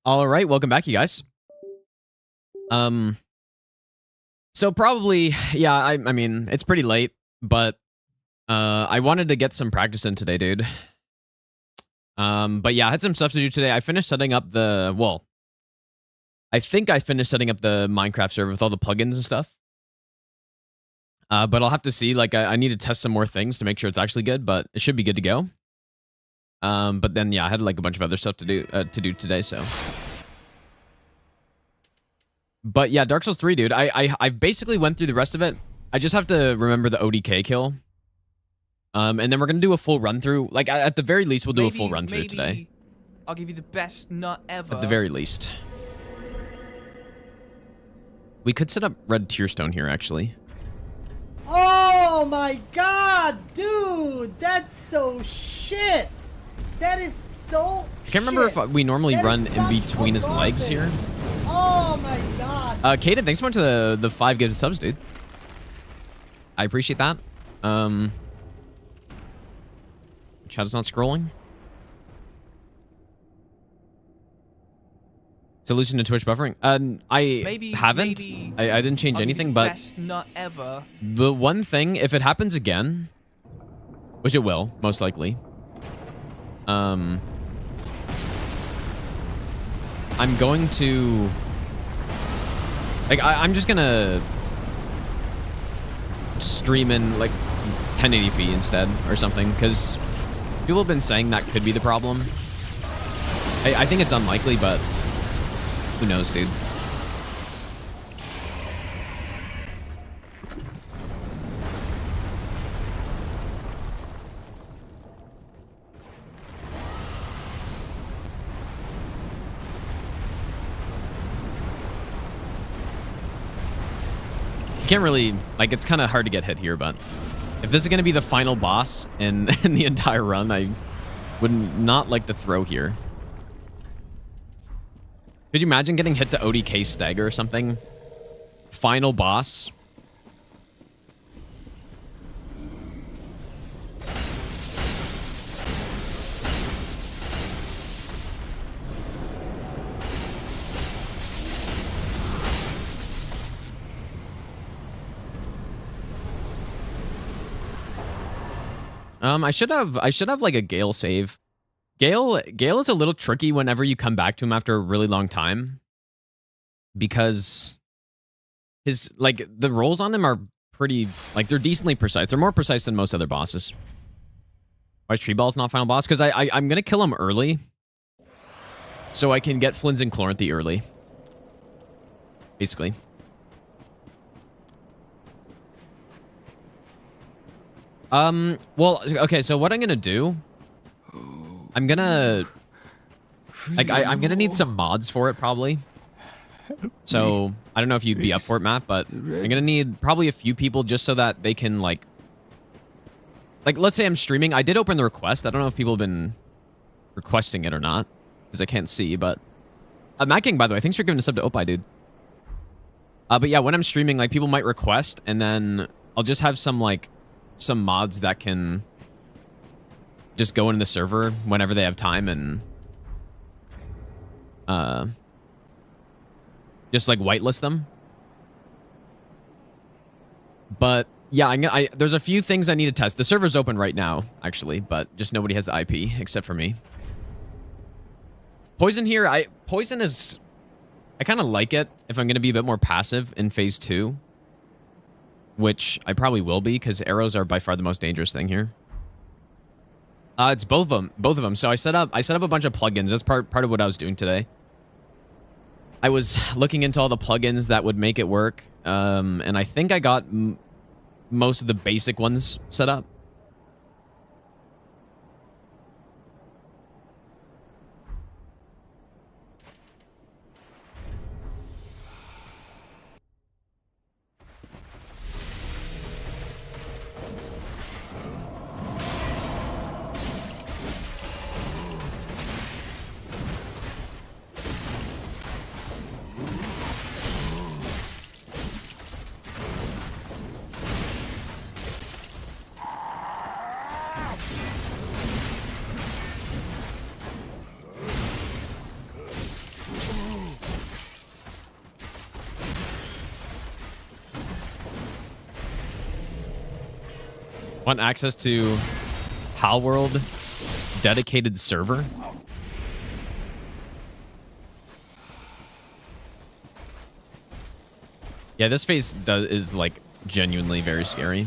All right, welcome back, you guys. So probably, yeah, I mean, it's pretty late, but I wanted to get some practice in today, dude. But yeah, I had some stuff to do today. I finished setting up I think I finished setting up the Minecraft server with all the plugins and stuff. But I'll have to see, like, I need to test some more things to make sure it's actually good, but it should be good to go. But then, yeah, I had, like, a bunch of other stuff to do today, so. But yeah, Dark Souls 3, dude. I basically went through the rest of it. I just have to remember the ODK kill. And then we're going to do a full run-through. Like, at the very least, we'll do a full run-through today. I'll give you the best nut ever. At the very least. We could set up red tearstone here, actually. Oh my god, dude! That's so shit! That is so I can't remember if we normally run in between his legs here. Oh my god. Kaden, thanks so much to the 5 gifted subs, dude. I appreciate that. Chat is not scrolling. Solution to Twitch buffering. I haven't. I didn't change anything, but best nut ever. The one thing, if it happens again, which it will, most likely, I'm going to, like, I'm just gonna stream in, like, 1080p instead or something, because people have been saying that could be the problem. I think it's unlikely, but who knows, dude? You can't really, like, it's kind of hard to get hit here, but if this is going to be the final boss in the entire run, I would not like to throw here. Could you imagine getting hit to ODK stagger or something? Final boss. I should have like a Gale save. Gale is a little tricky whenever you come back to him after a really long time, because his, like, the rolls on him are pretty, like, they're decently precise. They're more precise than most other bosses. Why is Tree Ball's not final boss? Because I'm gonna kill him early, so I can get Flins and Chloranthy early, basically. Well, okay, so what I'm gonna do, I'm gonna, like, I'm gonna need some mods for it, probably. So, I don't know if you'd be up for it, Matt, but I'm gonna need probably a few people just so that they can, like, let's say I'm streaming. I did open the request. I don't know if people have been requesting it or not, because I can't see, but... Matt King, by the way, thanks for giving a sub to Opie, dude. But yeah, when I'm streaming, like, people might request, and then I'll just have some, like, some mods that can just go into the server whenever they have time and just, like, whitelist them. But yeah, there's a few things I need to test. The server's open right now, actually, but just nobody has the IP except for me. Poison here, Poison is, I kind of like it if I'm going to be a bit more passive in phase 2. Which I probably will be, because arrows are by far the most dangerous thing here. It's both of them. So I set up a bunch of plugins. That's part of what I was doing today. I was looking into all the plugins that would make it work, and I think I got most of the basic ones set up. Want access to Pal World dedicated server? Yeah, this phase is like genuinely very scary.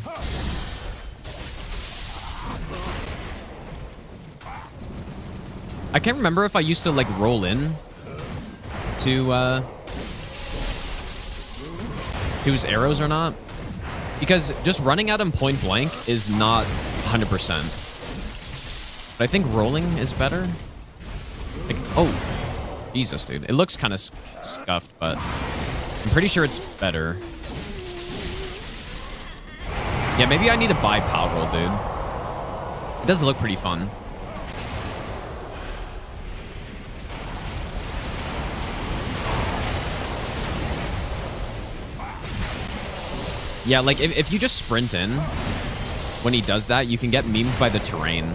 I can't remember if I used to like roll in to his arrows or not, because just running at him point blank is not 100%. But I think rolling is better. Like, oh, Jesus, dude, it looks kind of scuffed, but I'm pretty sure it's better. Yeah, maybe I need to buy Power Roll, dude. It does look pretty fun. Yeah, like, if you just sprint in when he does that, you can get memed by the terrain.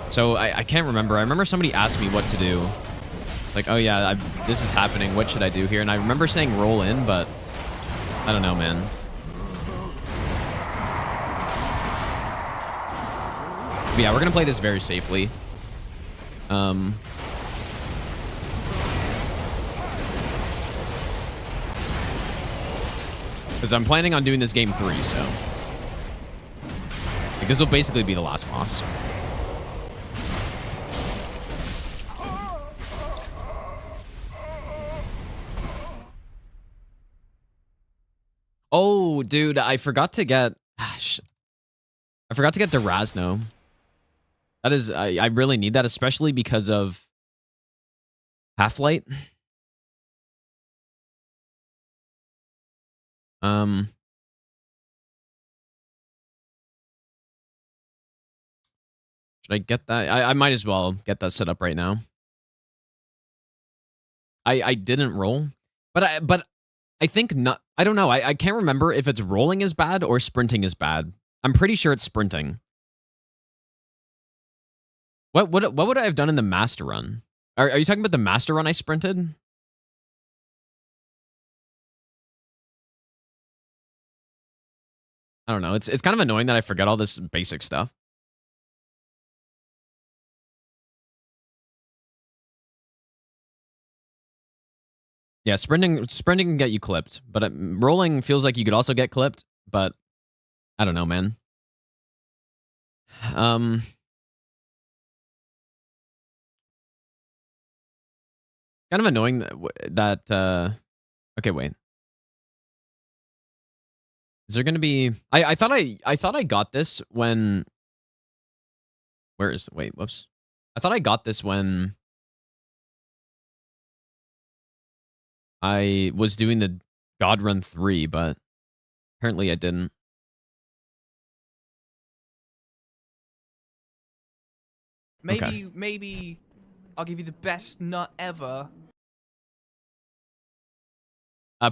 So I can't remember. I remember somebody asked me what to do. Like, oh yeah, this is happening. What should I do here? And I remember saying roll in, but I don't know, man. But yeah, we're gonna play this very safely. Because I'm planning on doing this game 3, so like, this will basically be the last boss. Oh, dude, I forgot to get... I forgot to get Durazno. That is... I really need that, especially because of Half-Light. Should I get that? I might as well get that set up right now. I didn't roll, but I think not. I don't know. I can't remember if it's rolling is bad or sprinting is bad. I'm pretty sure it's sprinting. What would I have done in the master run? Are you talking about the master run I sprinted? I don't know. It's kind of annoying that I forget all this basic stuff. Yeah, sprinting can get you clipped, but rolling feels like you could also get clipped, but I don't know, man. Kind of annoying that okay, wait. Is there going to be I thought I got this when whoops. I thought I got this when I was doing the God Run 3, but apparently I didn't. Maybe I'll give you the best nut ever.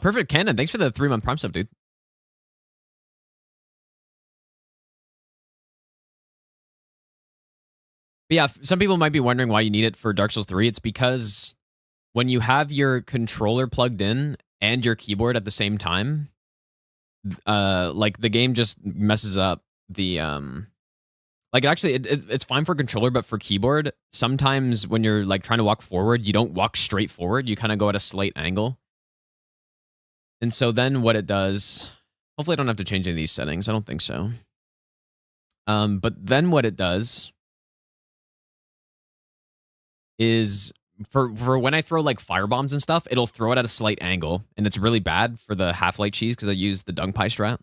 Perfect Cannon, thanks for the 3-month Prime sub, dude. But yeah, some people might be wondering why you need it for Dark Souls 3. It's because when you have your controller plugged in and your keyboard at the same time, like the game just messes up the like actually it's fine for controller, but for keyboard, sometimes when you're like trying to walk forward, you don't walk straight forward. You kind of go at a slight angle. And so then what it does, hopefully I don't have to change any of these settings. I don't think so. But then what it does is for when I throw like fire bombs and stuff, it'll throw it at a slight angle, and it's really bad for the Half-Light cheese because I use the dung pie strat.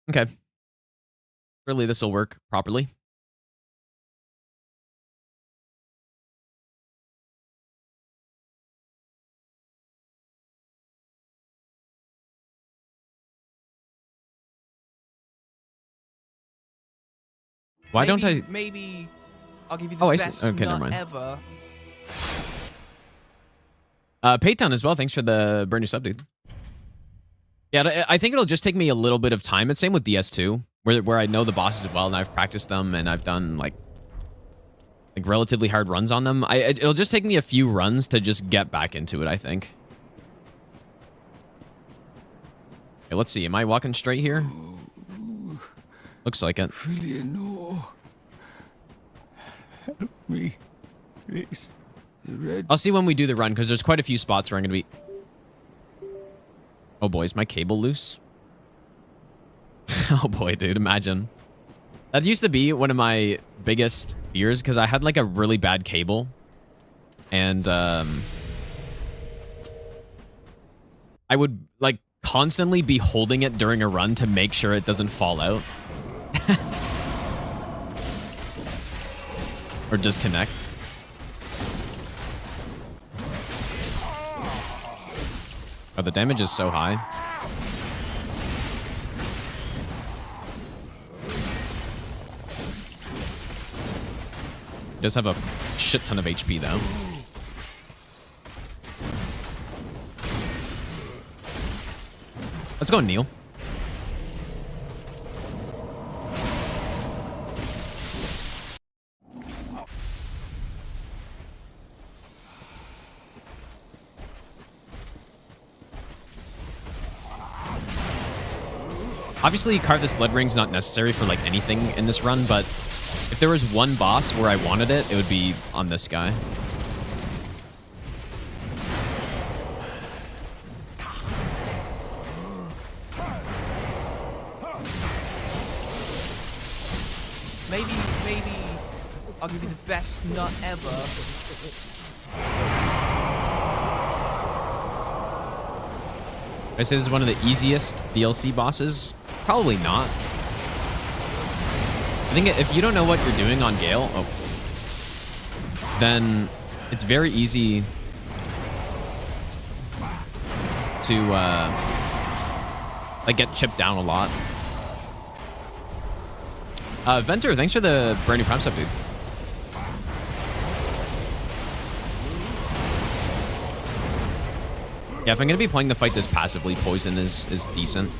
Okay. Really, this will work properly. Why don't I? Maybe I'll give you the best okay, never nut mind. ever. Paytown as well. Thanks for the brand new sub, dude. Yeah, I think it'll just take me a little bit of time. It's same with DS2, where I know the bosses well and I've practiced them and I've done like relatively hard runs on them. It'll just take me a few runs to just get back into it, I think. Okay, let's see. Am I walking straight here? Looks like it. Help me, please. I'll see when we do the run, because there's quite a few spots where I'm going to be... Oh boy, is my cable loose? Oh boy, dude, imagine. That used to be one of my biggest fears, because I had like a really bad cable. And I would like constantly be holding it during a run to make sure it doesn't fall out. Or disconnect. Oh, the damage is so high. It does have a shit ton of HP, though. Let's go, Neil. Obviously, Carve This Blood Ring's not necessary for like anything in this run, but if there was one boss where I wanted it, it would be on this guy. Maybe I'll give you the best nut ever. I say this is one of the easiest DLC bosses. Probably not. I think if you don't know what you're doing on Gale, then it's very easy to like get chipped down a lot. Venter, thanks for the brand new Prime sub, dude. Yeah, if I'm gonna be playing the fight this passively, Poison is decent.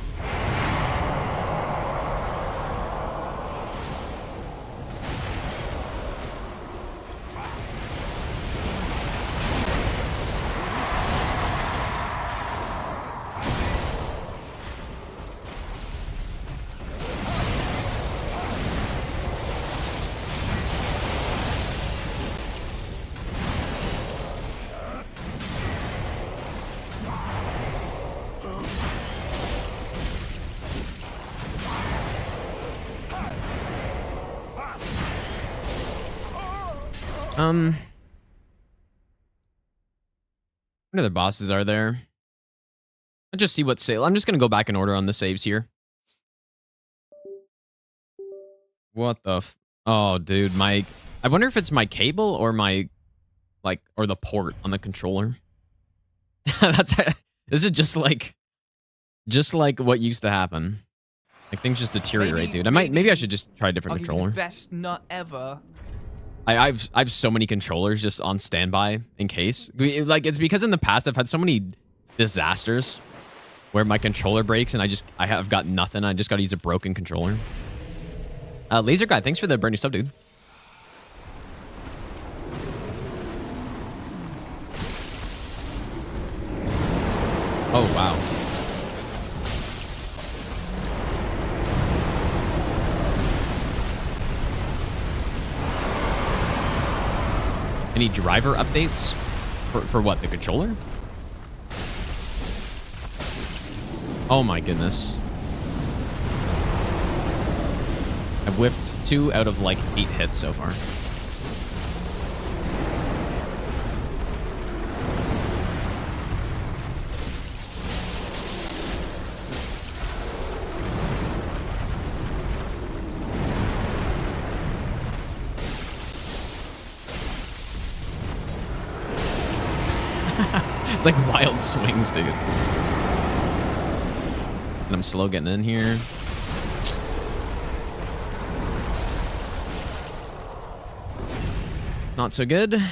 What other bosses are there? Let's just see what save. I'm just gonna go back in order on the saves here. What the oh, dude, I wonder if it's my cable or my, like, or the port on the controller. This is just like what used to happen. Like, things just deteriorate, dude. Maybe I should just try a different controller. I'll give you the best nut ever. I have so many controllers just on standby in case. Like, it's because in the past I've had so many disasters where my controller breaks and I have got nothing. I just got to use a broken controller. Laser Guy, thanks for the brand new sub, dude. Oh, wow. Any driver updates? For what? The controller? Oh my goodness. I've whiffed 2 out of like 8 hits so far. It's like wild swings, dude. And I'm slow getting in here. Not so good.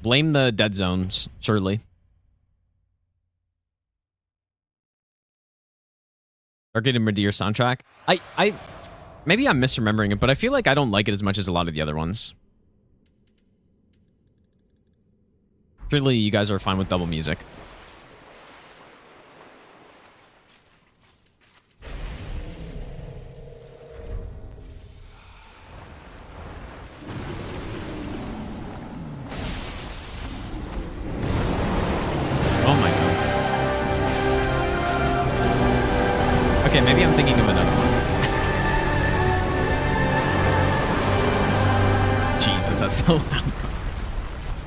Blame the dead zones, surely. Arcade and Madeir soundtrack. Maybe I'm misremembering it, but I feel like I don't like it as much as a lot of the other ones. Surely you guys are fine with double music. Oh my god. Okay, maybe I'm thinking of another one. Jesus, that's so loud.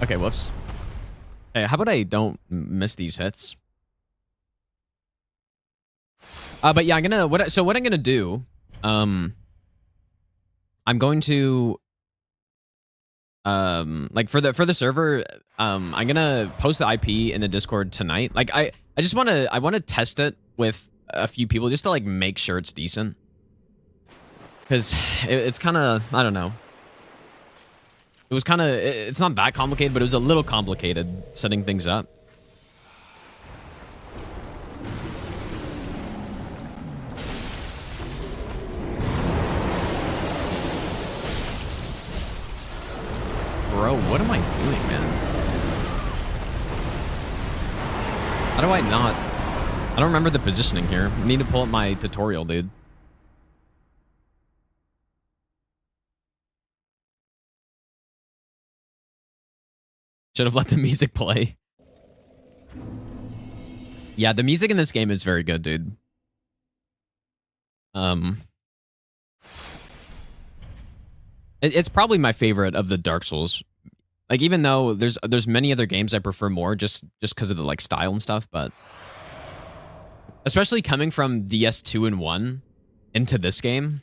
Okay, whoops. Hey, how about I don't miss these hits? But yeah, what I'm gonna do, I'm going to like for the server, I'm gonna post the IP in the Discord tonight. Like I wanna test it with a few people just to like make sure it's decent. Cause it's kinda, I don't know. It was kind of, it's not that complicated, but it was a little complicated setting things up. Bro, what am I doing, man? How do I not? I don't remember the positioning here. I need to pull up my tutorial, dude. Should have let the music play. Yeah, the music in this game is very good, dude. It's probably my favorite of the Dark Souls. Like, even though there's many other games I prefer more just because of the like style and stuff, but especially coming from DS2 and 1 into this game.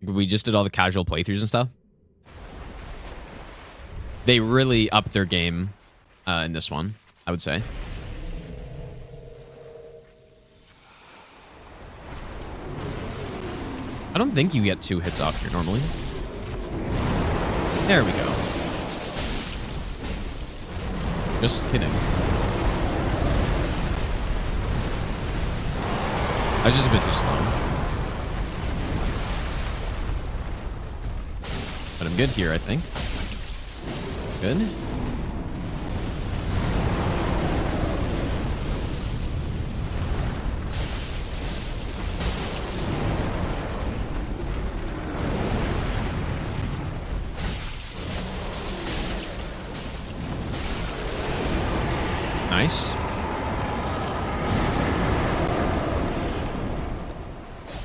We just did all the casual playthroughs and stuff. They really upped their game in this one, I would say. I don't think you get 2 hits off here normally. There we go. Just kidding. I was just a bit too slow. But I'm good here, I think. Good. Nice.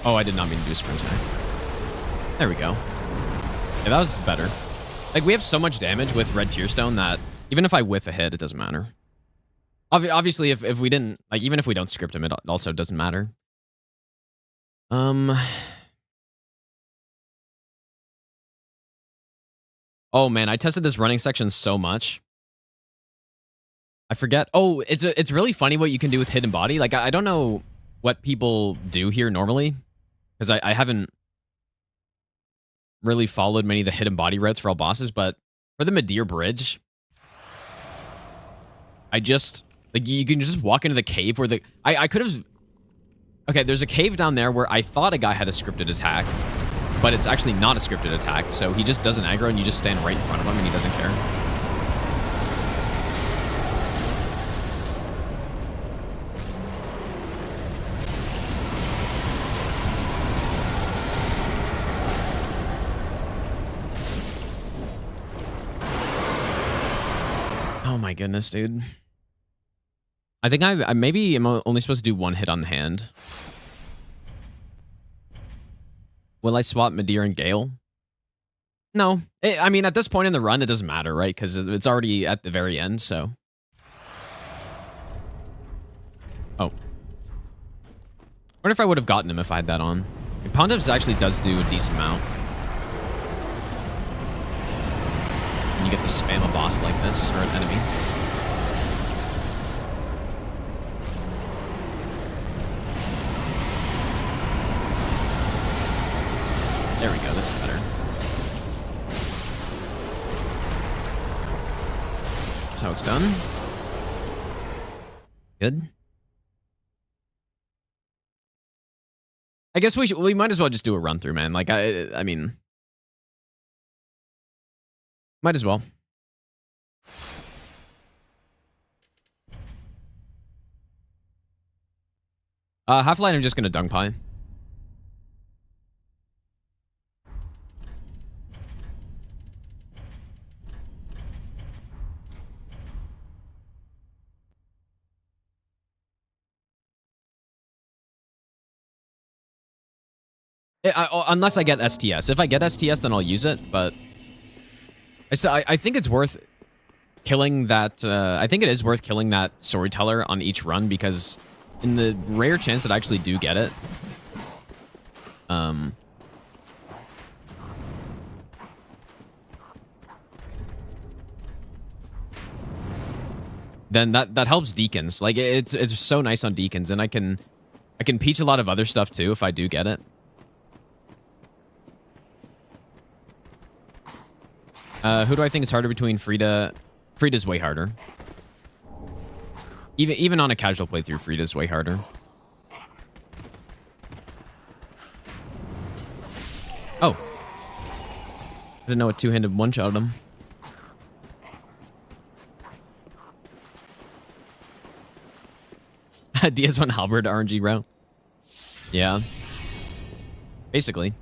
Oh, I did not mean to do a sprint attack. There we go. Yeah, that was better. Like, we have so much damage with Red Tearstone that even if I whiff a hit, it doesn't matter. Obviously, if we didn't, like, even if we don't script him, it also doesn't matter. Oh, man, I tested this running section so much. I forget. Oh, it's really funny what you can do with hidden body. Like, I don't know what people do here normally, because I haven't really followed many of the hidden body routes for all bosses, but for the Madeir Bridge, I just, like, you can just walk into the cave where the, I could have, okay, there's a cave down there where I thought a guy had a scripted attack, but it's actually not a scripted attack, so he just does an aggro and you just stand right in front of him and he doesn't care. Oh my goodness, dude. I think I maybe am only supposed to do 1 hit on the hand. Will I swap Madeir and Gale? No. I mean, at this point in the run, it doesn't matter, right? Because it's already at the very end, so. Oh. Wonder if I would have gotten him if I had that on. Pontiffs actually does do a decent amount. And you get to spam a boss like this, or an enemy. There we go, this is better. That's how it's done. Good. I guess we might as well just do a run through, man. Like I mean, might as well. Half-Light, I'm just gonna dung pie. Unless I get STS. If I get STS, then I'll use it, but I think it's worth killing that. I think it is worth killing that storyteller on each run, because in the rare chance that I actually do get it, then that helps deacons. Like it's so nice on deacons, and I can peach a lot of other stuff too if I do get it. Who do I think is harder between Frida? Frida's way harder. Even on a casual playthrough, Frida's way harder. Oh. I didn't know a two-handed one-shot him. DS1 Halberd RNG route. Yeah. Basically.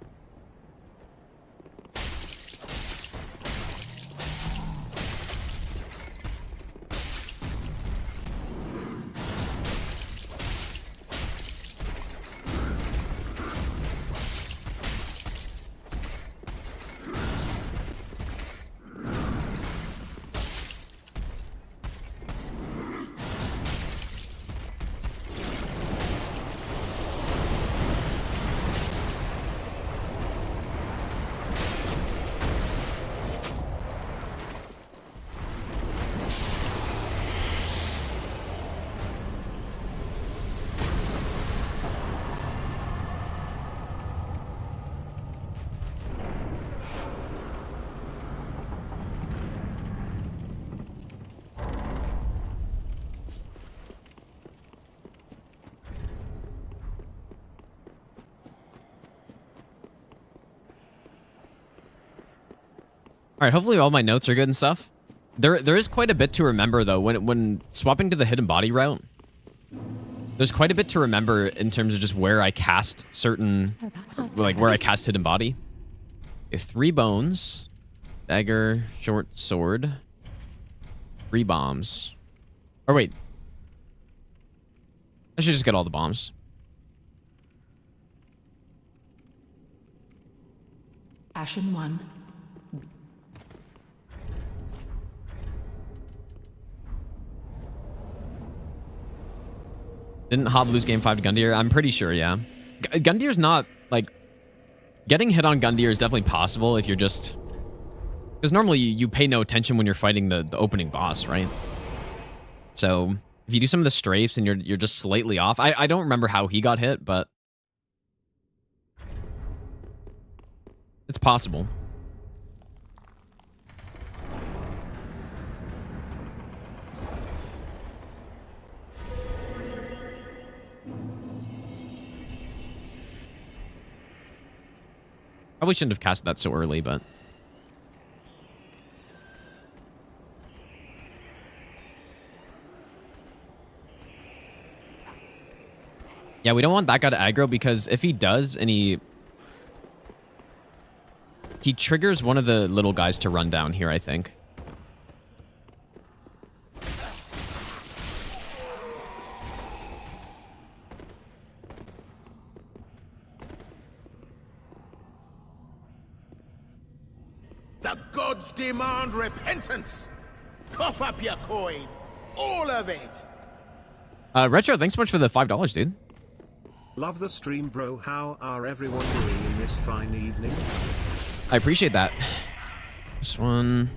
All right, hopefully all my notes are good and stuff. There is quite a bit to remember though when swapping to the hidden body route. There's quite a bit to remember in terms of just where I cast certain, like where I cast hidden body. Okay, 3 bones, dagger, short sword, 3 bombs. Or wait, I should just get all the bombs. Ashen 1. Didn't Hob lose game 5 to Gundyr? I'm pretty sure, yeah. Gundyr's not, like... Getting hit on Gundyr is definitely possible if you're just... Because normally you pay no attention when you're fighting the opening boss, right? So, if you do some of the strafes and you're just slightly off... I don't remember how he got hit, but... It's possible. Probably shouldn't have cast that so early, but... Yeah, we don't want that guy to aggro, because if he does and he triggers one of the little guys to run down here, I think. The gods demand repentance. Cough up your coin. All of it. Retro, thanks so much for the $5, dude. Love the stream, bro. How are everyone doing in this fine evening? I appreciate that. This one.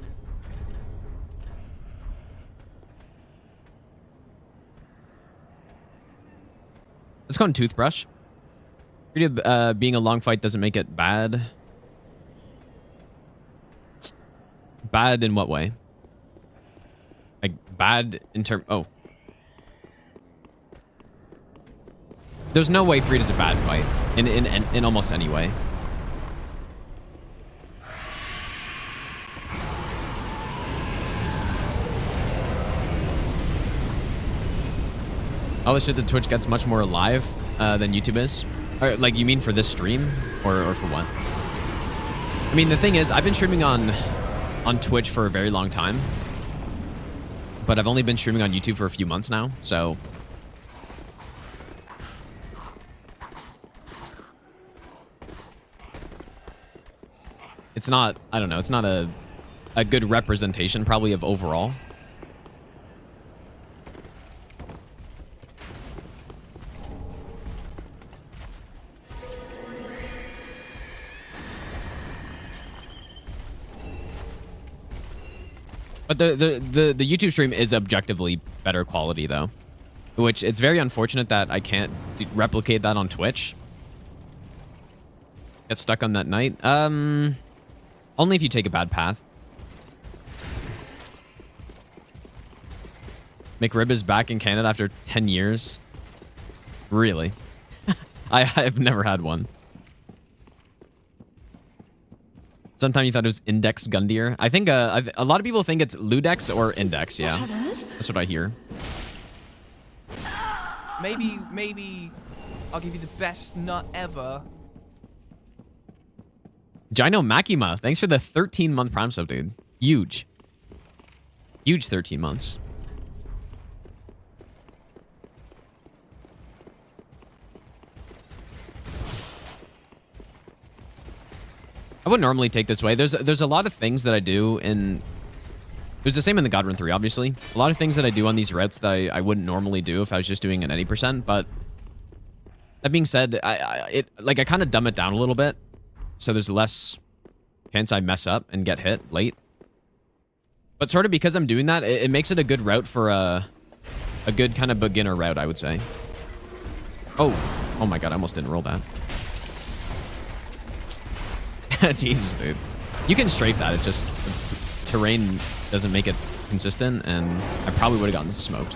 Let's go on Toothbrush. Being a long fight doesn't make it bad. Bad in what way? Like, bad in term... Oh. There's no way Frida's a bad fight. in almost any way. Oh shit, the Twitch gets much more alive than YouTube is. Or, like, you mean for this stream, or for what? I mean, the thing is, I've been streaming on Twitch for a very long time, but I've only been streaming on YouTube for a few months now, so it's not, I don't know, it's not a good representation probably of overall. But the YouTube stream is objectively better quality though, which it's very unfortunate that I can't replicate that on Twitch. Get stuck on that night. Only if you take a bad path. McRib is back in Canada after 10 years. Really? I've never had one. Sometimes you thought it was Index Gundyr. I think a lot of people think it's Ludex or Index. Yeah, that's what I hear. Maybe I'll give you the best nut ever. Gino Makima, thanks for the 13-month Prime sub, dude. Huge. Huge 13 months. I wouldn't normally take this way. There's a lot of things that I do in... There's the same in the God Run 3, obviously. A lot of things that I do on these routes that I wouldn't normally do if I was just doing an 80%, but... That being said, I kind of dumb it down a little bit, so there's less chance I mess up and get hit late. But sort of because I'm doing that, it makes it a good route for a good kind of beginner route, I would say. Oh my god, I almost didn't roll that. Jesus, dude. You can strafe that. It's just the terrain doesn't make it consistent, and I probably would have gotten smoked.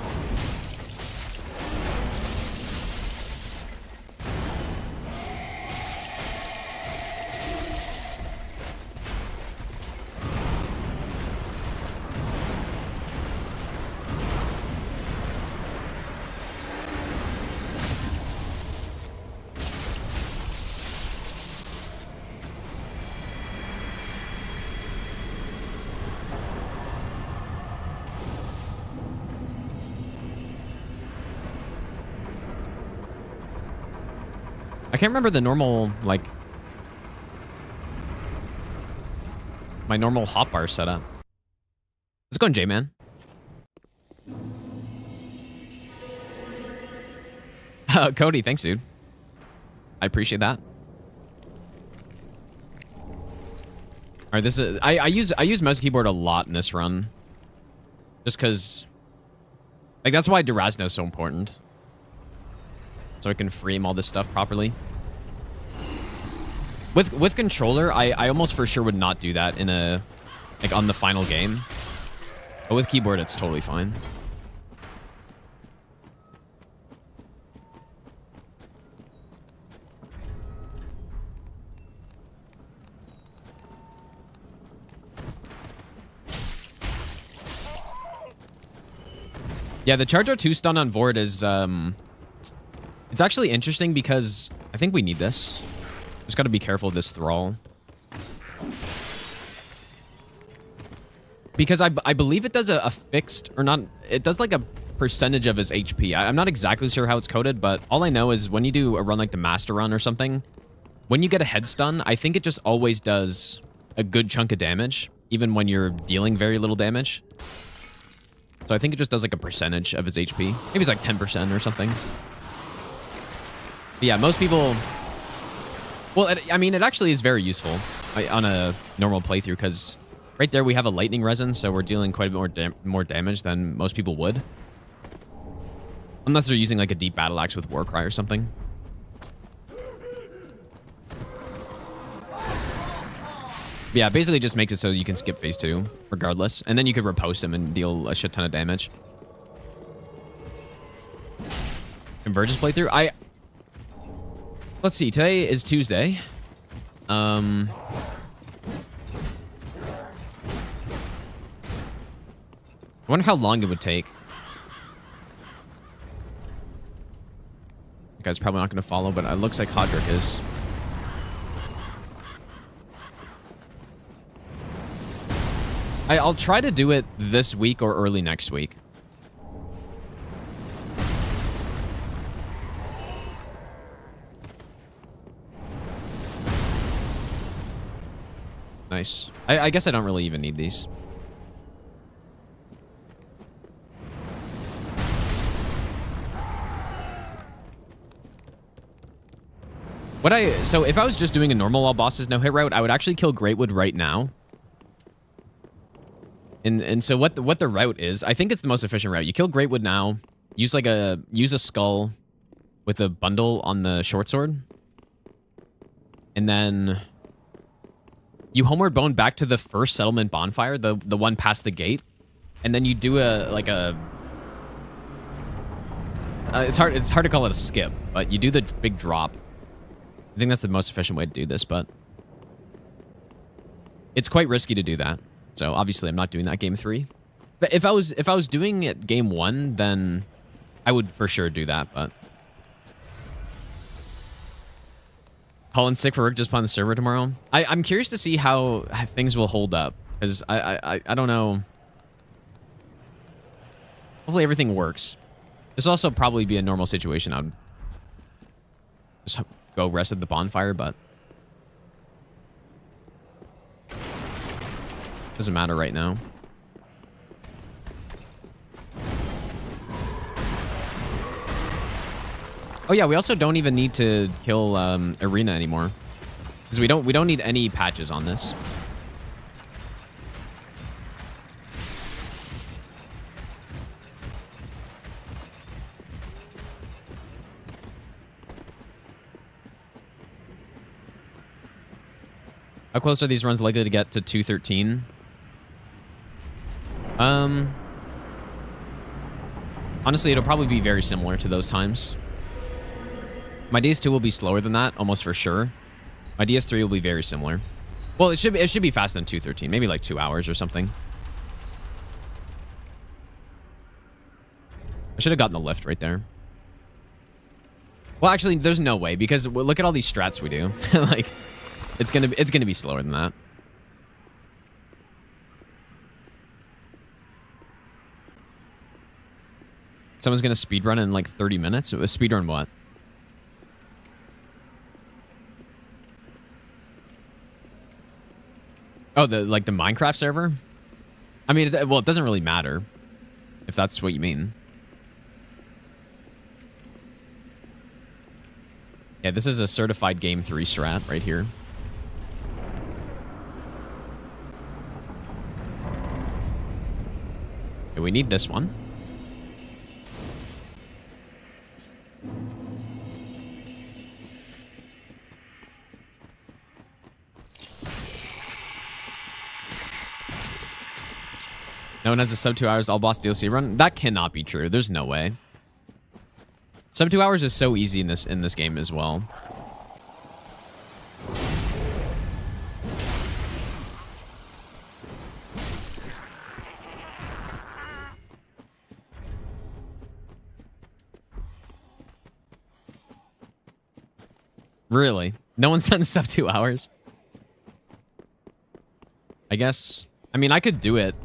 I can't remember the normal, like, my normal hotbar setup. Let's go on J-Man. Cody, thanks, dude. I appreciate that. All right, this is I use mouse and keyboard a lot in this run, just because, like, that's why Durazno is so important. So I can frame all this stuff properly. With controller, I almost for sure would not do that in a, like, on the final game. But with keyboard, it's totally fine. Yeah, the Charger 2 stun on Vord is, it's actually interesting because I think we need this. Just got to be careful of this Thrall. Because I believe it does a fixed, or not, it does like a percentage of his HP. I'm not exactly sure how it's coded, but all I know is when you do a run like the Master Run or something, when you get a head stun, I think it just always does a good chunk of damage, even when you're dealing very little damage. So I think it just does like a percentage of his HP. Maybe it's like 10% or something. But yeah, most people... Well, I mean, it actually is very useful on a normal playthrough, because right there we have a lightning resin, so we're dealing quite a bit more damage than most people would. Unless they're using like a deep battle axe with Warcry or something. But yeah, basically just makes it so you can skip phase 2 regardless, and then you could riposte him and deal a shit ton of damage. Convergence playthrough? Let's see. Today is Tuesday. I wonder how long it would take. The guy's probably not going to follow, but it looks like Hodrick is. I'll try to do it this week or early next week. Nice. I guess I don't really even need these. So if I was just doing a normal all bosses no hit route, I would actually kill Greatwood right now. And so what the route is, I think it's the most efficient route. You kill Greatwood now, use a skull with a bundle on the short sword, and then you homeward bone back to the first settlement bonfire, the one past the gate, and then you do it's hard to call it a skip, but you do the big drop. I think that's the most efficient way to do this, but it's quite risky to do that. So obviously I'm not doing that game 3. But if I was doing it game 1, then I would for sure do that, but Colin's sick for work, just playing the server tomorrow. I'm curious to see how things will hold up, because I don't know. Hopefully everything works. This will also probably be a normal situation. I'd just go rest at the bonfire, but doesn't matter right now. Oh yeah, we also don't even need to kill Arena anymore, because we don't need any patches on this. How close are these runs likely to get to 213? Honestly, it'll probably be very similar to those times. My DS2 will be slower than that, almost for sure. My DS3 will be very similar. Well, it should be faster than 213, maybe like 2 hours or something. I should have gotten the lift right there. Well, actually, there's no way, because look at all these strats we do. Like, it's gonna be slower than that. Someone's gonna speedrun in like 30 minutes. Speedrun what? Oh, the Minecraft server? I mean, well, it doesn't really matter if that's what you mean. Yeah, this is a certified game 3 strat right here. Okay, we need this one. No one has a sub 2 hours all boss DLC run? That cannot be true. There's no way. Sub 2 hours is so easy in this game as well. Really? No one's done sub 2 hours? I guess. I mean, I could do it.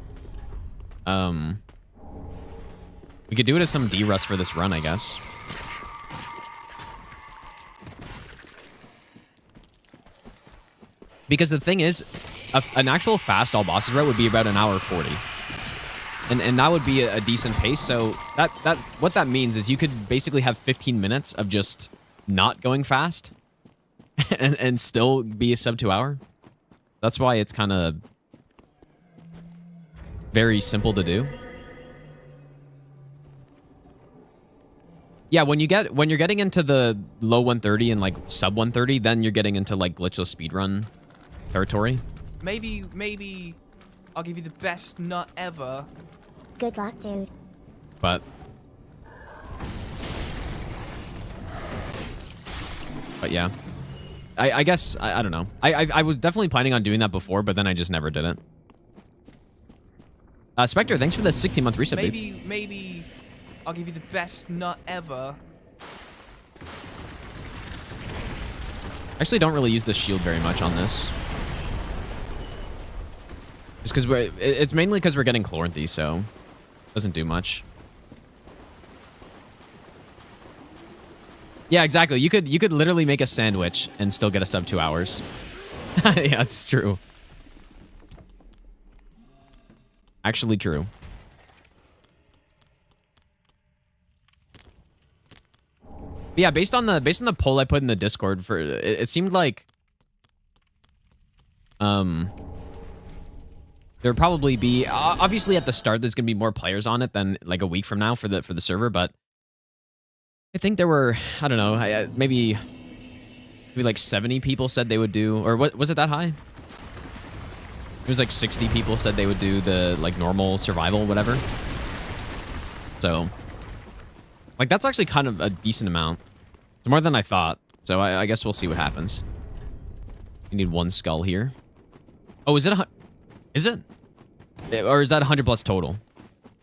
We could do it as some D-Rust for this run, I guess. Because the thing is, an actual fast all bosses route would be about 1 hour 40. And that would be a decent pace. So what that means is you could basically have 15 minutes of just not going fast and still be a sub 2 hour. That's why it's kind of very simple to do. Yeah, when you're getting into the low 130 and like sub 130, then you're getting into like glitchless speedrun territory. Maybe I'll give you the best nut ever. Good luck, dude. But But yeah. I guess, I don't know. I was definitely planning on doing that before, but then I just never did it. Spectre, thanks for the 60-month reset, babe. Maybe I'll give you the best nut ever. Actually don't really use the shield very much on this. Just because it's mainly because we're getting Chloranthy, so it doesn't do much. Yeah, exactly. You could literally make a sandwich and still get a sub 2 hours. Yeah, it's true. Actually true. But yeah, based on the poll I put in the Discord for it seemed like there'd probably be obviously at the start there's gonna be more players on it than like a week from now for the server, but I think there were, I don't know, maybe like 70 people said they would do, or what was it that high? It was like 60 people said they would do the like normal survival, whatever. So like that's actually kind of a decent amount. It's more than I thought. So I guess we'll see what happens. You need 1 skull here. Oh, is it is it? Or is that 100 plus total?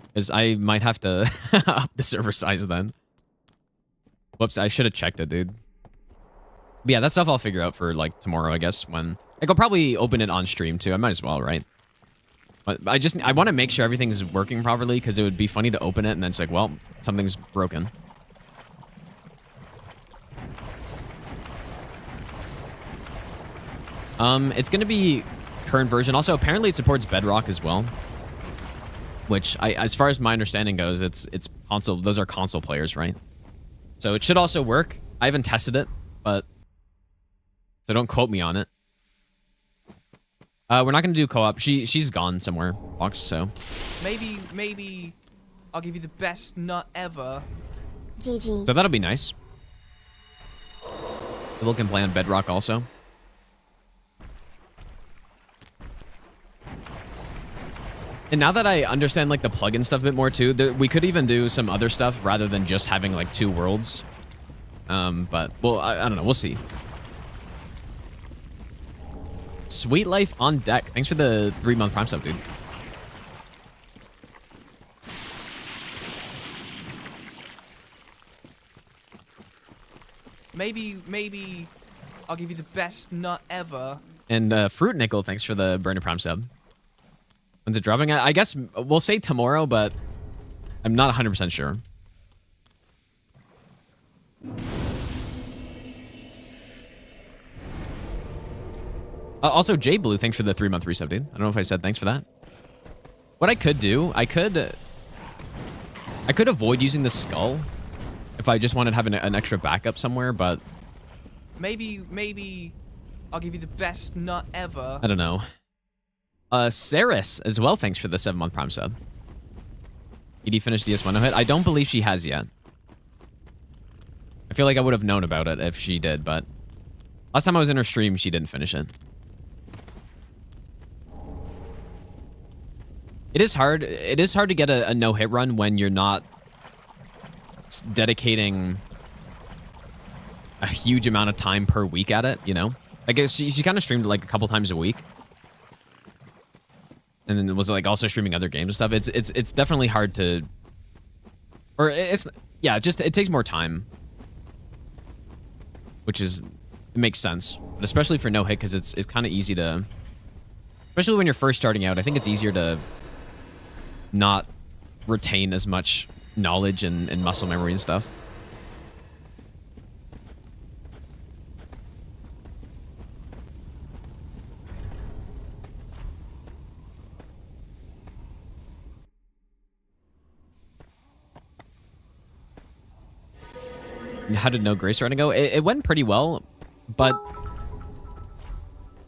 Because I might have to up the server size then. Whoops, I should have checked it, dude. But yeah, that stuff I'll figure out for like tomorrow, I guess, when like I'll probably open it on stream too. I might as well, right? But I want to make sure everything's working properly because it would be funny to open it and then it's like, well, something's broken. It's gonna be current version. Also, apparently it supports Bedrock as well. Which as far as my understanding goes, it's console. Those are console players, right? So it should also work. I haven't tested it, but so don't quote me on it. We're not gonna do co-op. She's gone somewhere, Fox. So Maybe I'll give you the best nut ever. GG. so that'll be nice. People can play on Bedrock also. And now that I understand like the plugin stuff a bit more too, we could even do some other stuff rather than just having like 2 worlds. But well, I don't know. We'll see. Sweet Life on deck. Thanks for the 3-month Prime sub, dude. Maybe I'll give you the best nut ever. And Fruit Nickel, thanks for the Burner Prime sub. When's it dropping? I guess we'll say tomorrow, but I'm not 100% sure. Also, J Blue, thanks for the 3-month resub, dude. I don't know if I said thanks for that. What I could do, I could avoid using the skull if I just wanted to have an extra backup somewhere, but Maybe I'll give you the best nut ever. I don't know. Saris as well, thanks for the 7-month Prime sub. ED finished DS1 no hit? I don't believe she has yet. I feel like I would have known about it if she did, but last time I was in her stream, she didn't finish it. It is hard to get a no-hit run when you're not dedicating a huge amount of time per week at it, you know? Like, she kind of streamed like a couple times a week. And then was like also streaming other games and stuff. It's definitely hard to, or it's, yeah, just it takes more time, which is, it makes sense, but especially for no hit because it's kind of easy to, especially when you're first starting out. I think it's easier to not retain as much knowledge and muscle memory and stuff. How did no Grace Riding go? It went pretty well, but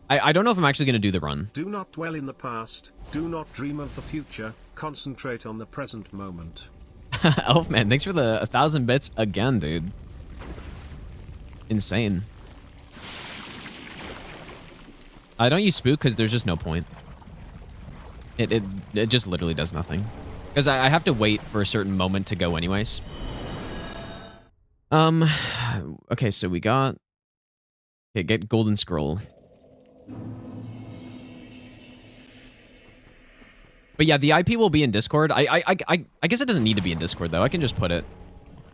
I don't know if I'm actually going to do the run. Do not dwell in the past. Do not dream of the future. Concentrate on the present moment. Elfman, thanks for the 1,000 bits again, dude. Insane. I don't use Spook because there's just no point. It just literally does nothing. Because I have to wait for a certain moment to go anyways. Okay, so we got Okay, get golden scroll. But yeah, the IP will be in Discord. I guess it doesn't need to be in Discord though. I can just put it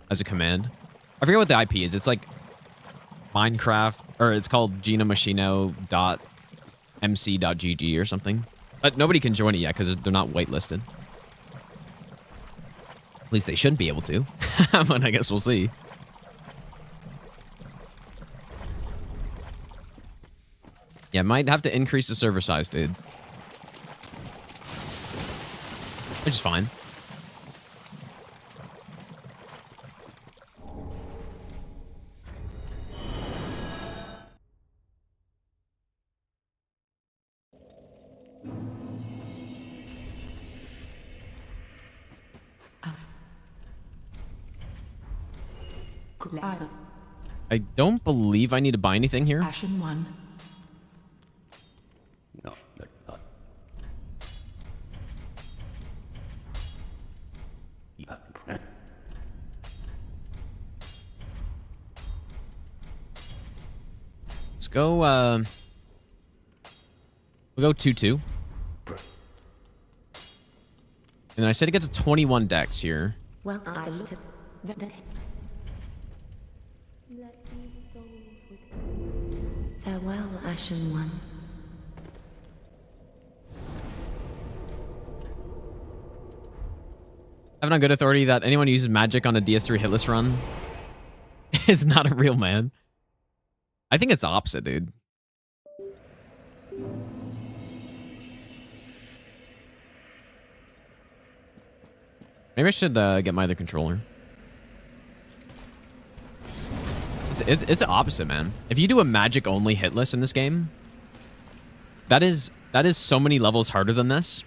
as a command. I forget what the IP is. It's like Minecraft, or it's called genomachino.mc.gg or something. But nobody can join it yet because they're not whitelisted. At least they shouldn't be able to. But I guess we'll see. Yeah, might have to increase the server size, dude. Which is fine. I don't believe I need to buy anything here. Ashen 1. No, no, no. Let's go, we'll go 2-2. And I said to get to 21 decks here. Well, I looked at that. Farewell, Ashen One. I have it on good authority that anyone who uses magic on a DS3 hitless run is not a real man. I think it's the opposite, dude. Maybe I should get my other controller. It's the opposite, man. If you do a magic only hitless in this game, that is so many levels harder than this.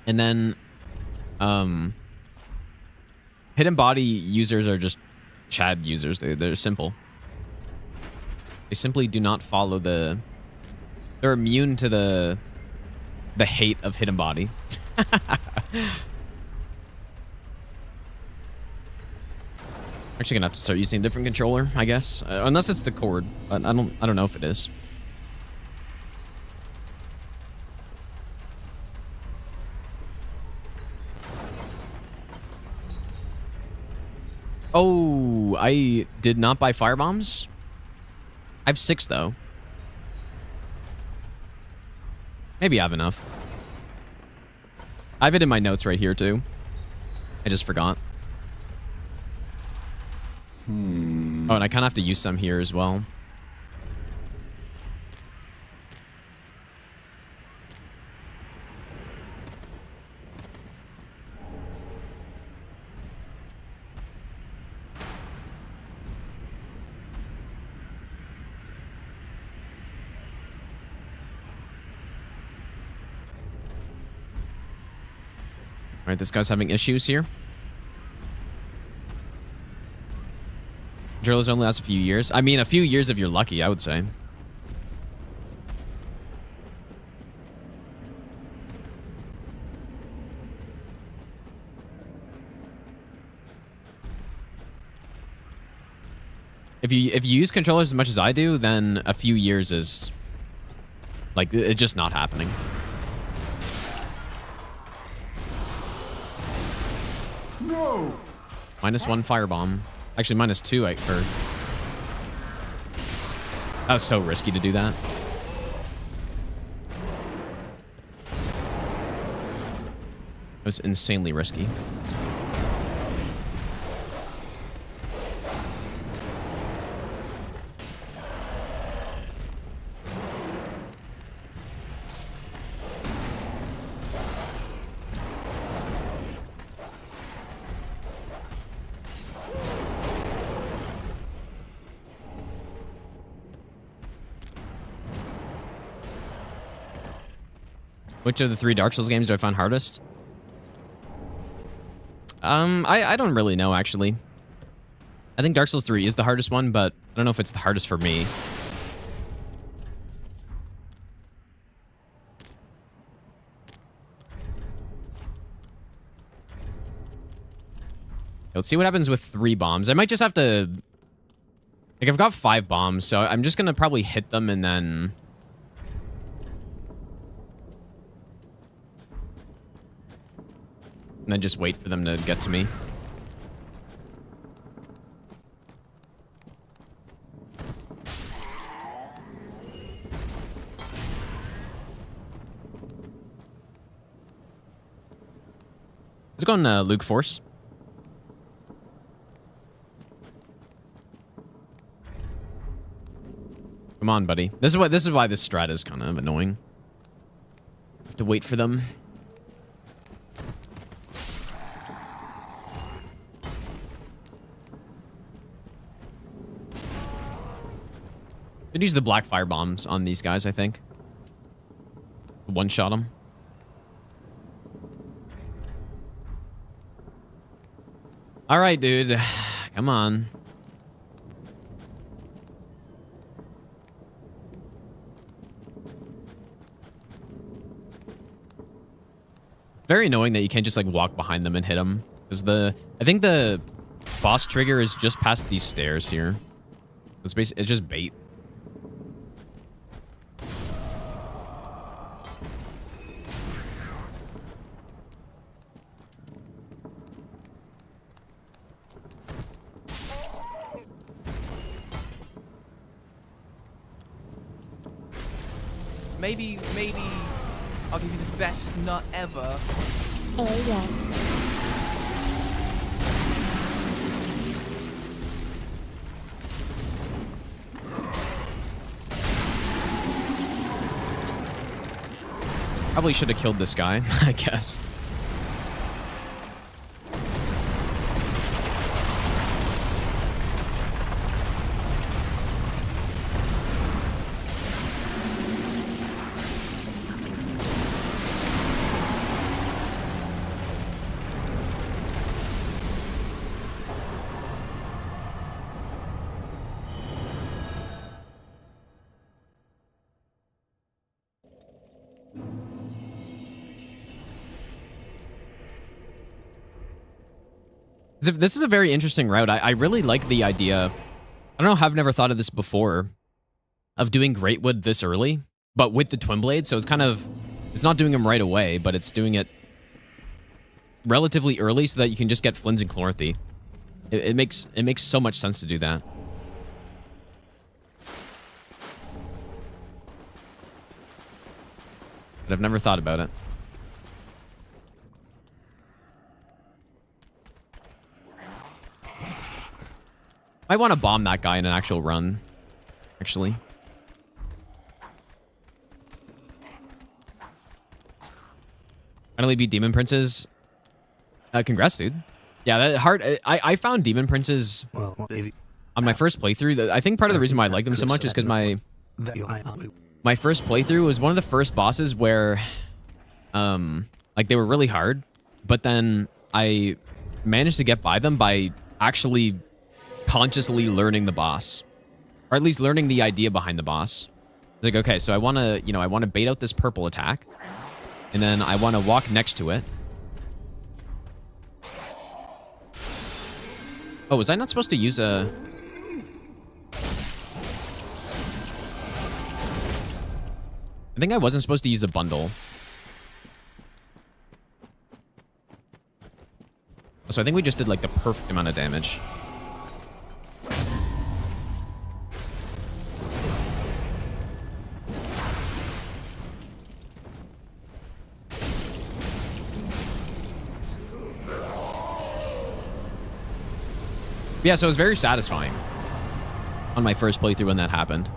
And then hidden body users are just Chad users, dude. They're simple. They simply do not follow the... They're immune to the hate of hidden body. Actually gonna have to start using a different controller, I guess. Unless it's the cord, but I don't know if it is. Oh, I did not buy firebombs. I have 6 though. Maybe I have enough. I have it in my notes right here too. I just forgot. Oh, and I kind of have to use some here as well. All right, this guy's having issues here. Drillers only last a few years. I mean, a few years if you're lucky, I would say. If you use controllers as much as I do, then a few years is like it's just not happening. No. -1 firebomb. Actually, -2. That was so risky to do that. It was insanely risky. Which of the 3 Dark Souls games do I find hardest? I don't really know, actually. I think Dark Souls 3 is the hardest one, but I don't know if it's the hardest for me. Let's see what happens with 3 bombs. I might just have to Like, I've got 5 bombs, so I'm just gonna probably hit them and then... And then just wait for them to get to me. Let's go on Luke Force. Come on, buddy. This is why this strat is kind of annoying. Have to wait for them. Could use the black fire bombs on these guys, I think. One shot them. All right, dude. Come on. Very annoying that you can't just like walk behind them and hit them. Because I think the boss trigger is just past these stairs here. It's basically, it's just bait. Maybe I'll give you the best nut ever. Oh yeah. Probably should have killed this guy, I guess. This is a very interesting route. I really like the idea. I don't know, I've never thought of this before, of doing Greatwood this early, but with the Twin Blade. So it's kind of, it's not doing them right away, but it's doing it relatively early so that you can just get Flynn's and Chlorthy. It makes so much sense to do that. But I've never thought about it. Might want to bomb that guy in an actual run, actually. Finally beat Demon Princes. Congrats, dude. Yeah, that hard. I found Demon Princes on my first playthrough. I think part of the reason why I like them so much is because my first playthrough was one of the first bosses where, like, they were really hard, but then I managed to get by them by actually consciously learning the boss, or at least learning the idea behind the boss. It's like, okay, so I want to, I want to bait out this purple attack, and then I want to walk next to it. Oh, was I not supposed to use a... I think I wasn't supposed to use a bundle. So I think we just did like the perfect amount of damage. Yeah, so it was very satisfying on my first playthrough when that happened.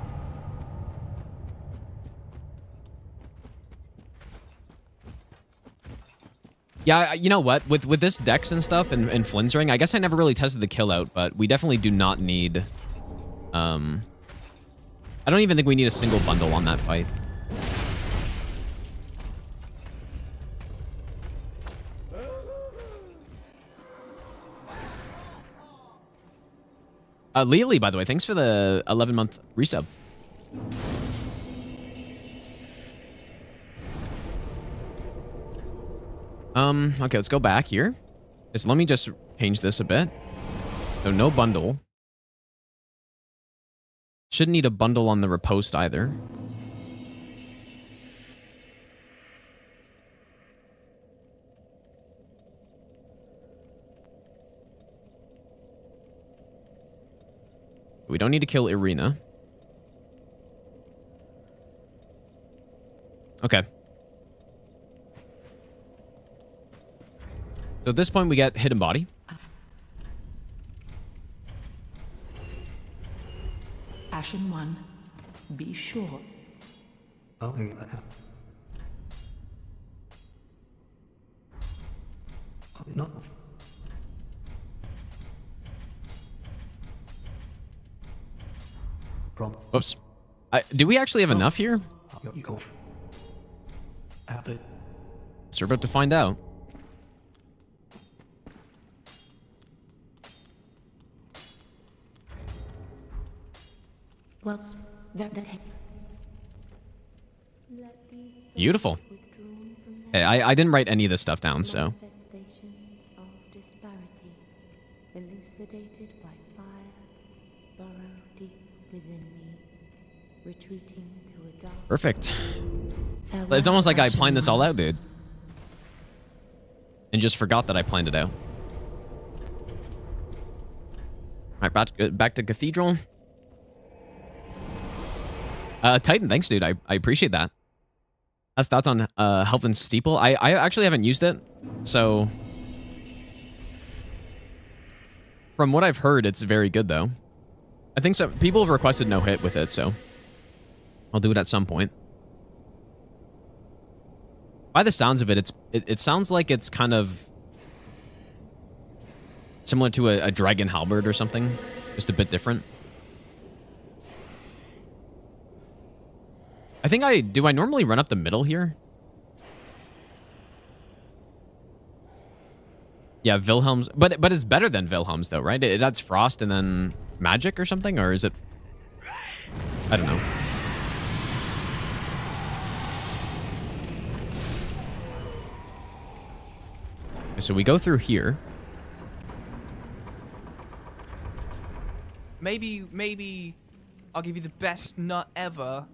Yeah, you know what? With this Dex and stuff and Flynn's Ring, I guess I never really tested the kill out, but we definitely do not need... I don't even think we need a single bundle on that fight. Leely, by the way, thanks for the 11-month resub. Okay, let's go back here. Let me just change this a bit. So no bundle. Shouldn't need a bundle on the riposte either. We don't need to kill Irina. Okay. So at this point, we get hidden body. Ashen 1, be sure. Oh, yeah. Oh, not. From. Whoops. Do we actually have enough here? You go. Have the. So we're about to find out. Well, that Beautiful. Hey, I didn't write any of this stuff down, so. Manifestations of disparity, elucidated by fire, burrow deep within me, retreating to a dark. Perfect. Farewell, It's almost like I Ashen planned this all One. out, dude. And just forgot that I planned it out. Alright, back to Cathedral. Titan, thanks, dude. I appreciate that. That's thoughts on Helven's Steeple. I actually haven't used it, so from what I've heard, it's very good though. I think so. People have requested no hit with it, so I'll do it at some point. By the sounds of it, it sounds like it's kind of similar to a dragon halberd or something, just a bit different. I think do I normally run up the middle here? Yeah, Wilhelm's, but it's better than Wilhelm's though, right? It adds frost and then magic or something, or is it? I don't know. Okay, so we go through here. Maybe I'll give you the best nut ever.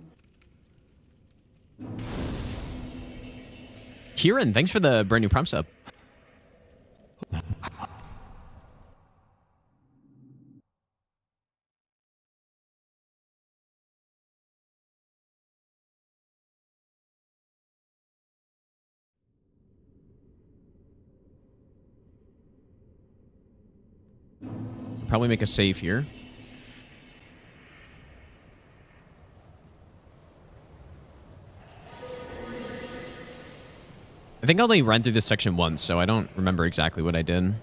Kieran, thanks for the brand new Prime sub. Probably make a save here. I think I only ran through this section once, so I don't remember exactly what I did.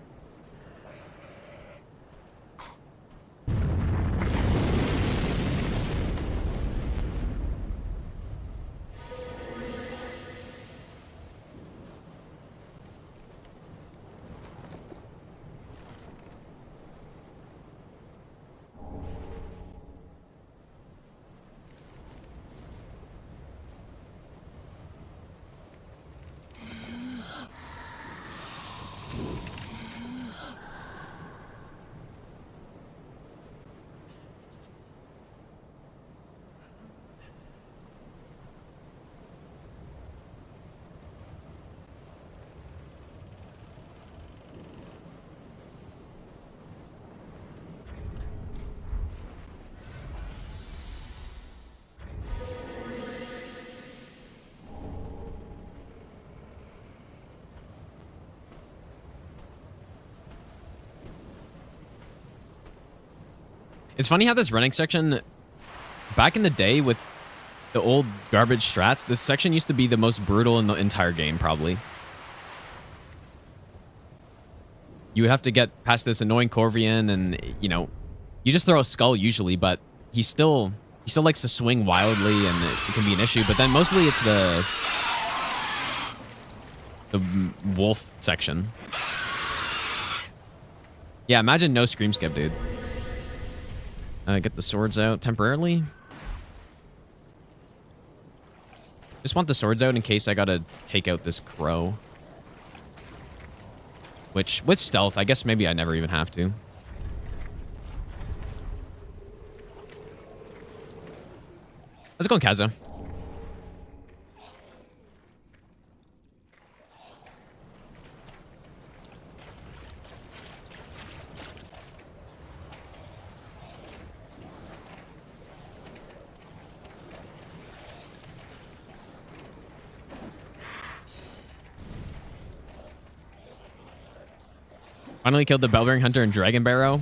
It's funny how this running section, back in the day with the old garbage strats, this section used to be the most brutal in the entire game, probably. You would have to get past this annoying Corvian and, you know, you just throw a skull usually, but he still likes to swing wildly and it can be an issue, but then mostly it's the wolf section. Yeah, imagine no scream skip, dude. Get the swords out temporarily. Just want the swords out in case I gotta take out this crow. Which, with stealth, I guess maybe I never even have to. Let's go in Kaza. Finally killed the Bellbearing Hunter and Dragon Barrow.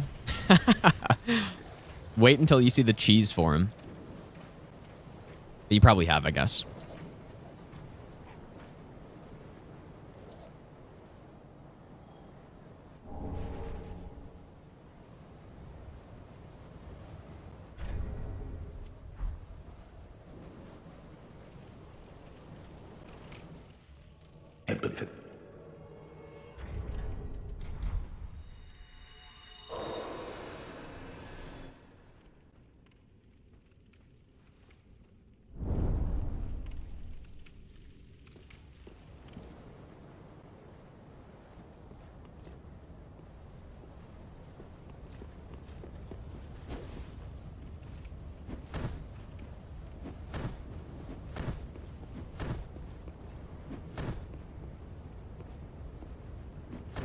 Wait until you see the cheese for him. You probably have, I guess.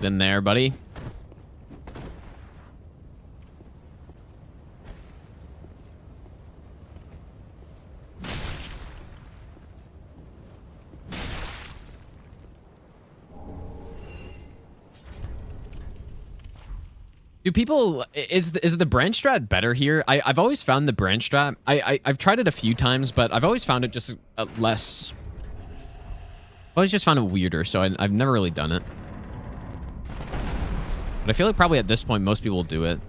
In there, buddy. Do people is the branch strat better here? I've always found the branch strat. I've tried it a few times, but I've always found it just less. I've always just found it weirder, so I've never really done it. But I feel like probably at this point, most people will do it.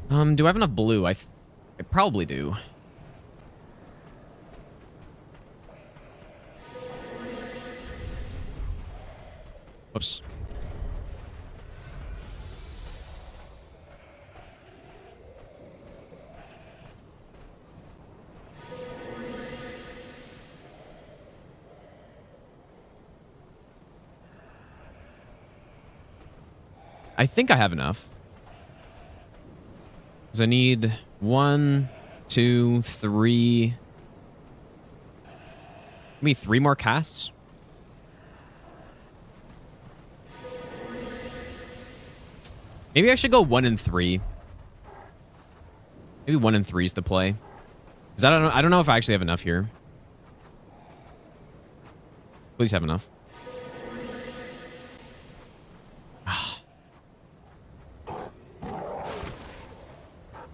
Do I have enough blue? I probably do. Whoops. I think I have enough. Because I need 1, 2, 3. Maybe 3 more casts. Maybe I should go 1 and 3. Maybe 1 and 3 is the play. Because I don't know if I actually have enough here. Please have enough.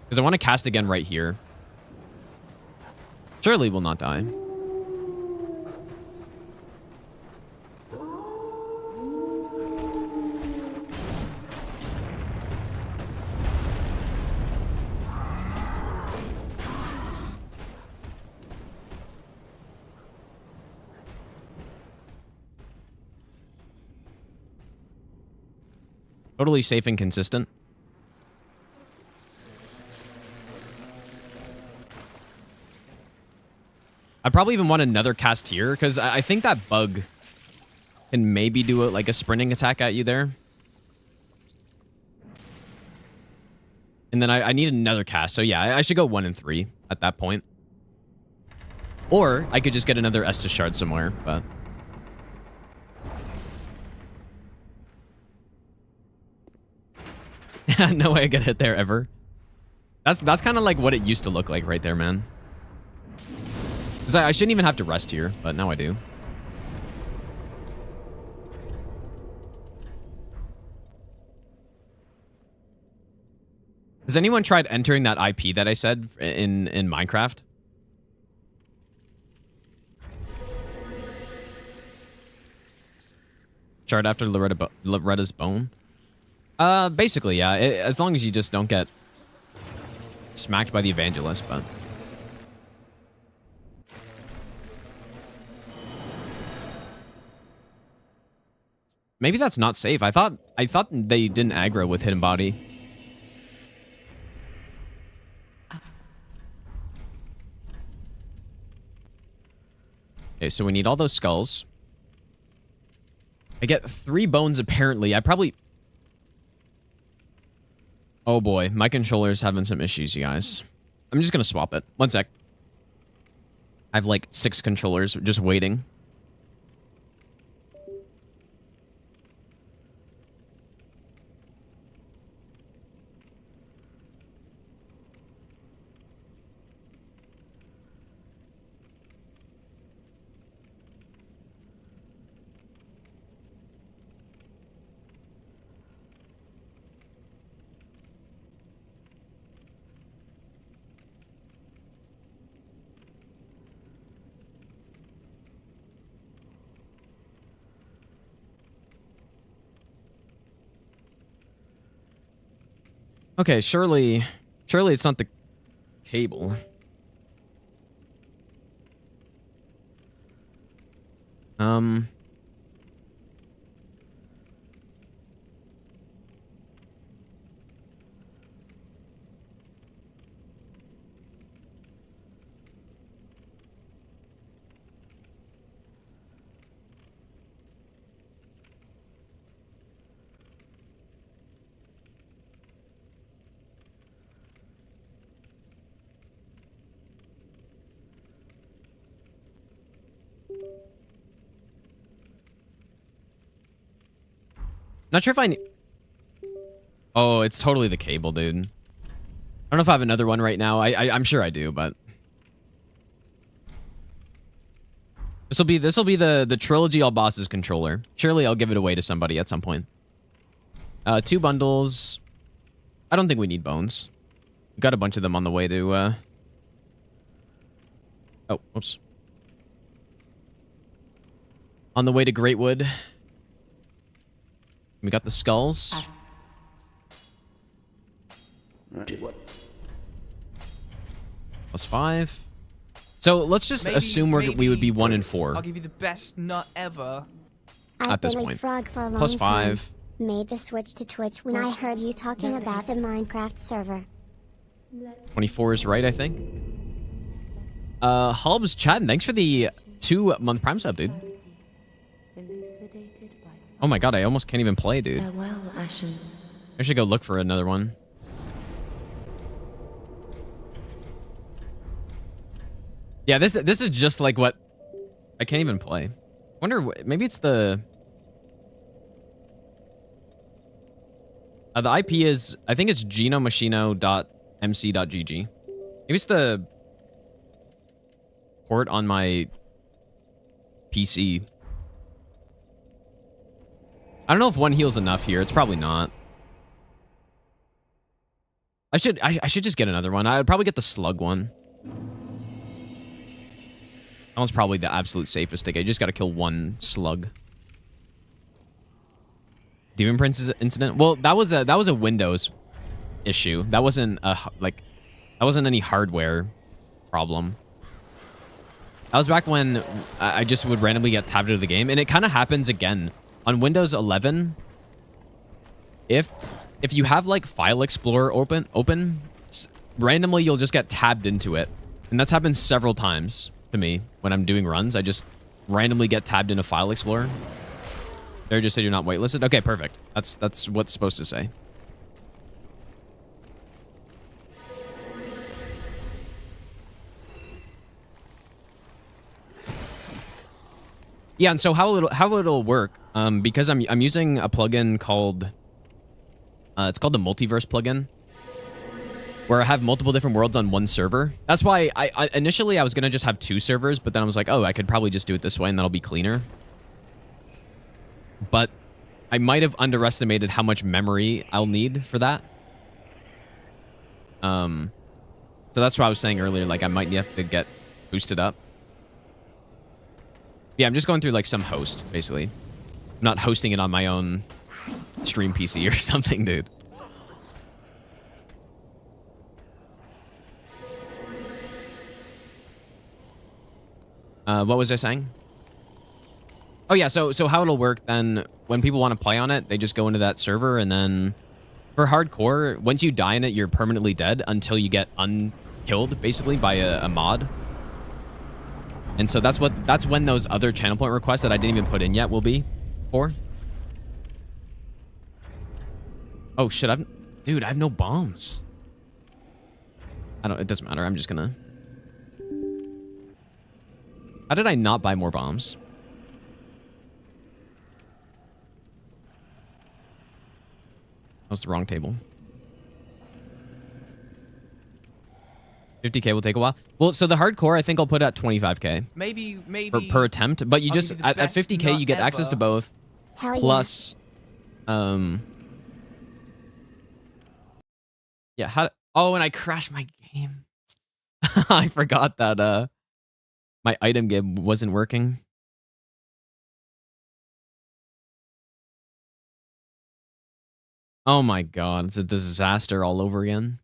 Because I want to cast again right here. Surely will not die. Totally safe and consistent. I'd probably even want another cast here, because I think that bug can maybe do like a sprinting attack at you there. And then I need another cast. So yeah, I should go 1 and 3 at that point. Or I could just get another Estus shard somewhere, but... no way I get hit there ever. That's kind of like what it used to look like right there, man. Because I shouldn't even have to rest here, but now I do. Has anyone tried entering that IP that I said in Minecraft? Shard after Loretta's bone? Basically, yeah. As long as you just don't get smacked by the evangelist, but... Maybe that's not safe. I thought they didn't aggro with hidden body. Okay, so we need all those skulls. I get 3 bones apparently. I probably... Oh boy, my controller's having some issues, you guys. I'm just gonna swap it. One sec. I have like 6 controllers just waiting. Okay, surely it's not the cable. Not sure if I need... Oh, it's totally the cable, dude. I don't know if I have another one right now. I'm sure I do, but... This will be the Trilogy All Bosses controller. Surely I'll give it away to somebody at some point. 2 bundles. I don't think we need bones. We've got a bunch of them on the way to... Oh, whoops. On the way to Greatwood. We got the skulls. +5. So let's just assume we would be 1 and 4. I'll give you the best nut ever. At this point. Frog for a long +5. time. Made the switch to Twitch when I heard you talking about the Minecraft server. 24 is right, I think. Hubs chatting. Thanks for the 2-month Prime sub, dude. Oh my god, I almost can't even play, dude. Farewell, Ashen. I should go look for another one. Yeah, this is just like what... I can't even play. Wonder, maybe it's the... the IP is... I think it's genomachino.mc.gg. Maybe it's the... port on my... PC. I don't know if 1 heals enough here. It's probably not. I should just get another one. I'd probably get the slug one. That one's probably the absolute safest thing. I just gotta kill 1 slug. Demon Prince's incident? Well, that was a Windows issue. That wasn't any hardware problem. That was back when I just would randomly get tabbed out of the game, and it kind of happens again. On Windows 11, if you have like File Explorer open, randomly you'll just get tabbed into it. And that's happened several times to me when I'm doing runs. I just randomly get tabbed into File Explorer. There just said you're not waitlisted. Okay, perfect. That's what's supposed to say. Yeah, and so how it'll work, because I'm using a plugin called it's called the Multiverse plugin, where I have multiple different worlds on 1 server. That's why I initially I was gonna just have 2 servers, but then I was like, oh, I could probably just do it this way and that'll be cleaner. But I might have underestimated how much memory I'll need for that. So that's what I was saying earlier, like I might have to get boosted up. Yeah, I'm just going through like some host, basically. I'm not hosting it on my own stream PC or something, dude. What was I saying? Oh yeah, so how it'll work then, when people want to play on it, they just go into that server, and then for hardcore, once you die in it, you're permanently dead until you get unkilled, basically, by a mod. And so that's when those other channel point requests that I didn't even put in yet will be for. Oh shit, dude, I have no bombs. It doesn't matter. I'm just gonna... How did I not buy more bombs? That was the wrong table. 50k will take a while. Well, so the hardcore, I think I'll put at 25k. Maybe per attempt, but you I'll just give you the at best 50k nut you get access ever. to both. Hell yeah. Plus, yeah. Oh, and I crashed my game. I forgot that my item game wasn't working. Oh my god, it's a disaster all over again.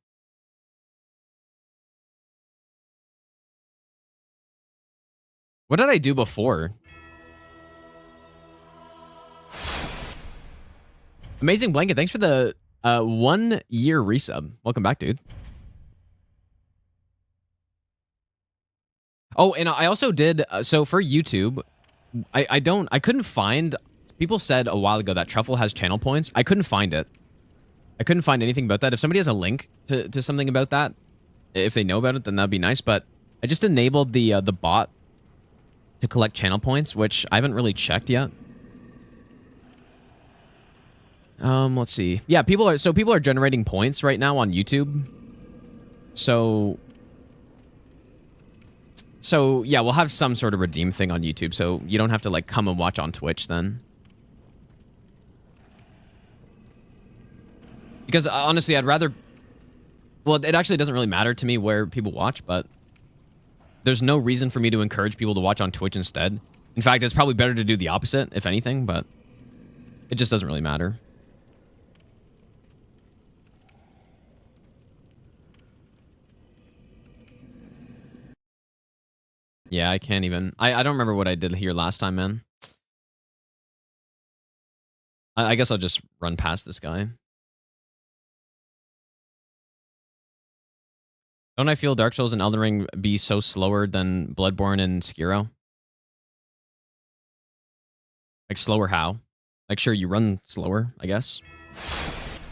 What did I do before? Amazing Blanket, thanks for the 1 year resub. Welcome back, dude. Oh, and I also did, so for YouTube, I couldn't find, people said a while ago that Truffle has channel points. I couldn't find it. I couldn't find anything about that. If somebody has a link to something about that, if they know about it, then that'd be nice. But I just enabled the bot to collect channel points, which I haven't really checked yet. Let's see. Yeah, people are generating points right now on YouTube. So yeah, we'll have some sort of redeem thing on YouTube, so you don't have to like come and watch on Twitch then. Because honestly, I'd rather... Well, it actually doesn't really matter to me where people watch, but there's no reason for me to encourage people to watch on Twitch instead. In fact, it's probably better to do the opposite, if anything, but it just doesn't really matter. Yeah, I can't even... I don't remember what I did here last time, man. I guess I'll just run past this guy. Don't I feel Dark Souls and Elden Ring be so slower than Bloodborne and Sekiro? Like, slower how? Like, sure, you run slower, I guess.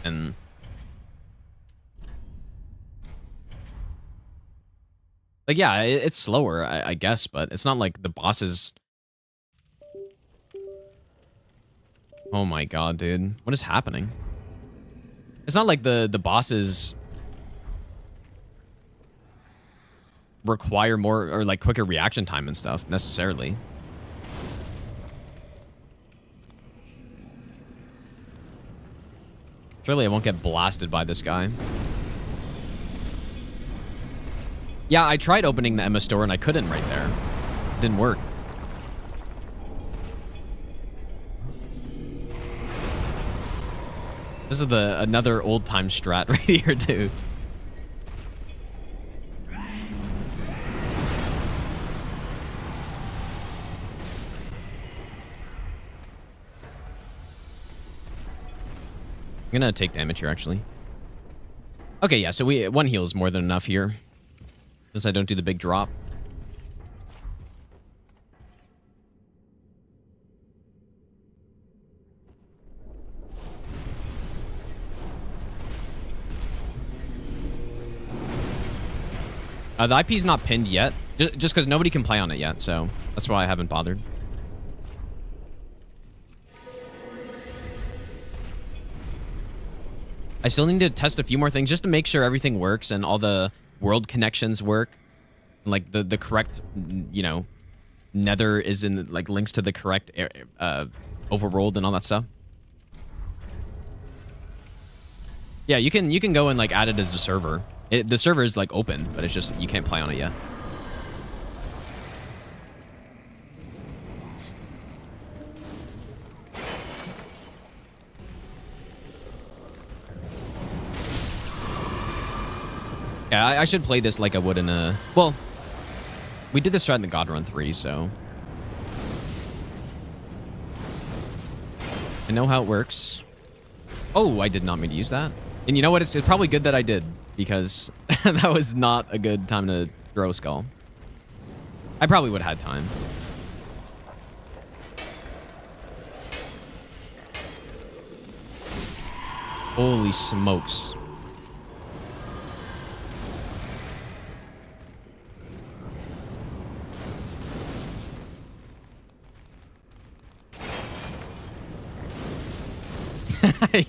And... like, yeah, it's slower, I guess, but it's not like the bosses... Oh my god, dude. What is happening? It's not like the bosses... require more, or like quicker reaction time and stuff, necessarily. Surely I won't get blasted by this guy. Yeah, I tried opening the Emma store and I couldn't right there. It didn't work. This is another old time strat right here, dude. I'm gonna take damage here, actually. Okay, yeah, so one heal is more than enough here. Since I don't do the big drop. The IP's not pinned yet, just because nobody can play on it yet, so that's why I haven't bothered. I still need to test a few more things just to make sure everything works and all the world connections work. Like the correct, you know, nether is in like links to the correct overworld and all that stuff. Yeah, you can go and like add it as a server. The server is like open, but it's just you can't play on it yet. Yeah, I should play this like I would in a... Well, we did this strat in the God Run 3, so... I know how it works. Oh, I did not mean to use that. And you know what? It's probably good that I did, because that was not a good time to throw a skull. I probably would have had time. Holy smokes.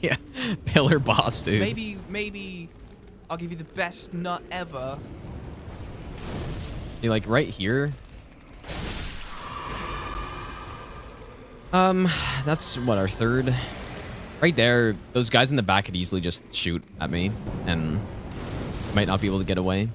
Yeah, pillar boss, dude. Maybe I'll give you the best nut ever. You like right here? That's what, our third? Right there, those guys in the back could easily just shoot at me and might not be able to get away.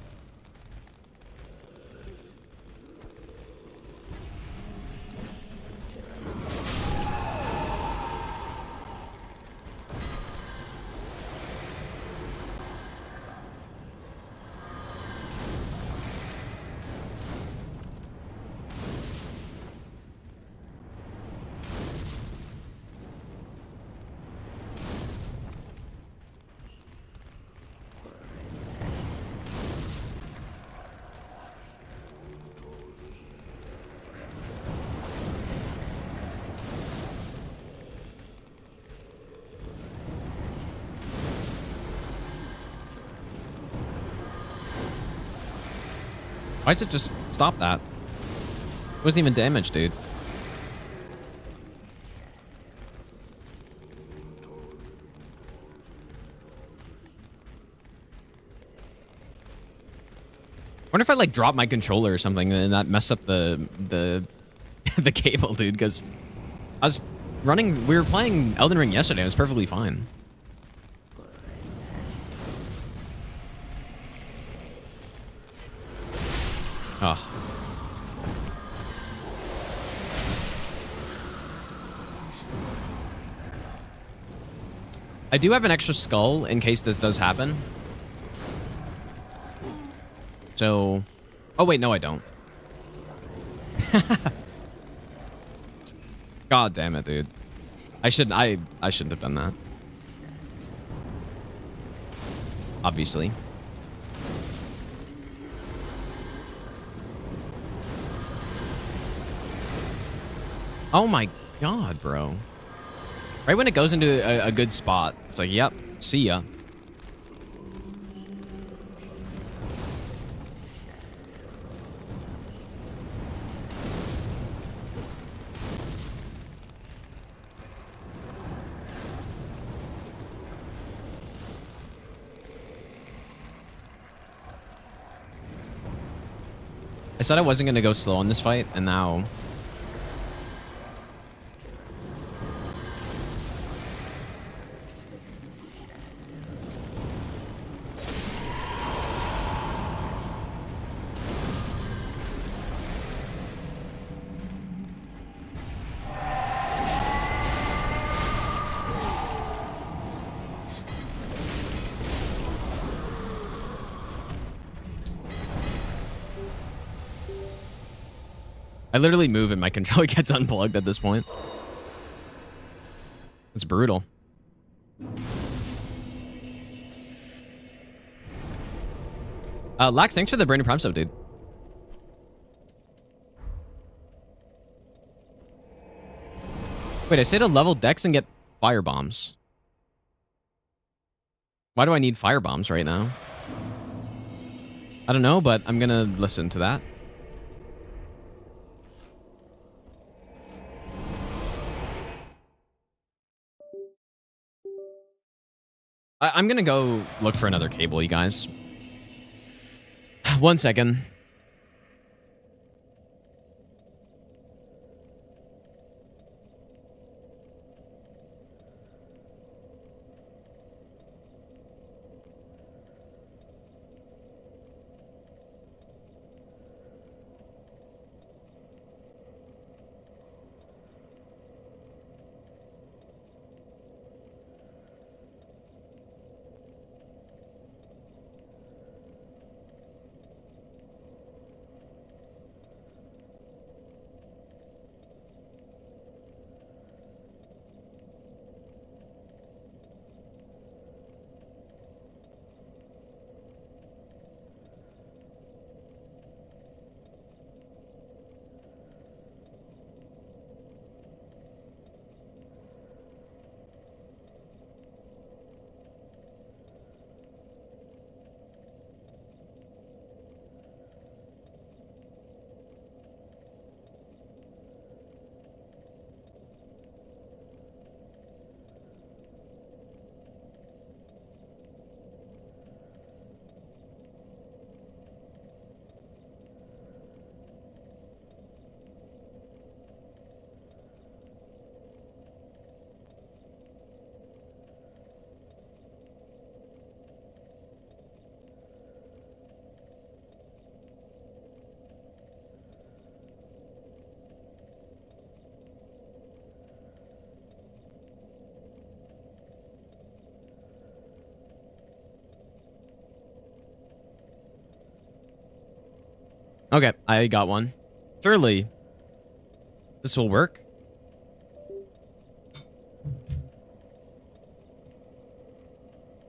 Why does it just stop that? It wasn't even damaged, dude. Wonder if I like drop my controller or something and that messed up the the cable, dude, because I was running, we were playing Elden Ring yesterday, it was perfectly fine. Oh. I do have an extra skull in case this does happen. So, oh wait, no I don't. God damn it, dude. I shouldn't have done that. Obviously. Oh my god, bro. Right when it goes into a good spot, it's like, yep, see ya. I said I wasn't going to go slow on this fight, and now... I literally move and my controller gets unplugged at this point. It's brutal. Lax, thanks for the Brandon Prime sub, dude. Wait, I say to level Dex and get fire bombs. Why do I need fire bombs right now? I don't know, but I'm gonna listen to that. I'm gonna go look for another cable, you guys. 1 second. Okay, I got one. Surely this will work.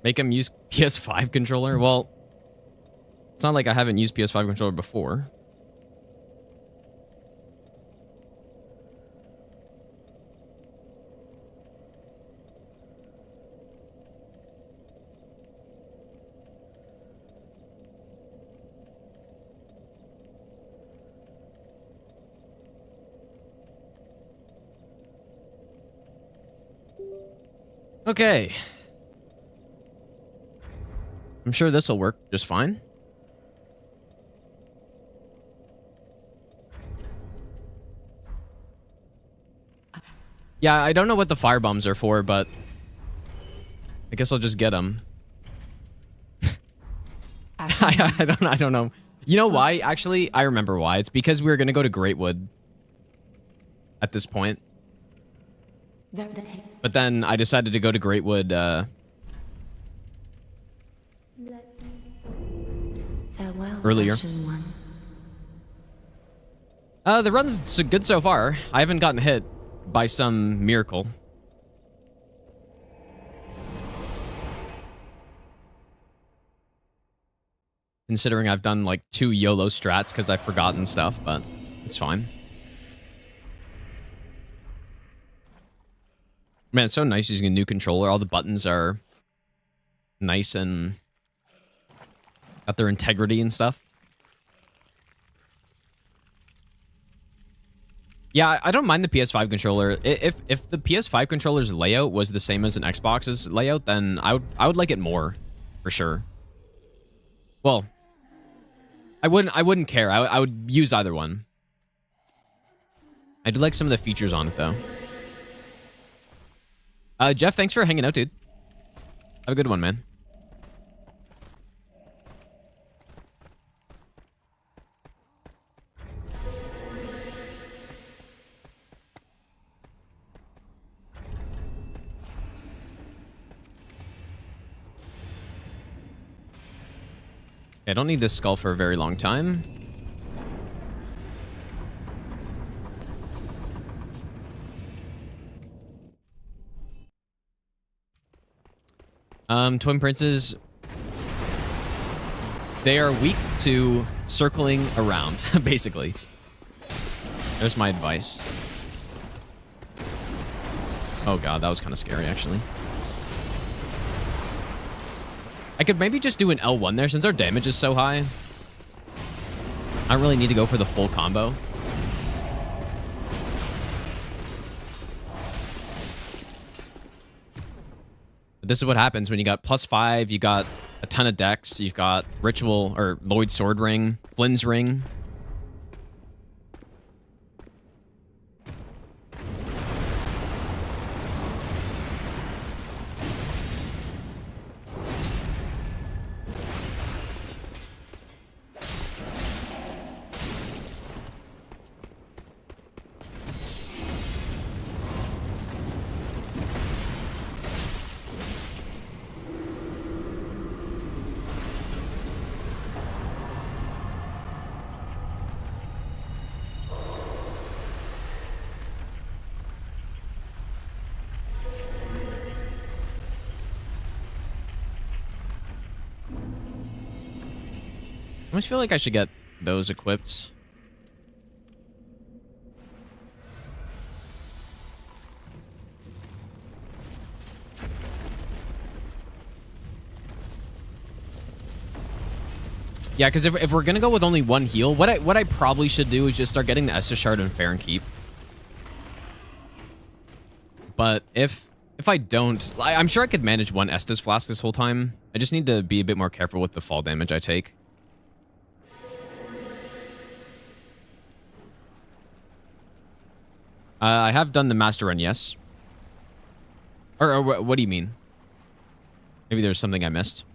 Make him use PS5 controller? Well, it's not like I haven't used PS5 controller before. Okay. I'm sure this will work just fine. Yeah, I don't know what the fire bombs are for, but I guess I'll just get them. I don't know. You know why? Actually, I remember why. It's because we were going to go to Greatwood at this point. But then I decided to go to Greatwood Farewell, earlier. Ashen One. The run's good so far. I haven't gotten hit by some miracle. Considering I've done like 2 YOLO strats because I've forgotten stuff, but it's fine. Man, it's so nice using a new controller. All the buttons are nice and got their integrity and stuff. Yeah, I don't mind the PS5 controller. If the PS5 controller's layout was the same as an Xbox's layout, then I would like it more, for sure. Well, I wouldn't care. I would use either one. I do like some of the features on it though. Jeff, thanks for hanging out, dude. Have a good one, man. I don't need this skull for a very long time. Twin Princes, they are weak to circling around, basically. There's my advice. Oh god, that was kind of scary, actually. I could maybe just do an L1 there, since our damage is so high. I don't really need to go for the full combo. But this is what happens when you got +5, you got a ton of decks, you've got Ritual, or Lloyd's Sword Ring, Flynn's Ring. I almost feel like I should get those equipped. Yeah, because if we're gonna go with only one heal, what I probably should do is just start getting the Estus Shard and Fair and Keep. But if I don't, I'm sure I could manage one Estus Flask this whole time. I just need to be a bit more careful with the fall damage I take. I have done the Master Run, yes. Or what do you mean? Maybe there's something I missed.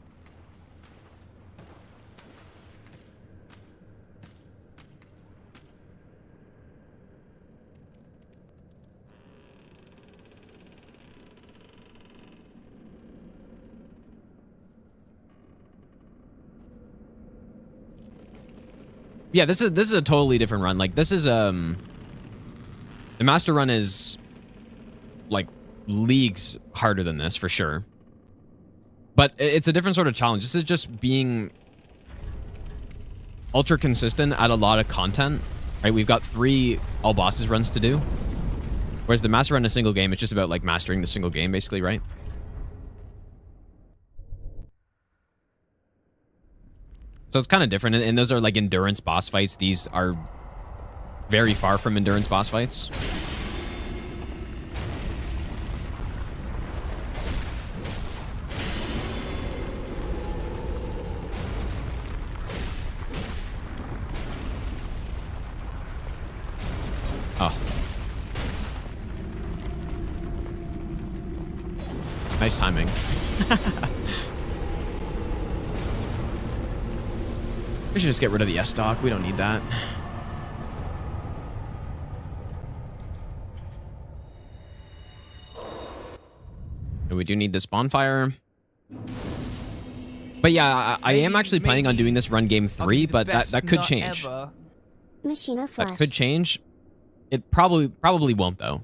Yeah, this is a totally different run. Like, this is the master run is like leagues harder than this for sure. But it's a different sort of challenge. This is just being ultra consistent at a lot of content, right? We've got 3 all bosses runs to do. Whereas the master run in a single game, it's just about like mastering the single game basically, right? So it's kind of different. And those are like endurance boss fights. These are very far from endurance boss fights. Oh. Nice timing. We should just get rid of the S-Stock. We don't need that. And we do need this bonfire. But yeah, I am actually planning on doing this run game 3, but that could change. Machina flash. That could change. It probably won't though.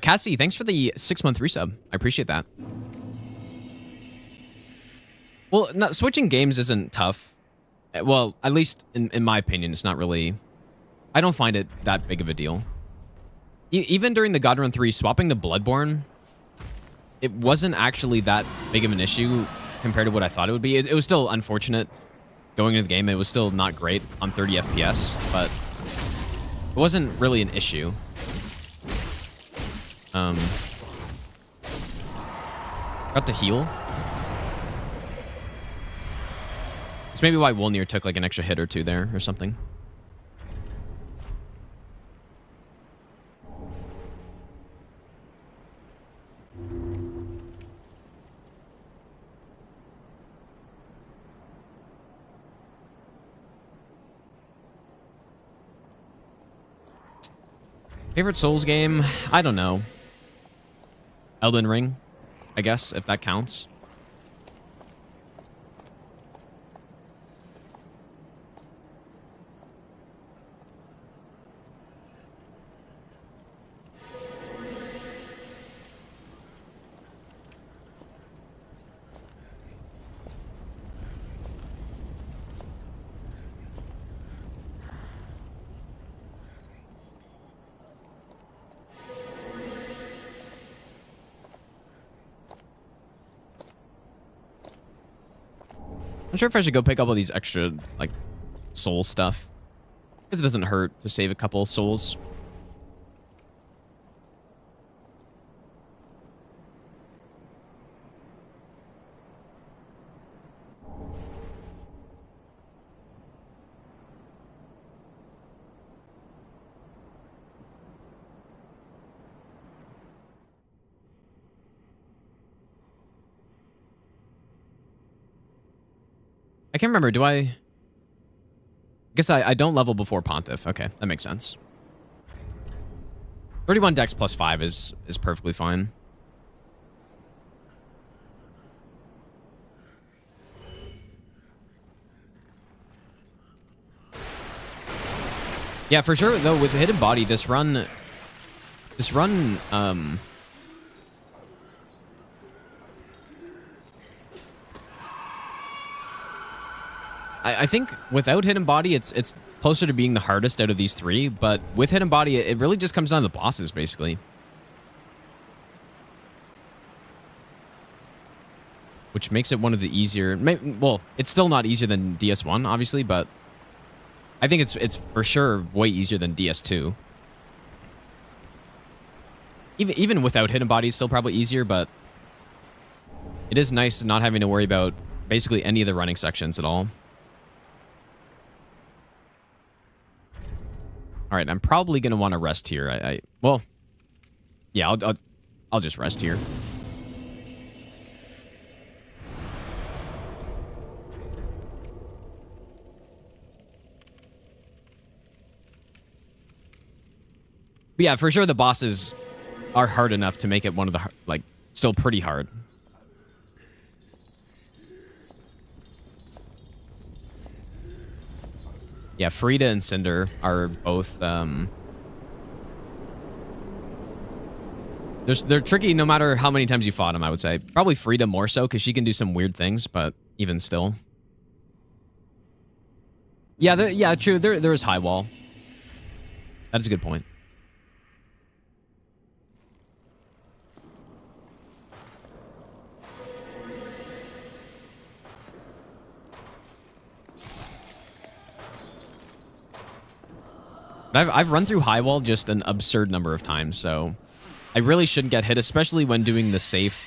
Cassie, thanks for the 6-month resub. I appreciate that. Well, no, switching games isn't tough. Well, at least in my opinion, it's not really... I don't find it that big of a deal. Even during the God Run 3, swapping to Bloodborne, it wasn't actually that big of an issue compared to what I thought it would be. It was still unfortunate going into the game. It was still not great on 30 FPS, but it wasn't really an issue. Got to heal. It's maybe why Wolnir took like an extra hit or 2 there or something. Favorite Souls game? I don't know. Elden Ring, I guess, if that counts. I'm sure if I should go pick up all these extra, like, soul stuff. Because it doesn't hurt to save a couple souls. I can't remember. Do I guess I don't level before Pontiff. Okay, that makes sense. 31 dex plus 5 is perfectly fine. Yeah, for sure though, with Hidden Body, this run I think without Hidden Body, it's closer to being the hardest out of these 3, but with Hidden Body, it really just comes down to the bosses, basically. Which makes it one of the easier... Well, it's still not easier than DS1, obviously, but I think it's for sure way easier than DS2. Even without Hidden Body, it's still probably easier, but it is nice not having to worry about basically any of the running sections at all. All right, I'm probably gonna want to rest here. Well, yeah, I'll just rest here. But yeah, for sure the bosses are hard enough to make it one of the like still pretty hard. Yeah, Frida and Cinder are both they're tricky no matter how many times you fought them, I would say. Probably Frida more so because she can do some weird things, but even still. Yeah, yeah, true. There is high wall. That is a good point. But I've run through high wall just an absurd number of times, so I really shouldn't get hit, especially when doing the safe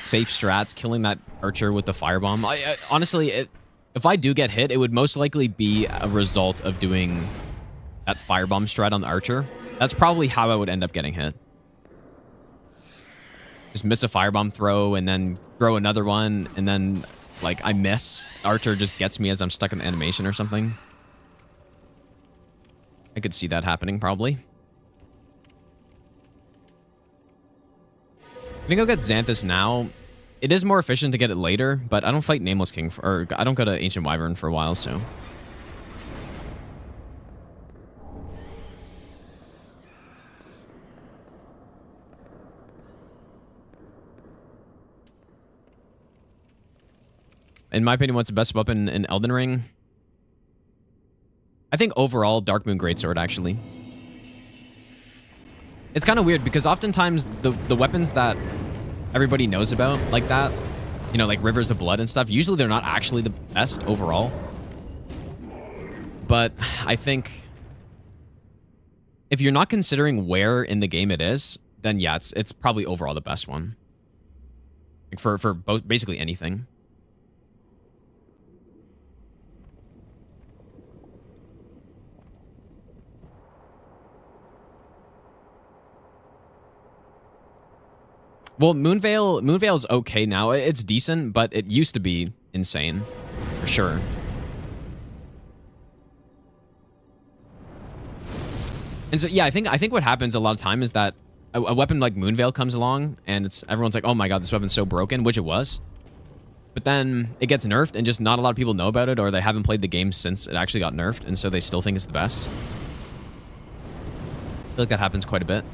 strats, killing that archer with the firebomb. Honestly, if I do get hit, it would most likely be a result of doing that firebomb strat on the archer. That's probably how I would end up getting hit. Just miss a firebomb throw and then throw another one, and then like I miss. Archer just gets me as I'm stuck in the animation or something. I could see that happening, probably. I'm gonna go get Xanthus now. It is more efficient to get it later, but I don't fight Nameless King, or I don't go to Ancient Wyvern for a while, so... In my opinion, what's the best weapon in Elden Ring? I think overall, Dark Moon Greatsword, actually. It's kind of weird because oftentimes the weapons that everybody knows about like that, you know, like Rivers of Blood and stuff, usually they're not actually the best overall. But I think if you're not considering where in the game it is, then yeah, it's probably overall the best one. Like for both, basically anything. Well, Moonveil's okay now. It's decent, but it used to be insane, for sure. And so, yeah, I think what happens a lot of time is that a weapon like Moonveil comes along, and everyone's like, oh my god, this weapon's so broken, which it was. But then it gets nerfed, and just not a lot of people know about it, or they haven't played the game since it actually got nerfed, and so they still think it's the best. I feel like that happens quite a bit.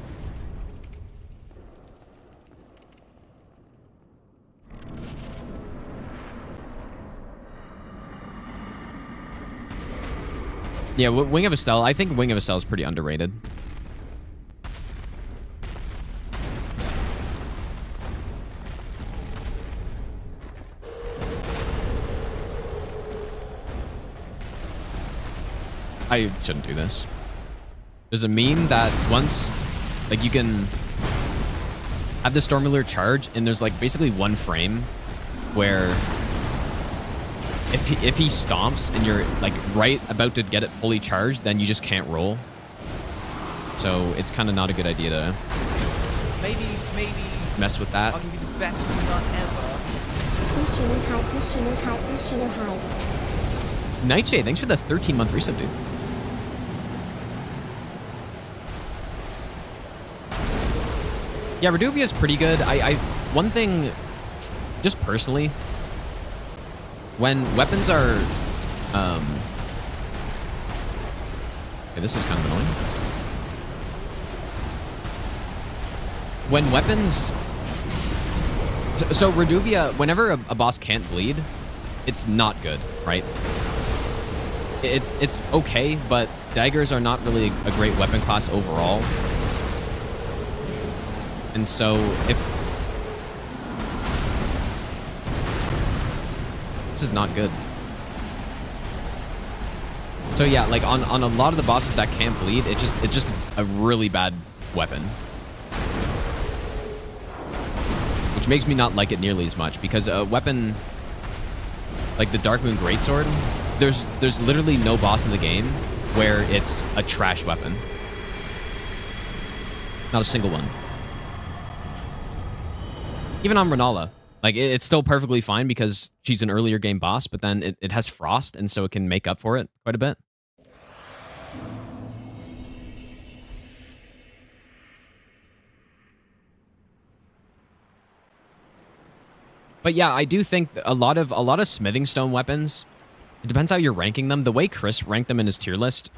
Yeah, Wing of Estelle. I think Wing of Estelle is pretty underrated. I shouldn't do this. There's a meme that once, like, you can have the Stormruler charge, and there's, like, basically one frame where if he stomps and you're like right about to get it fully charged, then you just can't roll. So it's kind of not a good idea to maybe mess with that. I'll give you the best nut ever. Nightshade, thanks for the 13-month resub, dude. Yeah, Reduvia is pretty good. One thing, just personally, when weapons are, okay, this is kind of annoying. When weapons, so Reduvia, whenever a boss can't bleed, it's not good, right? It's okay, but daggers are not really a great weapon class overall. And so if this is not good. So yeah, like on a lot of the bosses that can't bleed, it's just a really bad weapon. Which makes me not like it nearly as much, because a weapon like the Dark Moon Greatsword, there's literally no boss in the game where it's a trash weapon. Not a single one. Even on Renala. Like, it's still perfectly fine because she's an earlier game boss, but then it has Frost, and so it can make up for it quite a bit. But yeah, I do think a lot of smithing stone weapons It depends how you're ranking them. The way Chris ranked them in his tier list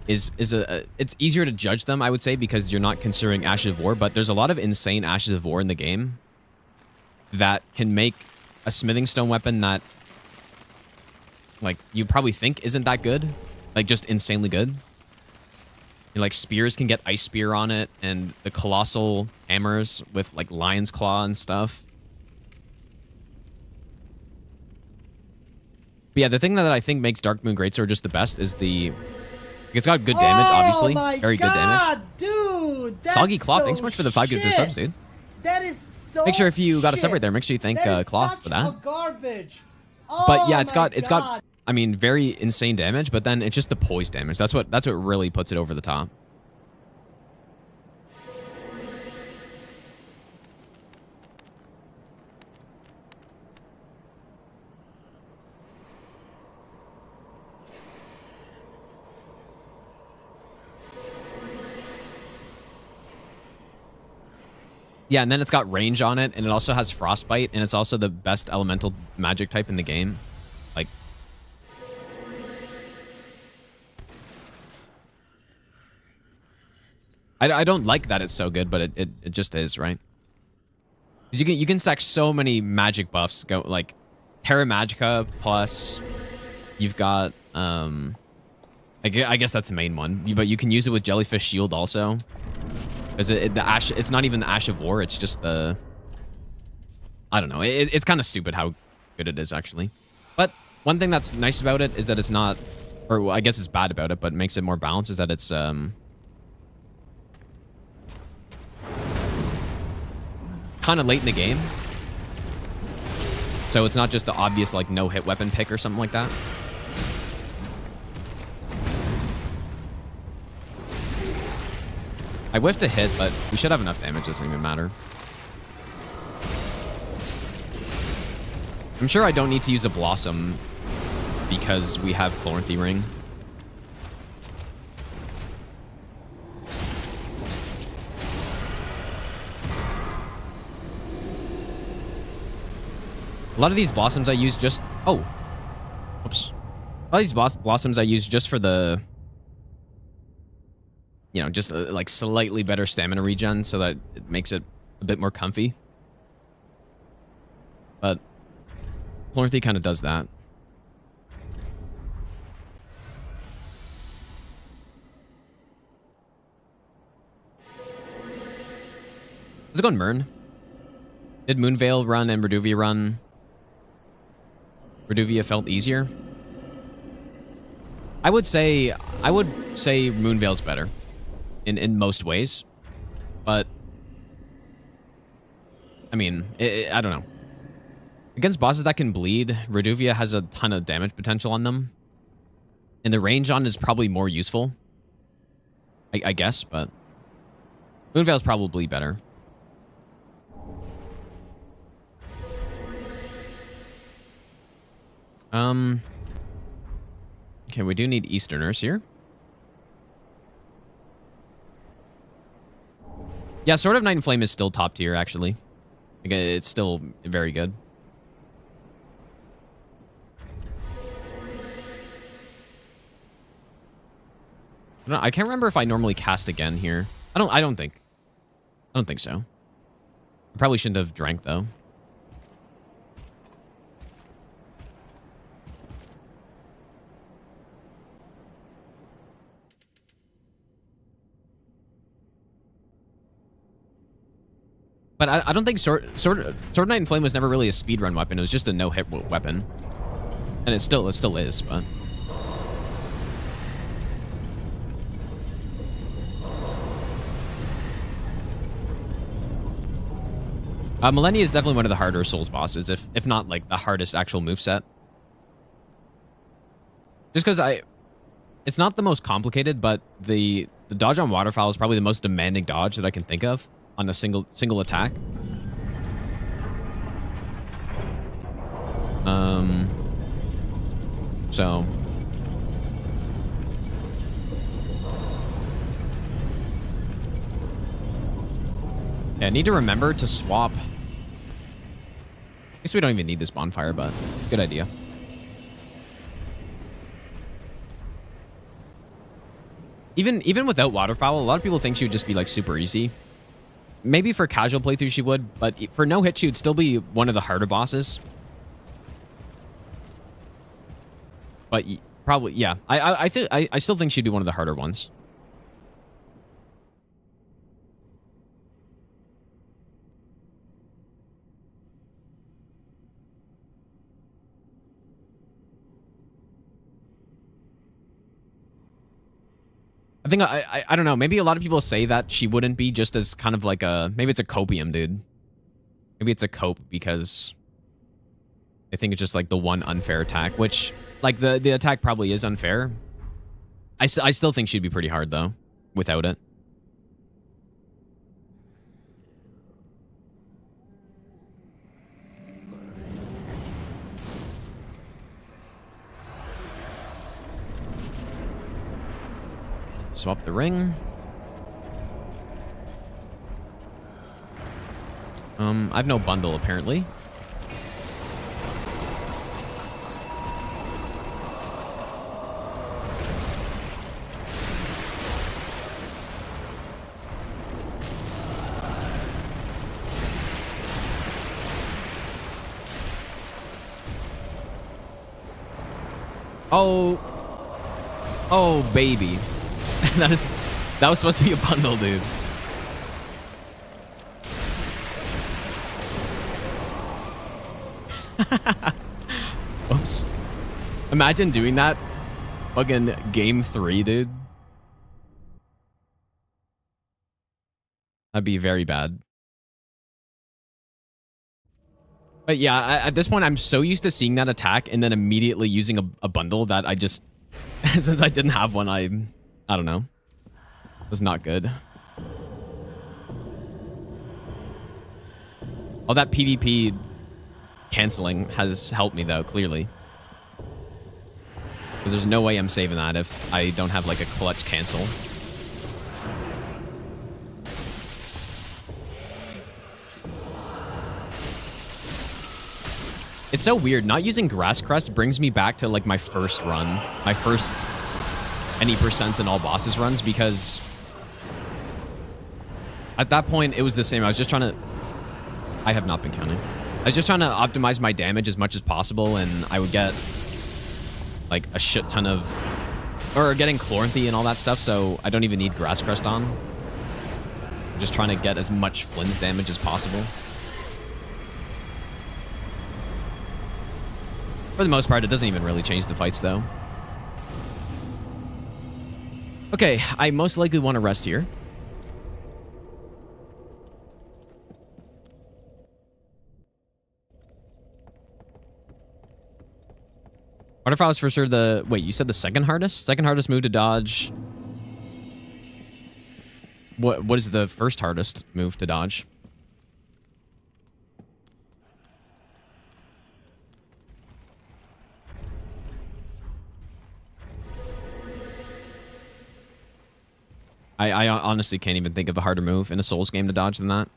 is it's easier to judge them, I would say, because you're not considering Ashes of War, but there's a lot of insane Ashes of War in the game that can make a smithing stone weapon that, like, you probably think isn't that good, like, just insanely good. You know, like, spears can get ice spear on it, and the colossal hammers with, like, lion's claw and stuff. But yeah, the thing that I think makes Darkmoon Greatsword just the best is it's got good damage, obviously. Very good damage. Dude, that's Soggy Cloth, so thanks so much for the 5 gifted subs, dude. That is so Make sure if you got a sub right shit. there, make sure you thank That is Cloth for such that. a garbage. But yeah, Oh it's got my I mean, very insane damage, but then it's just the poise damage. That's what really puts it over the top. Yeah, and then it's got range on it, and it also has frostbite, and it's also the best elemental magic type in the game. Like, I don't like that it's so good, but it just is, right? 'Cause you can stack so many magic buffs. Go like Terra Magica plus you've got I guess that's the main one, but you can use it with Jellyfish Shield also. Because it's not even the Ash of War, it's just the... I don't know. It's kind of stupid how good it is, actually. But one thing that's nice about it is that it's not... Or I guess it's bad about it, but makes it more balanced, is that it's... kind of late in the game. So it's not just the obvious, like, no-hit weapon pick or something like that. I whiffed a hit, but we should have enough damage. Doesn't even matter. I'm sure I don't need to use a Blossom because we have Chloranthy Ring. A lot of these Blossoms I use just... Oh. Oops. A lot of these Blossoms I use just for the... You know, just like slightly better stamina regen so that it makes it a bit more comfy. But Chloranthy kind of does that. Let's go on Myrn. Did Moonveil run and Reduvia run? Reduvia felt easier. I would say Moonveil's better. In most ways, but I mean, I don't know. Against bosses that can bleed, Reduvia has a ton of damage potential on them, and the range on is probably more useful, I guess, but Moonveil's probably better. Okay, we do need Easterners here. Yeah, Sword of Night and Flame is still top tier, actually. Like, it's still very good. I can't remember if I normally cast again here. I don't think so. I probably shouldn't have drank, though. But I don't think Sword of Night and Flame was never really a speedrun weapon. It was just a no-hit weapon. And it still is, but... Millennia is definitely one of the harder Souls bosses, if not, like, the hardest actual moveset. Just because it's not the most complicated, but the dodge on Waterfowl is probably the most demanding dodge that I can think of on a single attack. So yeah, I need to remember to swap. I guess we don't even need this bonfire, but good idea. Even without waterfowl, a lot of people think she would just be like super easy. Maybe for casual playthrough she would, but for no hit she would still be one of the harder bosses. But probably, yeah. I still think she'd be one of the harder ones. I think I don't know. Maybe a lot of people say that she wouldn't be just as kind of like a, maybe it's a copium, dude. Maybe it's a cope because I think it's just like the one unfair attack, which like the attack probably is unfair. I still think she'd be pretty hard though without it. Swap the ring. I have no bundle apparently. Oh. Oh, baby. That was supposed to be a bundle, dude. Whoops. Imagine doing that. Fucking game 3, dude. That'd be very bad. But yeah, at this point, I'm so used to seeing that attack and then immediately using a bundle that I just... since I didn't have one, I don't know. It was not good. All that PvP canceling has helped me, though, clearly. Because there's no way I'm saving that if I don't have, like, a clutch cancel. It's so weird. Not using Grass Crest brings me back to, like, my first run. My first any percents in all bosses runs, because at that point, it was the same. I was just trying to... I have not been counting. I was just trying to optimize my damage as much as possible, and I would get, like, a shit ton of... or getting Chloranthy and all that stuff, so I don't even need Grass Crest on. I'm just trying to get as much Flynn's damage as possible. For the most part, it doesn't even really change the fights, though. Okay, I most likely want to rest here. Waterfowl is for sure the... Wait, you said the second hardest? Second hardest move to dodge. What is the first hardest move to dodge? I honestly can't even think of a harder move in a Souls game to dodge than that.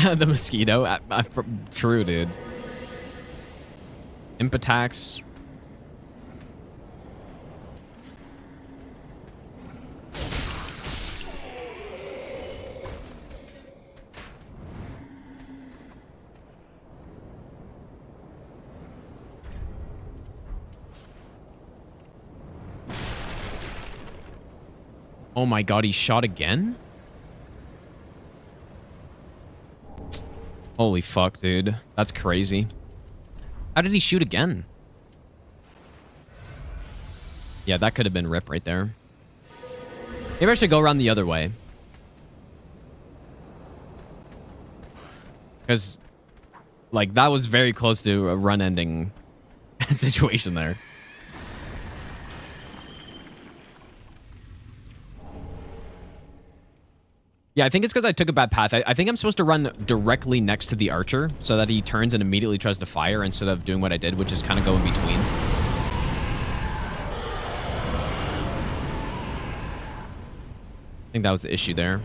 The mosquito? True, dude. Imp attacks. Oh my god, he shot again? Holy fuck, dude. That's crazy. How did he shoot again? Yeah, that could have been Rip right there. Maybe I should go around the other way. Because, like, that was very close to a run-ending situation there. Yeah, I think it's because I took a bad path. I think I'm supposed to run directly next to the archer so that he turns and immediately tries to fire instead of doing what I did, which is kind of go in between. I think that was the issue there.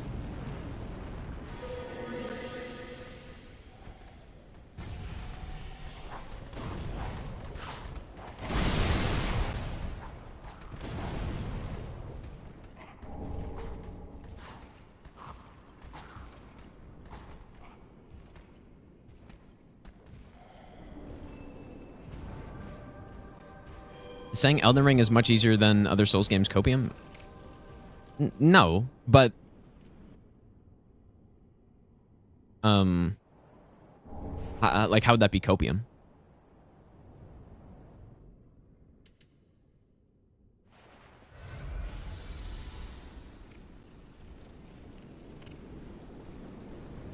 Saying Elden Ring is much easier than other Souls games copium? No, but like how would that be copium?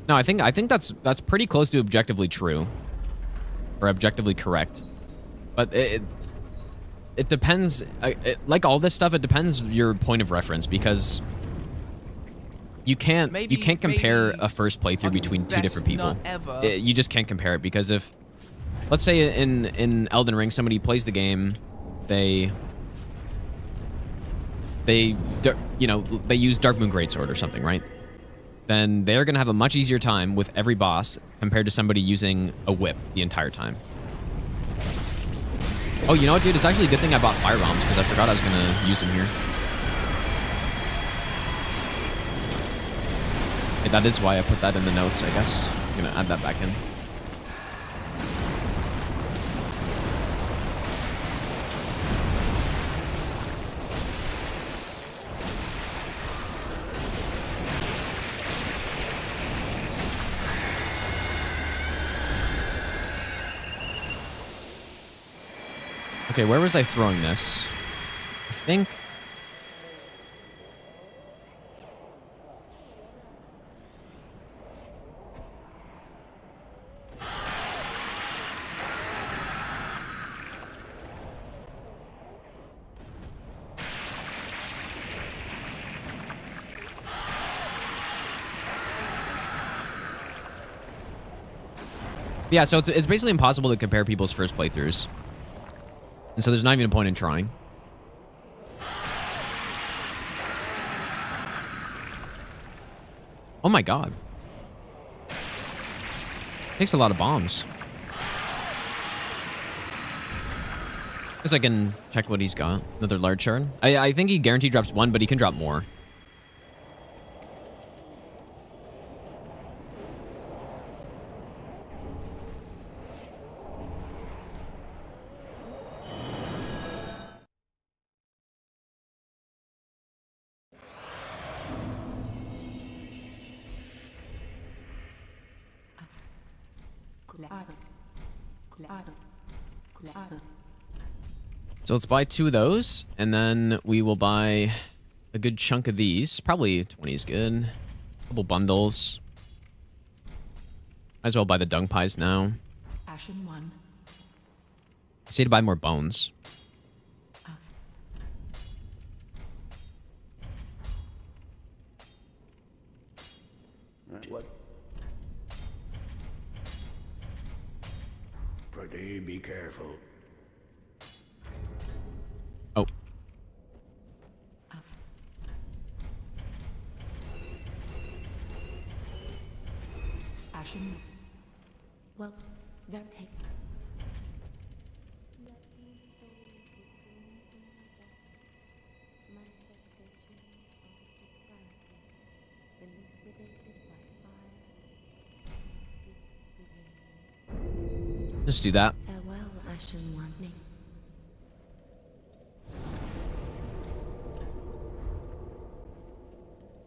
No, I think that's pretty close to objectively true or objectively correct. But it depends, like all this stuff, it depends your point of reference, because you can't compare a first playthrough between two different people. You just can't compare it, because if, let's say in Elden Ring, somebody plays the game, they use Dark Moon Greatsword or something, right? Then they're gonna have a much easier time with every boss compared to somebody using a whip the entire time. Oh, you know what, dude? It's actually a good thing I bought fire bombs, because I forgot I was gonna use them here. Hey, that is why I put that in the notes, I guess. I'm gonna add that back in. Okay, where was I throwing this? I think... Yeah, so it's basically impossible to compare people's first playthroughs. And so there's not even a point in trying. Oh my god. Takes a lot of bombs. Guess I can check what he's got. Another large shard. I think he guaranteed drops one, but he can drop more. So let's buy 2 of those, and then we will buy a good chunk of these. Probably 20 is good. A couple bundles. Might as well buy the dung pies now. Ashen 1. I say to buy more bones. What? Pretty be careful. Oh. Ashen. Well, very take. Just do that. Farewell, Ashen One.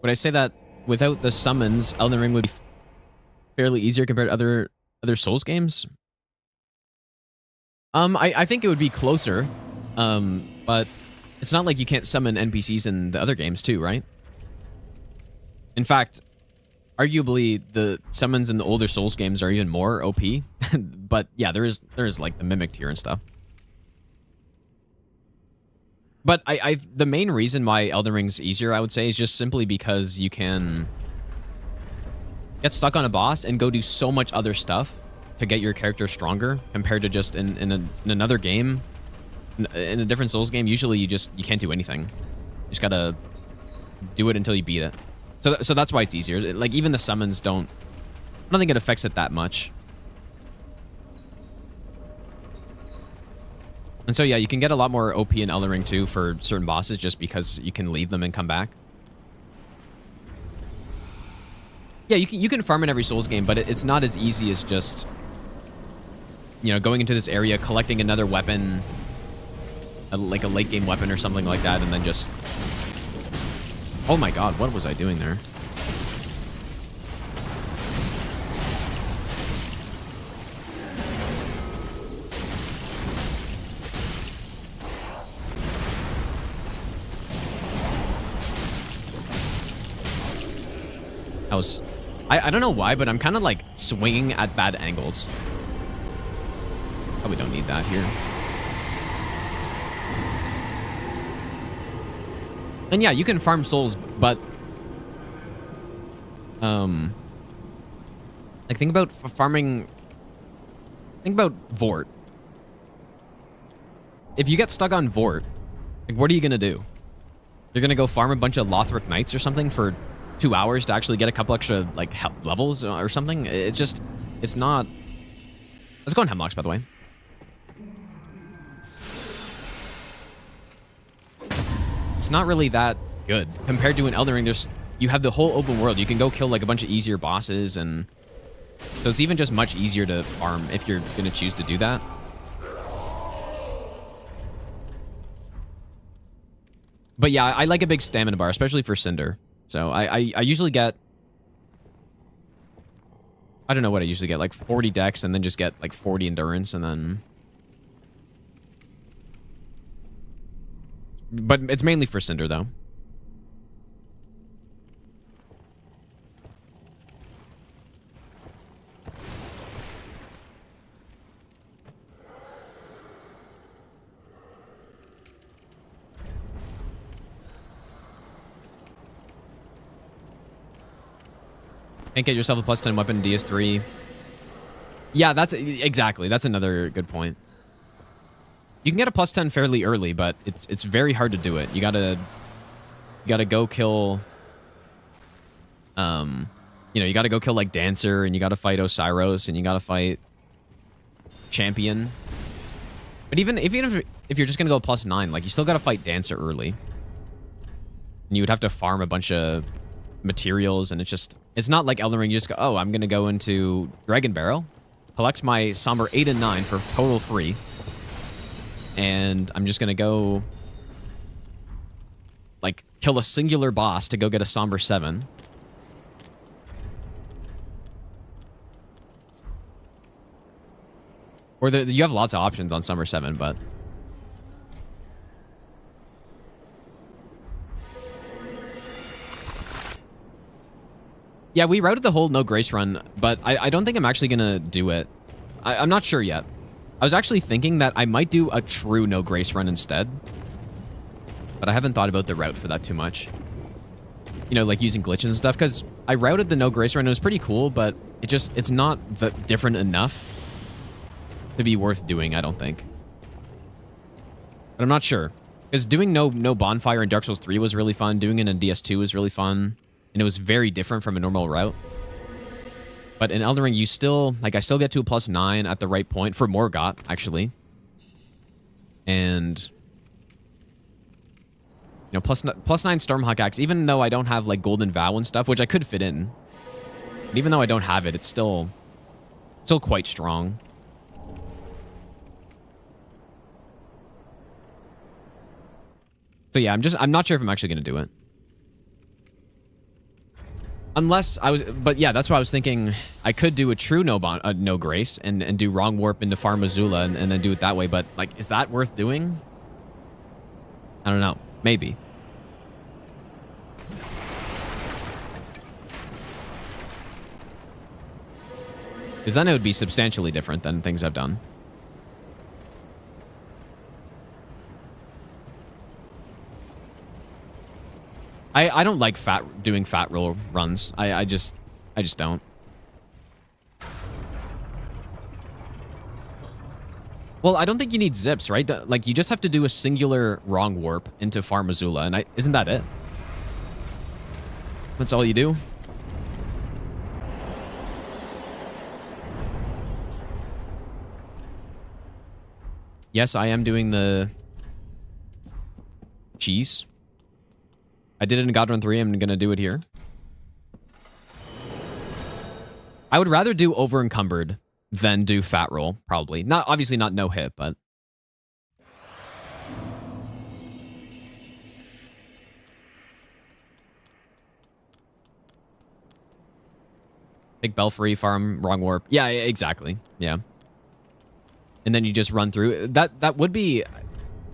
Would I say that without the summons, Elden Ring would be fairly easier compared to other Souls games? I think it would be closer, but it's not like you can't summon NPCs in the other games too, right? In fact, arguably the summons in the older Souls games are even more OP. But yeah, there's like the Mimic tier and stuff. But the main reason why Elden Ring's easier, I would say, is just simply because you can get stuck on a boss and go do so much other stuff to get your character stronger compared to just in another game, in a different Souls game. Usually you can't do anything. You just gotta do it until you beat it. So that's why it's easier. Like even the summons I don't think it affects it that much. And so yeah, you can get a lot more OP in Elden Ring too for certain bosses just because you can leave them and come back. Yeah, you can farm in every Souls game, but it's not as easy as just, you know, going into this area, collecting another weapon, like a late game weapon or something like that, and then just... Oh my god, what was I doing there? I don't know why, but I'm kind of like swinging at bad angles. Probably don't need that here. And yeah, you can farm souls, but like think about farming. Think about Vort. If you get stuck on Vort, like what are you gonna do? You're gonna go farm a bunch of Lothric Knights or something for 2 hours to actually get a couple extra like levels or something? It's not. Let's go on Hemlocks, by the way. It's not really that good compared to an Elden Ring. You have the whole open world. You can go kill like a bunch of easier bosses, and so it's even just much easier to farm if you're gonna choose to do that. But yeah, I like a big stamina bar, especially for Cinder. So I usually get, I don't know what I usually get, like 40 dex and then just get like 40 endurance and then... But it's mainly for Cinder though. Can't get yourself a plus 10 weapon in DS3. Yeah, that's exactly. That's another good point. You can get a plus 10 fairly early, but it's very hard to do it. You gotta go kill. You know, you gotta go kill like Dancer, and you gotta fight Osiros, and you gotta fight Champion. But even if you're just gonna go plus 9, like you still gotta fight Dancer early, and you would have to farm a bunch of materials, and it's not like Elden Ring. You just go, oh, I'm gonna go into Dragon Barrow, collect my Somber 8 and 9 for total free, and I'm just gonna go like kill a singular boss to go get a Somber 7. Or you have lots of options on Somber 7, but yeah, we routed the whole no grace run, but I don't think I'm actually gonna do it. I'm not sure yet. I was actually thinking that I might do a true no grace run instead, but I haven't thought about the route for that too much. You know, like using glitches and stuff, because I routed the no grace run. It was pretty cool, but it's not different enough to be worth doing, I don't think. But I'm not sure, because doing no bonfire in Dark Souls 3 was really fun. Doing it in DS2 was really fun. And it was very different from a normal route. But in Elden Ring, you still... Like, I still get to a plus 9 at the right point. For Morgott, actually. And... You know, plus 9 Stormhawk Axe. Even though I don't have, like, Golden Vow and stuff, which I could fit in. But even though I don't have it, it's still quite strong. So yeah, I'm not sure if I'm actually going to do it. Unless I was, but yeah, that's what I was thinking. I could do a true no grace and do wrong warp into Farm Azula and then do it that way. But like, is that worth doing? I don't know. Maybe. Because then it would be substantially different than things I've done. I don't like doing fat roll runs. I just don't. Well, I don't think you need zips, right? Like, you just have to do a singular wrong warp into Far Missoula, and isn't that it? That's all you do? Yes, I am doing the cheese. I did it in God Run 3. I'm going to do it here. I would rather do over encumbered than do fat roll, probably. Obviously not no hit, but... Big Belfry, farm, wrong warp. Yeah, exactly. Yeah. And then you just run through. That would be...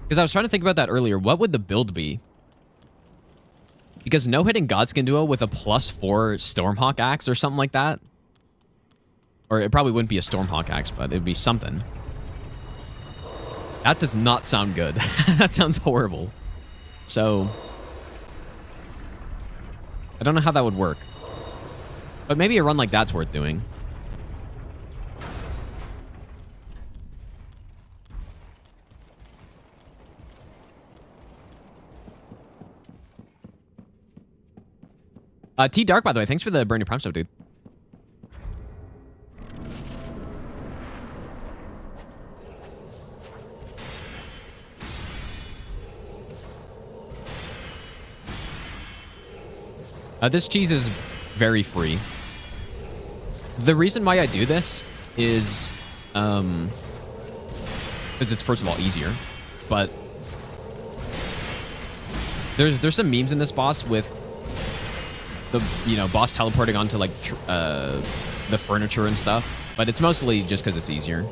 Because I was trying to think about that earlier. What would the build be? Because no-hitting Godskin Duo with a +4 Stormhawk Axe or something like that. Or it probably wouldn't be a Stormhawk Axe, but it'd be something. That does not sound good. That sounds horrible. So... I don't know how that would work. But maybe a run like that's worth doing. T Dark, by the way, thanks for the Burn Your Prime stuff, dude. This cheese is very free. The reason why I do this is, because it's first of all easier, but there's some memes in this boss with the boss teleporting onto like the furniture and stuff, but it's mostly just because it's easier.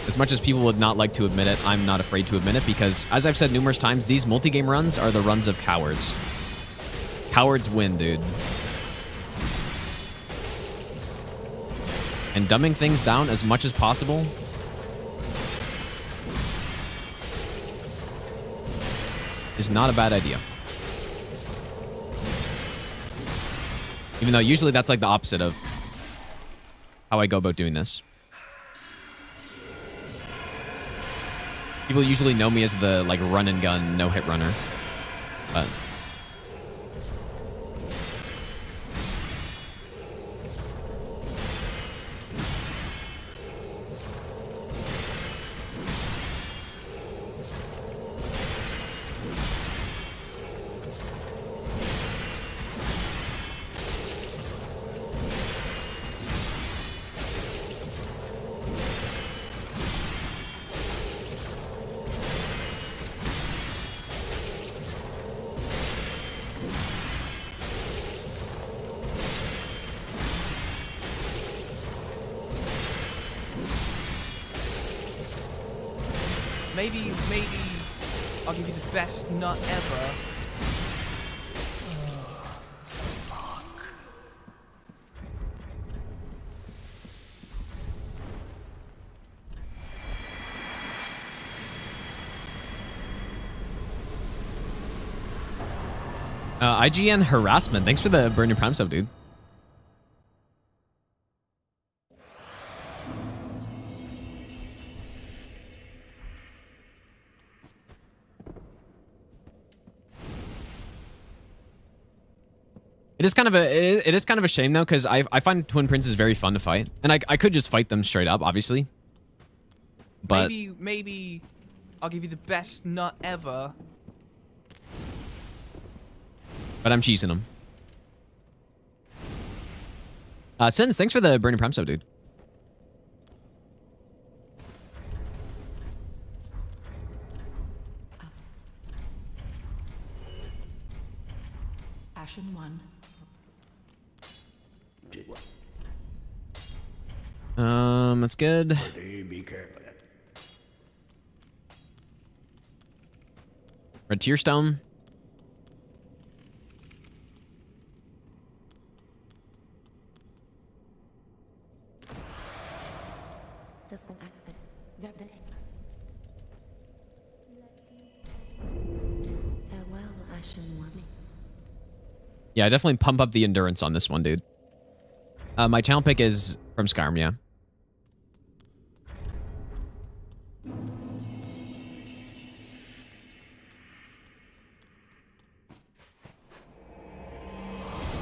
As much as people would not like to admit it, I'm not afraid to admit it because, as I've said numerous times, these multi-game runs are the runs of cowards. Cowards win, dude. And dumbing things down as much as possible is not a bad idea. Even though usually that's like the opposite of how I go about doing this. People usually know me as the like run and gun no-hit runner, but Maybe I'll give you the best nut ever. IGN harassment. Thanks for the Burn Your Prime sub, dude. It is kind of a shame though, because I find Twin Princes very fun to fight, and I could just fight them straight up, obviously. But maybe I'll give you the best nut ever. But I'm cheesing them. Sins, thanks for the Burning Prime sub, dude. Ashen 1. That's good. They you care about it. Red Tear Stone. The phone acted. Where the heck? Farewell, Ashen One. Yeah, definitely pump up the endurance on this one, dude. My channel pick is from Skyrim, yeah.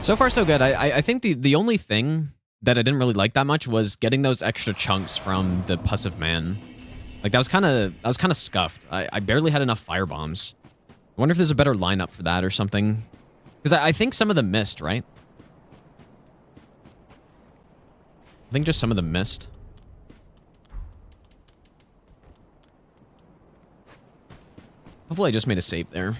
So far, so good. I think the only thing that I didn't really like that much was getting those extra chunks from the Pus of Man. Like, that was kind of scuffed. I barely had enough fire bombs. I wonder if there's a better lineup for that or something. Because I think some of them missed, right? I think just some of them missed. Hopefully I just made a save there.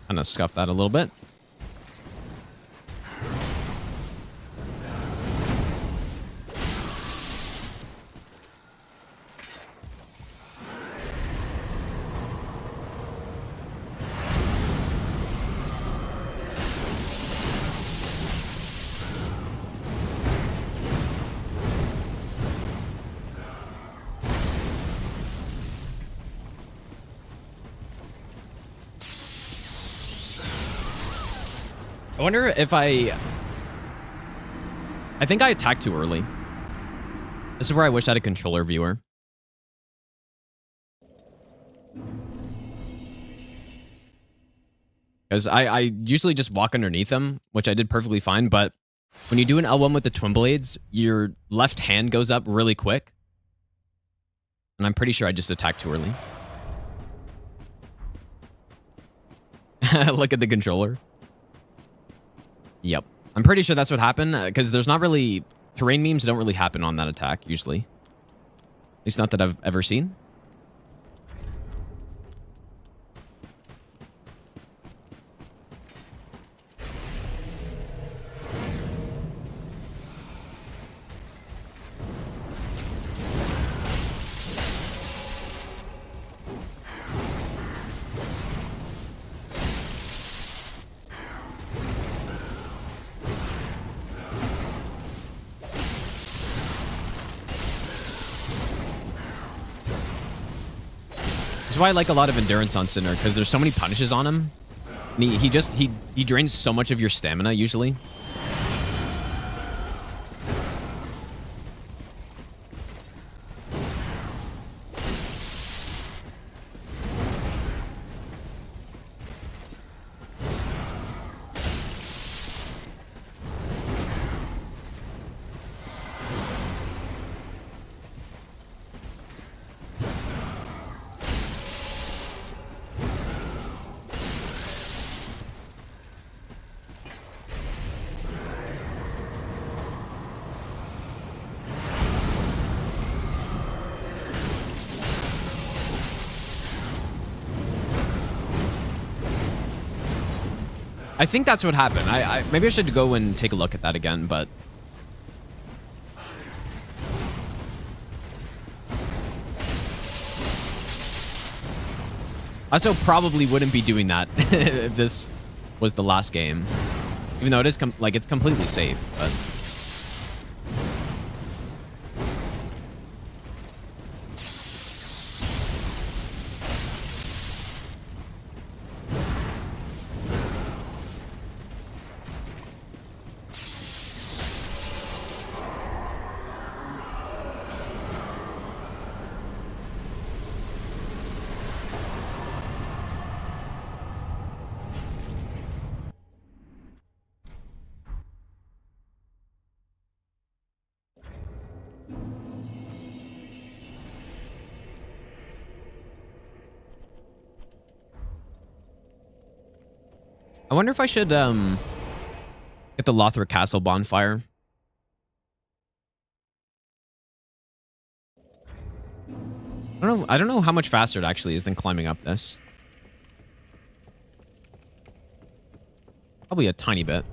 Kind of scuff that a little bit. I wonder if I think I attacked too early. This is where I wish I had a controller viewer. Because I usually just walk underneath them, which I did perfectly fine, but when you do an L1 with the Twin Blades, your left hand goes up really quick. And I'm pretty sure I just attacked too early. Look at the controller. Yep. I'm pretty sure that's what happened, because there's not really... Terrain memes don't really happen on that attack, usually. At least not that I've ever seen. That's why I like a lot of endurance on Sinner, because there's so many punishes on him. And he drains so much of your stamina usually. I think that's what happened. Maybe I should go and take a look at that again, but... I also probably wouldn't be doing that if this was the last game. Even though it is, it's completely safe, but... I wonder if I should get the Lothric Castle bonfire. I don't know how much faster it actually is than climbing up this. Probably a tiny bit.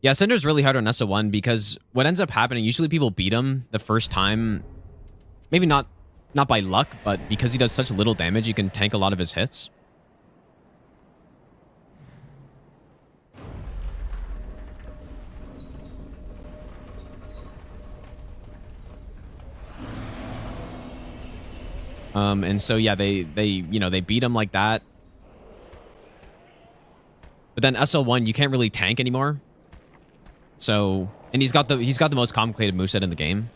Yeah, Cinder's really hard on SO1 because what ends up happening, usually people beat him the first time. Maybe not by luck, but because he does such little damage, you can tank a lot of his hits. And so yeah, they beat him like that. But then SL1, you can't really tank anymore. So, and he's got the most complicated moveset in the game.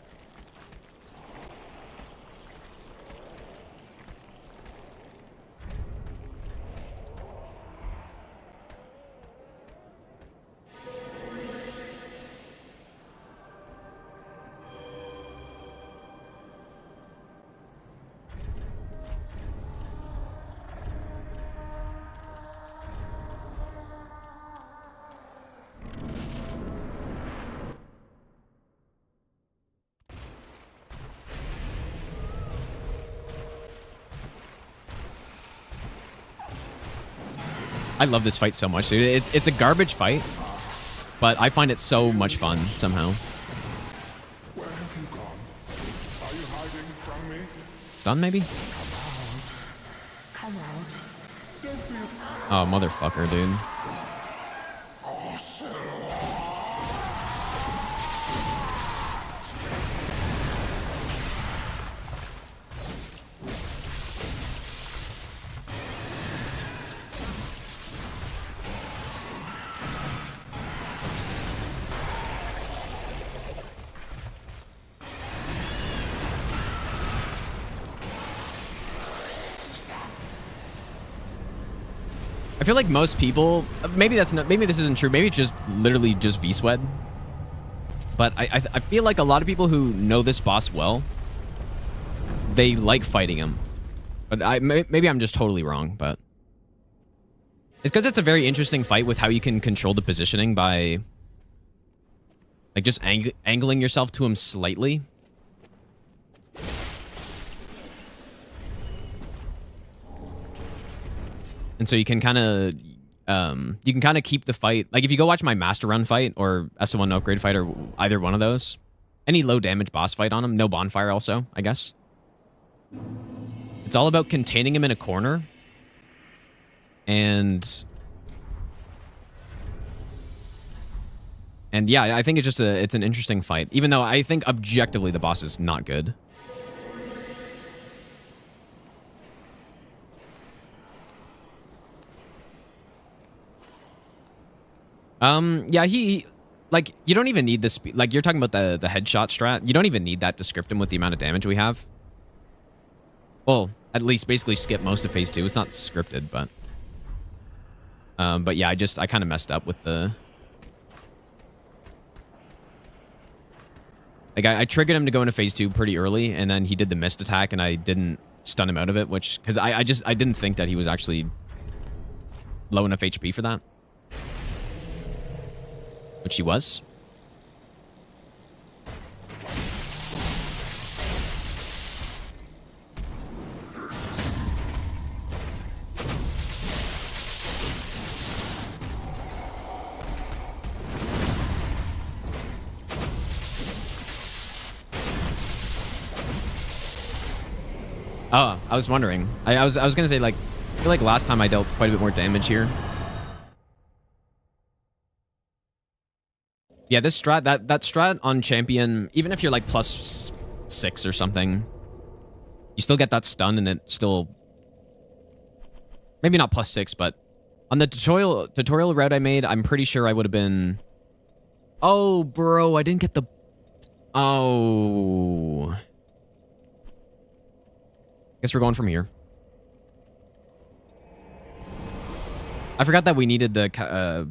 I love this fight so much, dude. It's a garbage fight, but I find it so much fun somehow. Where have you gone? Are you hiding from me? Stun, maybe? Come out. Oh, motherfucker, dude. I feel like most people, maybe this isn't true. Maybe it's just literally just V-Sweat. But I feel like a lot of people who know this boss well, they like fighting him. But maybe I'm just totally wrong, but it's because it's a very interesting fight with how you can control the positioning by like just angling yourself to him slightly. And so you can kind of keep the fight. Like if you go watch my Master Run fight or SO1 upgrade fight or either one of those, any low damage boss fight on him, no bonfire also, I guess. It's all about containing him in a corner. And yeah, I think it's an interesting fight, even though I think objectively the boss is not good. Yeah, like, you don't even need this, like, you're talking about the headshot strat. You don't even need that to script him with the amount of damage we have. Well, at least basically skip most of phase 2. It's not scripted, but yeah, I kind of messed up with the, like, I triggered him to go into phase 2 pretty early, and then he did the missed attack, and I didn't stun him out of it, because I didn't think that he was actually low enough HP for that. Which he was. Oh, I was wondering. I was gonna say, like, I feel like last time I dealt quite a bit more damage here. Yeah, this strat, that strat on champion, even if you're like +6 or something, you still get that stun, and it still, maybe not +6, but on the tutorial route I made, I'm pretty sure I would have been, oh, bro, I didn't get the, oh. Guess we're going from here. I forgot that we needed the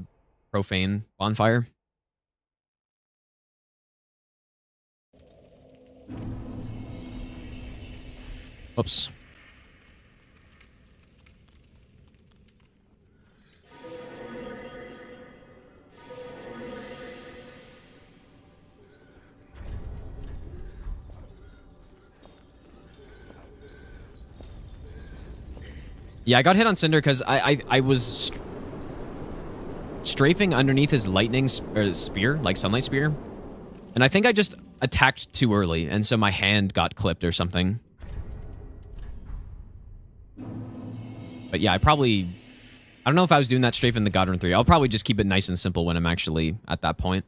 profane bonfire. Oops. Yeah, I got hit on Cinder because I was strafing underneath his lightning spear, like sunlight spear. And I think I just attacked too early, and so my hand got clipped or something. But yeah, I don't know if I was doing that strafe in the God Run 3. I'll probably just keep it nice and simple when I'm actually at that point.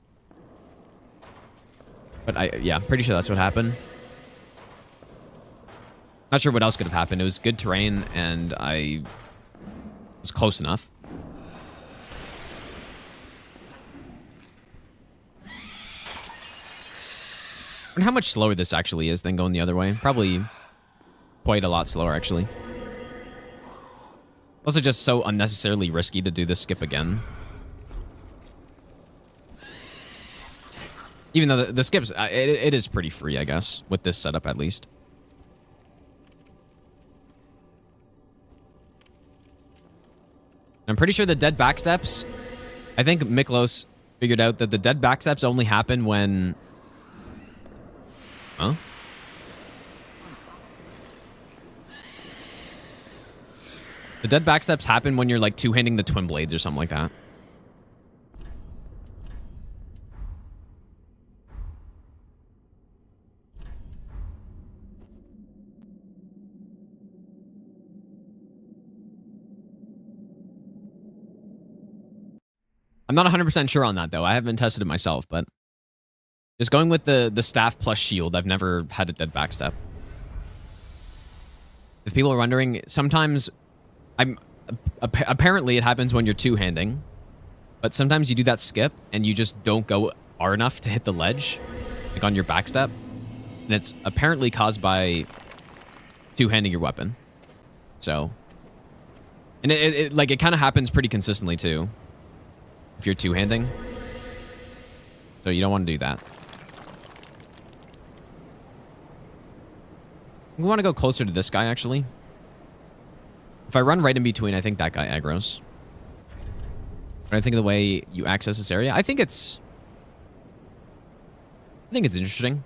But yeah, pretty sure that's what happened. Not sure what else could have happened. It was good terrain, and I was close enough. I wonder how much slower this actually is than going the other way. Probably quite a lot slower, actually. Also just so unnecessarily risky to do this skip again. Even though the skips, it is pretty free, I guess, with this setup at least. I'm pretty sure the dead backsteps, I think Miklos figured out that the dead backsteps only happen when... Huh? The dead backsteps happen when you're like two-handing the twin blades or something like that. I'm not 100% sure on that though. I haven't tested it myself, but just going with the staff plus shield, I've never had a dead backstep. If people are wondering, sometimes apparently it happens when you're two-handing, but sometimes you do that skip and you just don't go far enough to hit the ledge, like on your backstep, and it's apparently caused by two-handing your weapon. So, and it kind of happens pretty consistently too, if you're two-handing. So you don't want to do that. We want to go closer to this guy, actually. If I run right in between, I think that guy aggroes. But I think of the way you access this area, I think it's interesting.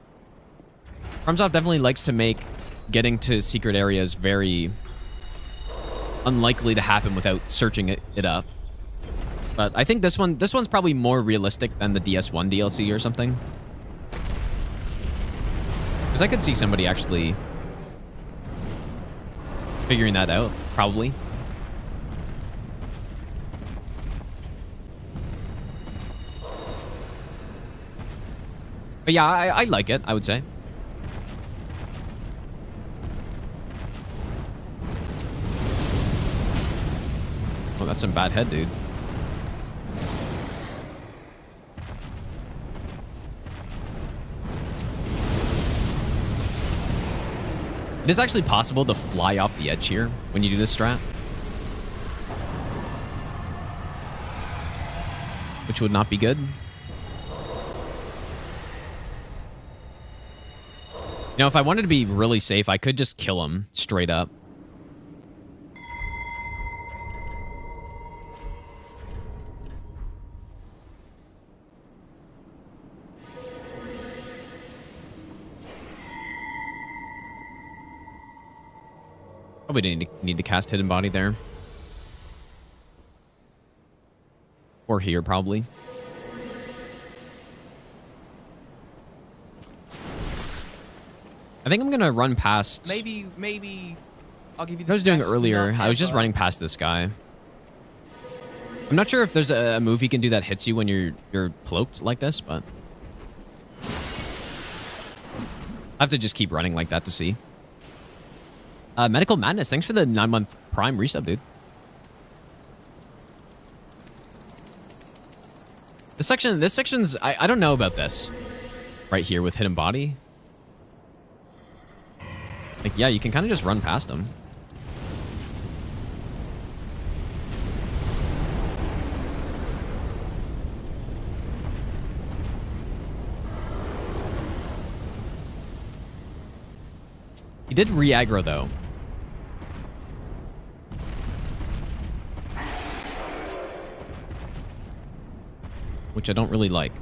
FromSoft definitely likes to make getting to secret areas very unlikely to happen without searching it up. But I think this one's probably more realistic than the DS1 DLC or something. Because I could see somebody actually figuring that out, probably. But yeah, I like it, I would say. Oh, that's some bad head, dude. It is actually possible to fly off the edge here when you do this strat, which would not be good. You know, if I wanted to be really safe, I could just kill him straight up. Probably need to cast Hidden Body there. Or here, probably. I think I'm gonna run past... Maybe I'll give you the what I was doing best earlier, nut I was just ever. running past this guy. I'm not sure if there's a move he can do that hits you when you're cloaked like this, but... I have to just keep running like that to see. Medical Madness, thanks for the 9-month Prime resub, dude. This section's... I don't know about this. Right here with Hidden Body. Like, yeah, you can kind of just run past him. He did re-aggro, though. Which I don't really like.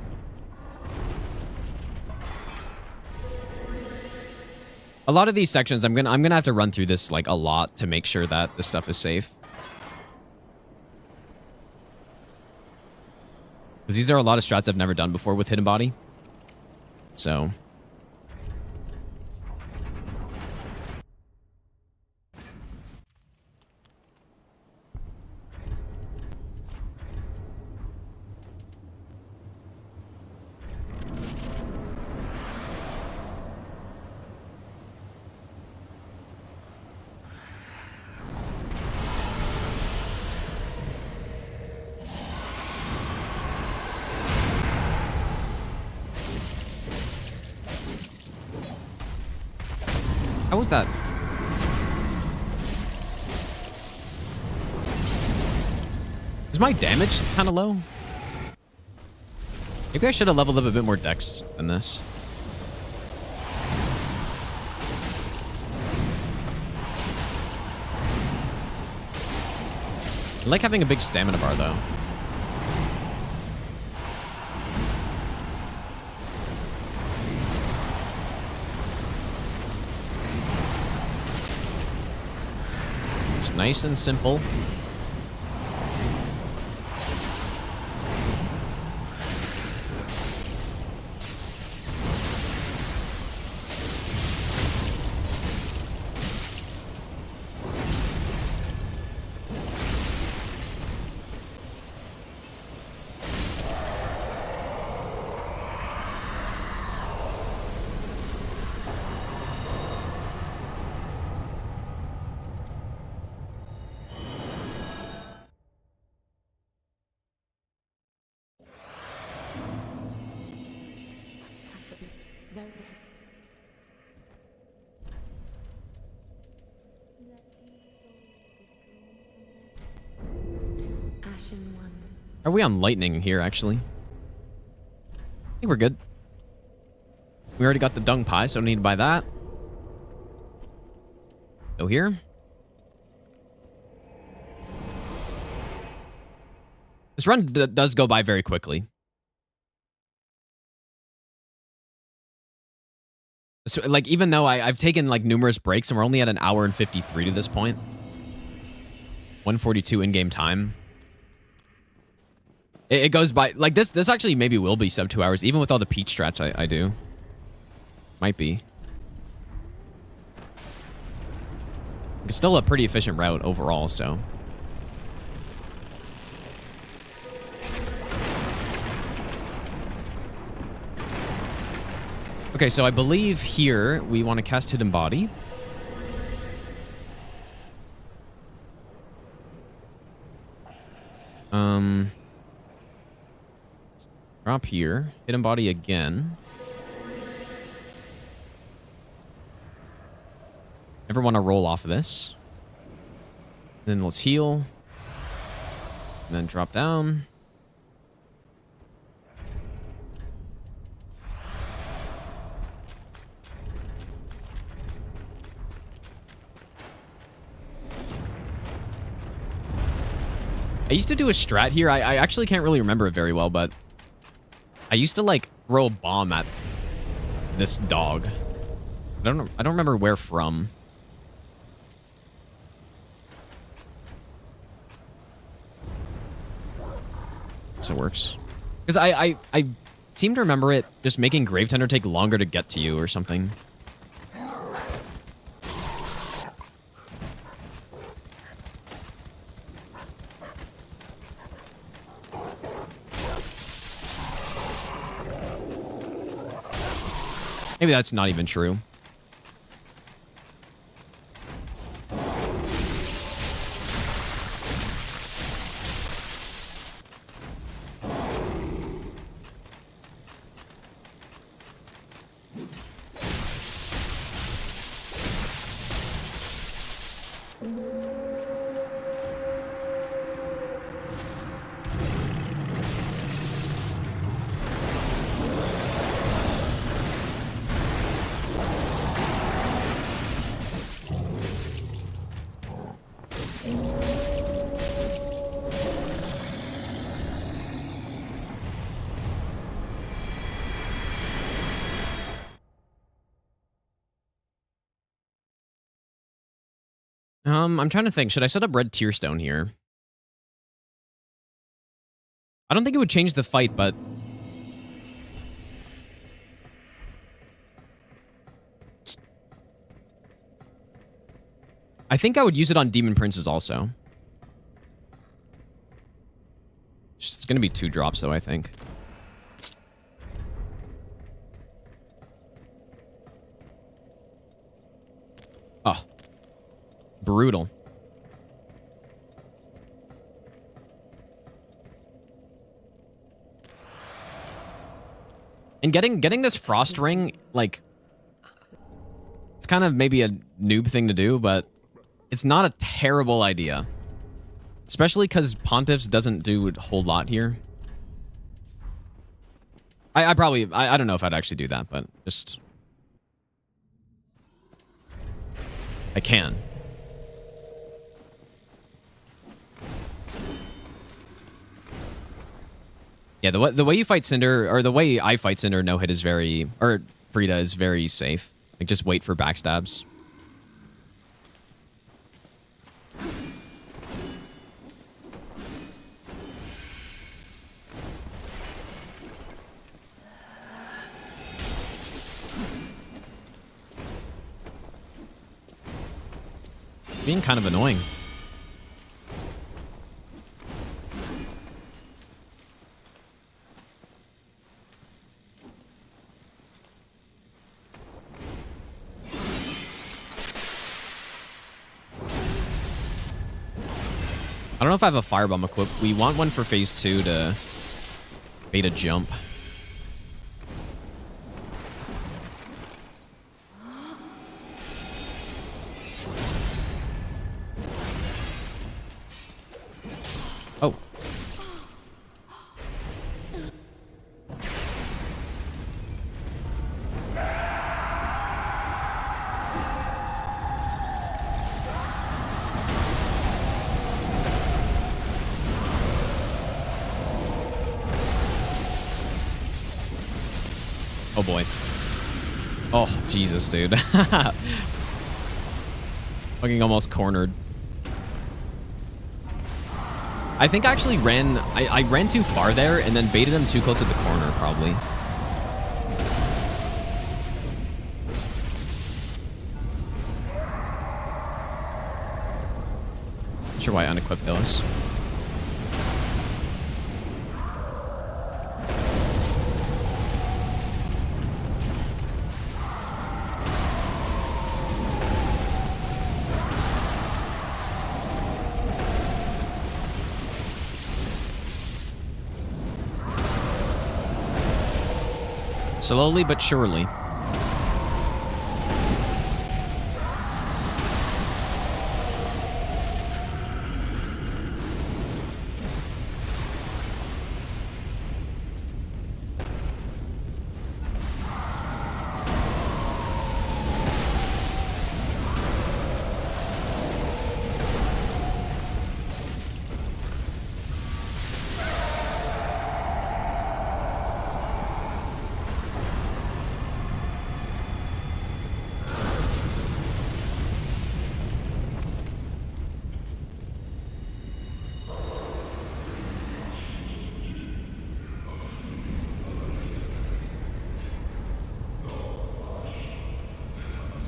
A lot of these sections, I'm gonna have to run through this like a lot to make sure that this stuff is safe. Because these are a lot of strats I've never done before with Hidden Body. So... How was that? Is my damage kind of low? Maybe I should have leveled up a bit more dex than this. I like having a big stamina bar, though. It's nice and simple. Ashen one. Are we on lightning here, actually? I think we're good. We already got the dung pie, so don't need to buy that. Go here. This run does go by very quickly. So, like, even though I've taken, like, numerous breaks and we're only at an hour and 53 to this point. 142 in-game time. It goes by... Like, this actually maybe will be sub 2 hours, even with all the peach strats I do. Might be. It's still a pretty efficient route overall, so... Okay, so I believe here we want to cast Hidden Body. Drop here. Hidden Body again. Never want to roll off of this. Then let's heal. And then drop down. I used to do a strat here. I actually can't really remember it very well, but I used to like throw a bomb at this dog. I don't remember where from. So it works. Because I seem to remember it just making Grave Tender take longer to get to you or something. Maybe that's not even true. I'm trying to think. Should I set up red tier stone here? I don't think it would change the fight, but I think I would use it on demon princes also. It's going to be 2 drops though, I think. Oh. Brutal. And getting this frost ring, like, it's kind of maybe a noob thing to do, but it's not a terrible idea. Especially because Pontiffs doesn't do a whole lot here. I probably, I don't know if I'd actually do that, but just... I can. Yeah, the way you fight Cinder, or the way I fight Cinder, no hit is very, or Frida is very safe. Like, just wait for backstabs. Being kind of annoying. I don't know if I have a firebomb equipped. We want one for phase 2 to bait a jump. Oh. Oh boy. Oh, Jesus, dude. Fucking almost cornered. I think I actually ran... I ran too far there and then baited him too close at the corner, probably. Not sure why I unequipped those. Slowly but surely.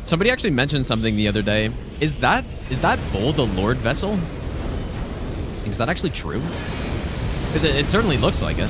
Somebody actually mentioned something the other day. Is that bull the Lord vessel? Is that actually true? Because it certainly looks like it.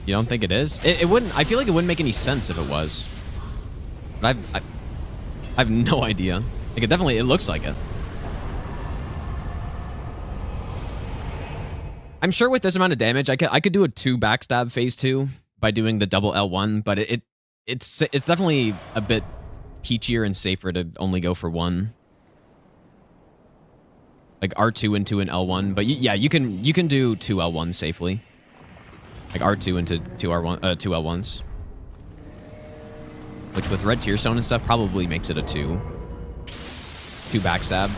You don't think it is? It wouldn't. I feel like it wouldn't make any sense if it was. But I have no idea. Like it definitely, it looks like it. I'm sure with this amount of damage, I could do a 2 backstab phase 2 by doing the double L1, but it's definitely a bit peachier and safer to only go for 1. Like R2 into an L1, but yeah, you can do 2 L1s safely. Like R2 into 2 L1s. Which with red tear stone and stuff probably makes it a 2. 2 backstab.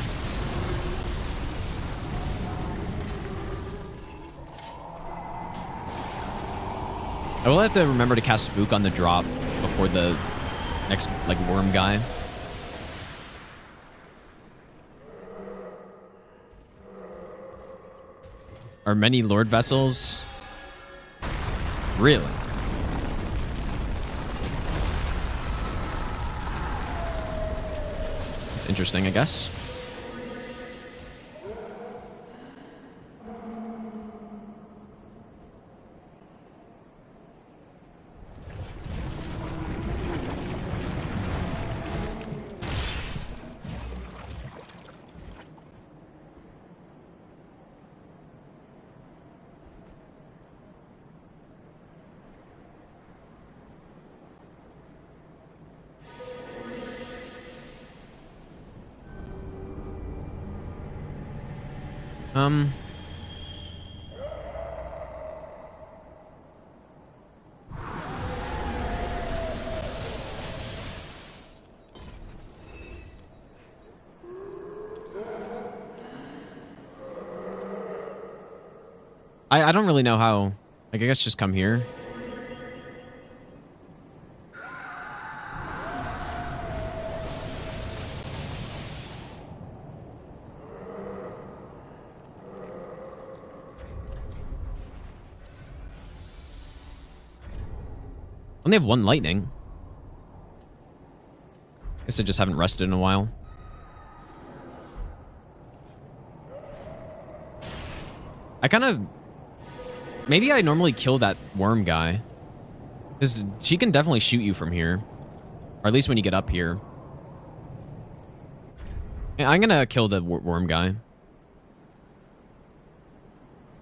I will have to remember to cast Spook on the drop before the next, like, worm guy. Are many Lord Vessels? Really? It's interesting, I guess. I don't really know how. Like, I guess just come here. Only have 1 lightning. Guess I just haven't rested in a while. I kind of... Maybe I normally kill that worm guy. Because she can definitely shoot you from here. Or at least when you get up here. Yeah, I'm gonna kill the worm guy.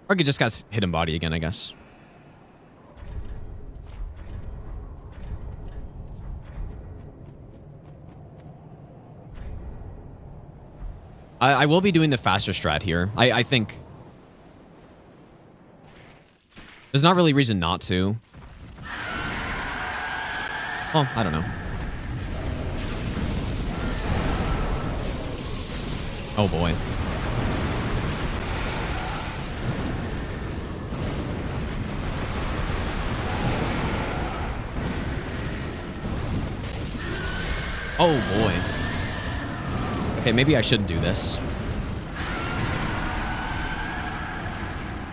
Or I could just cast hidden body again, I guess. I will be doing the faster strat here. I think... There's not really reason not to. Well, I don't know. Oh boy. Oh boy. Okay, maybe I shouldn't do this.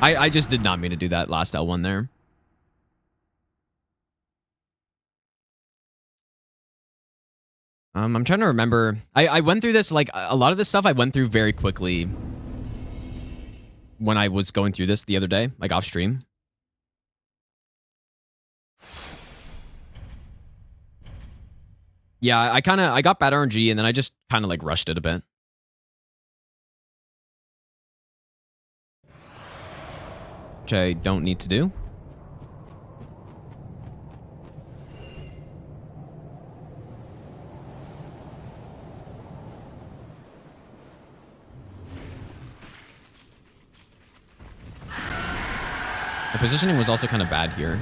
I just did not mean to do that last L1 there. I'm trying to remember. I went through this, like, a lot of this stuff I went through very quickly when I was going through this the other day, like off stream. Yeah, I got bad RNG and then I just kind of like rushed it a bit. Which I don't need to do. The positioning was also kind of bad here.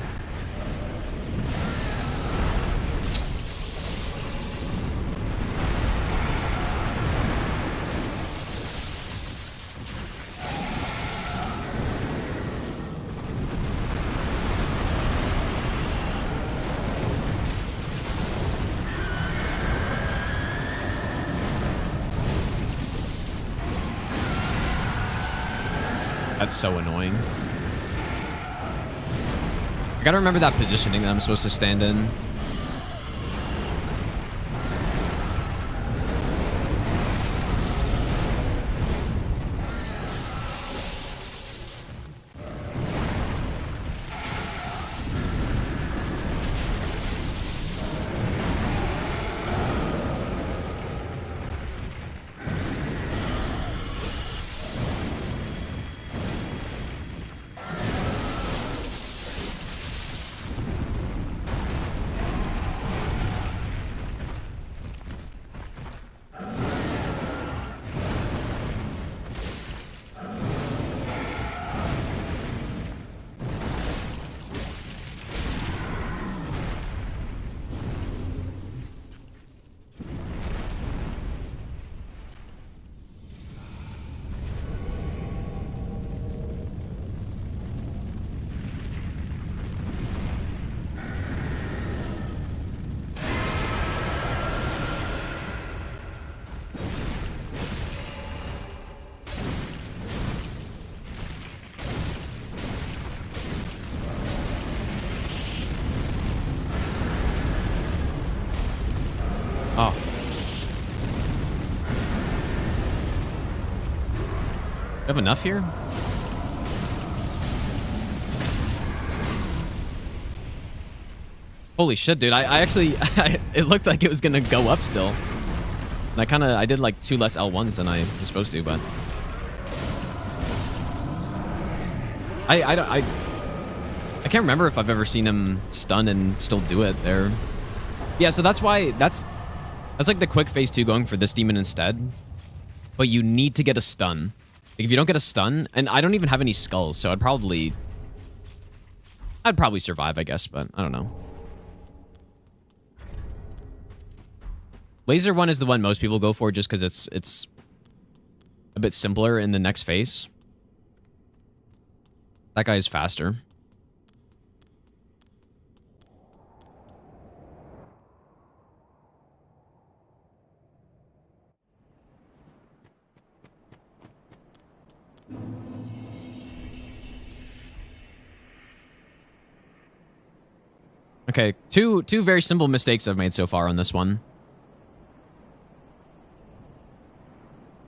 That's so annoying. I gotta remember that positioning that I'm supposed to stand in. I have enough here? Holy shit, dude. I actually... it looked like it was going to go up still. And I did like 2 less L1s than I was supposed to, but... I can't remember if I've ever seen him stun and still do it there. Yeah, so that's why... That's like the quick phase 2 going for this demon instead. But you need to get a stun. Like if you don't get a stun... And I don't even have any skulls, so I'd probably survive, I guess, but I don't know. Laser 1 is the one most people go for just because it's a bit simpler in the next phase. That guy is faster. Okay, two very simple mistakes I've made so far on this one.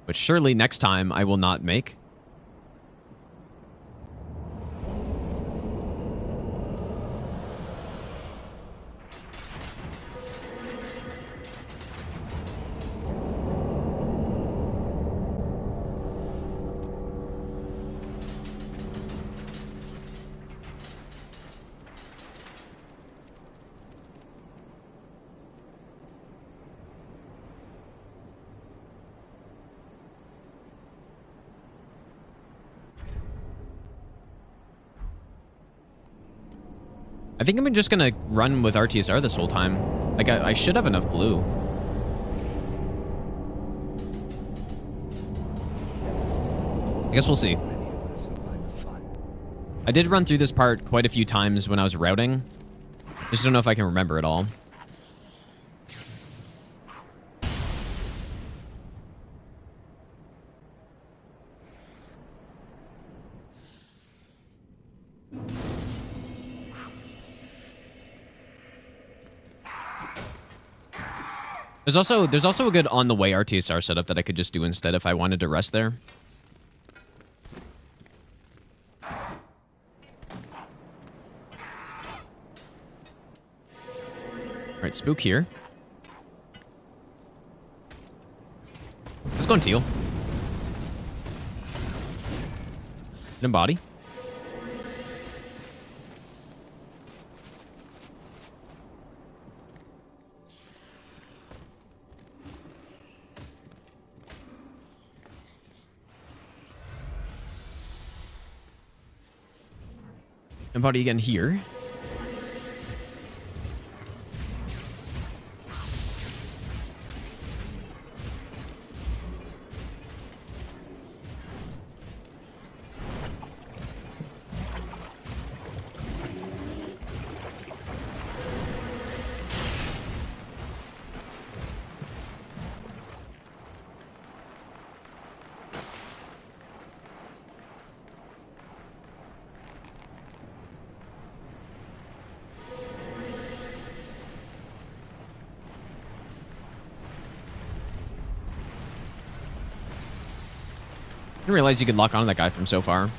Which surely next time I will not make. I think I'm just gonna run with RTSR this whole time. Like, I should have enough blue. I guess we'll see. I did run through this part quite a few times when I was routing. Just don't know if I can remember it all. There's also a good on the way RTSR setup that I could just do instead if I wanted to rest there. Alright, spook here. Let's go on teal. Hit him body. And body again here. I didn't realize you could lock onto that guy from so far.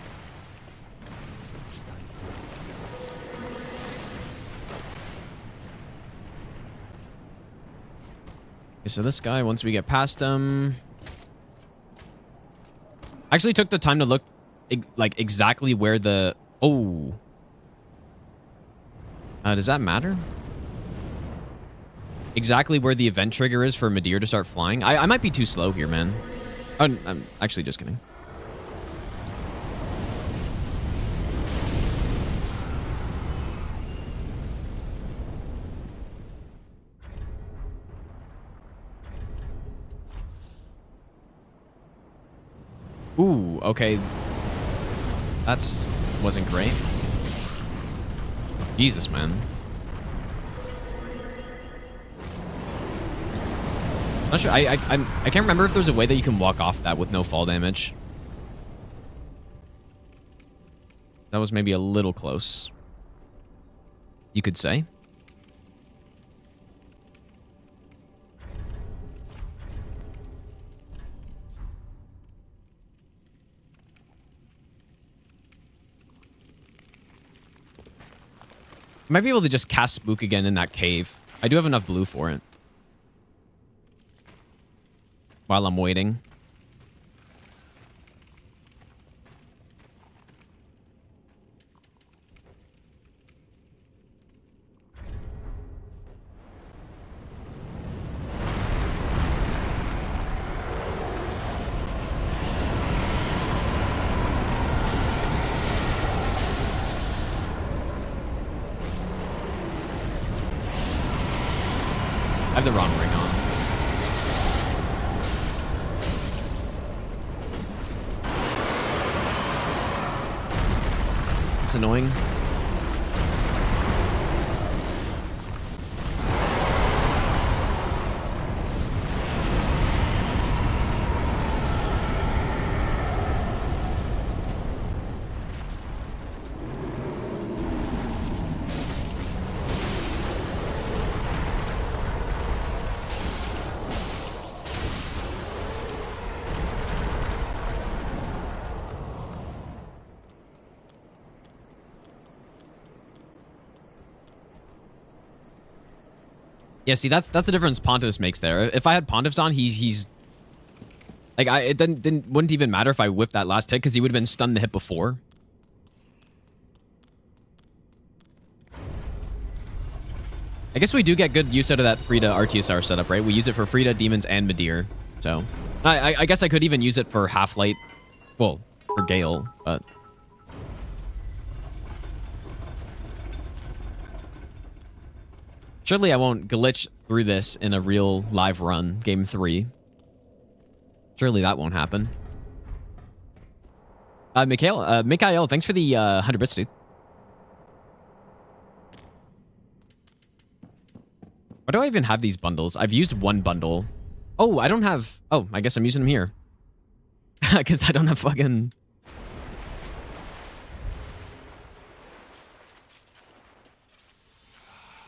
Okay, so this guy, once we get past him... I actually took the time to look like exactly where the... Oh. Does that matter? Exactly where the event trigger is for Midir to start flying? I might be too slow here, man. I'm actually just kidding. Ooh, okay. That's wasn't great. Jesus, man. Not sure. I can't remember if there's a way that you can walk off that with no fall damage. That was maybe a little close. You could say. might be able to just cast Spook again in that cave. I do have enough blue for it. While I'm waiting. I have the wrong ring on. It's annoying. Yeah, see, that's the difference Pontiffs makes there. If I had Pontiffs on, he's like, it wouldn't even matter if I whipped that last hit because he would have been stunned the hit before. I guess we do get good use out of that Frida RTSR setup, right? We use it for Frida, Demons, and Midir. So I guess I could even use it for Half-Light, well, for Gale, but... Surely I won't glitch through this in a real live run, game 3. Surely that won't happen. Mikhail, thanks for the 100 bits, dude. Why do I even have these bundles? I've used one bundle. Oh, I don't have... Oh, I guess I'm using them here. Because I don't have fucking...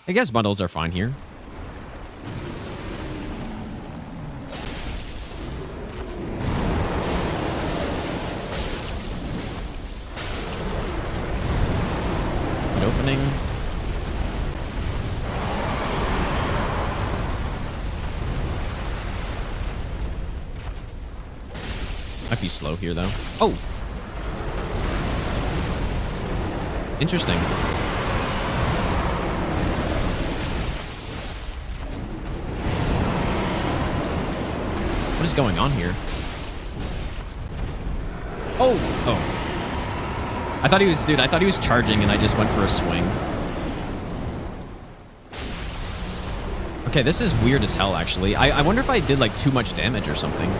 I guess bundles are fine here. Good opening. Might be slow here, though. Oh! Interesting. What is going on here? Oh! Oh. I thought he was... Dude, I thought he was charging and I just went for a swing. Okay, this is weird as hell, actually. I wonder if I did, like, too much damage or something.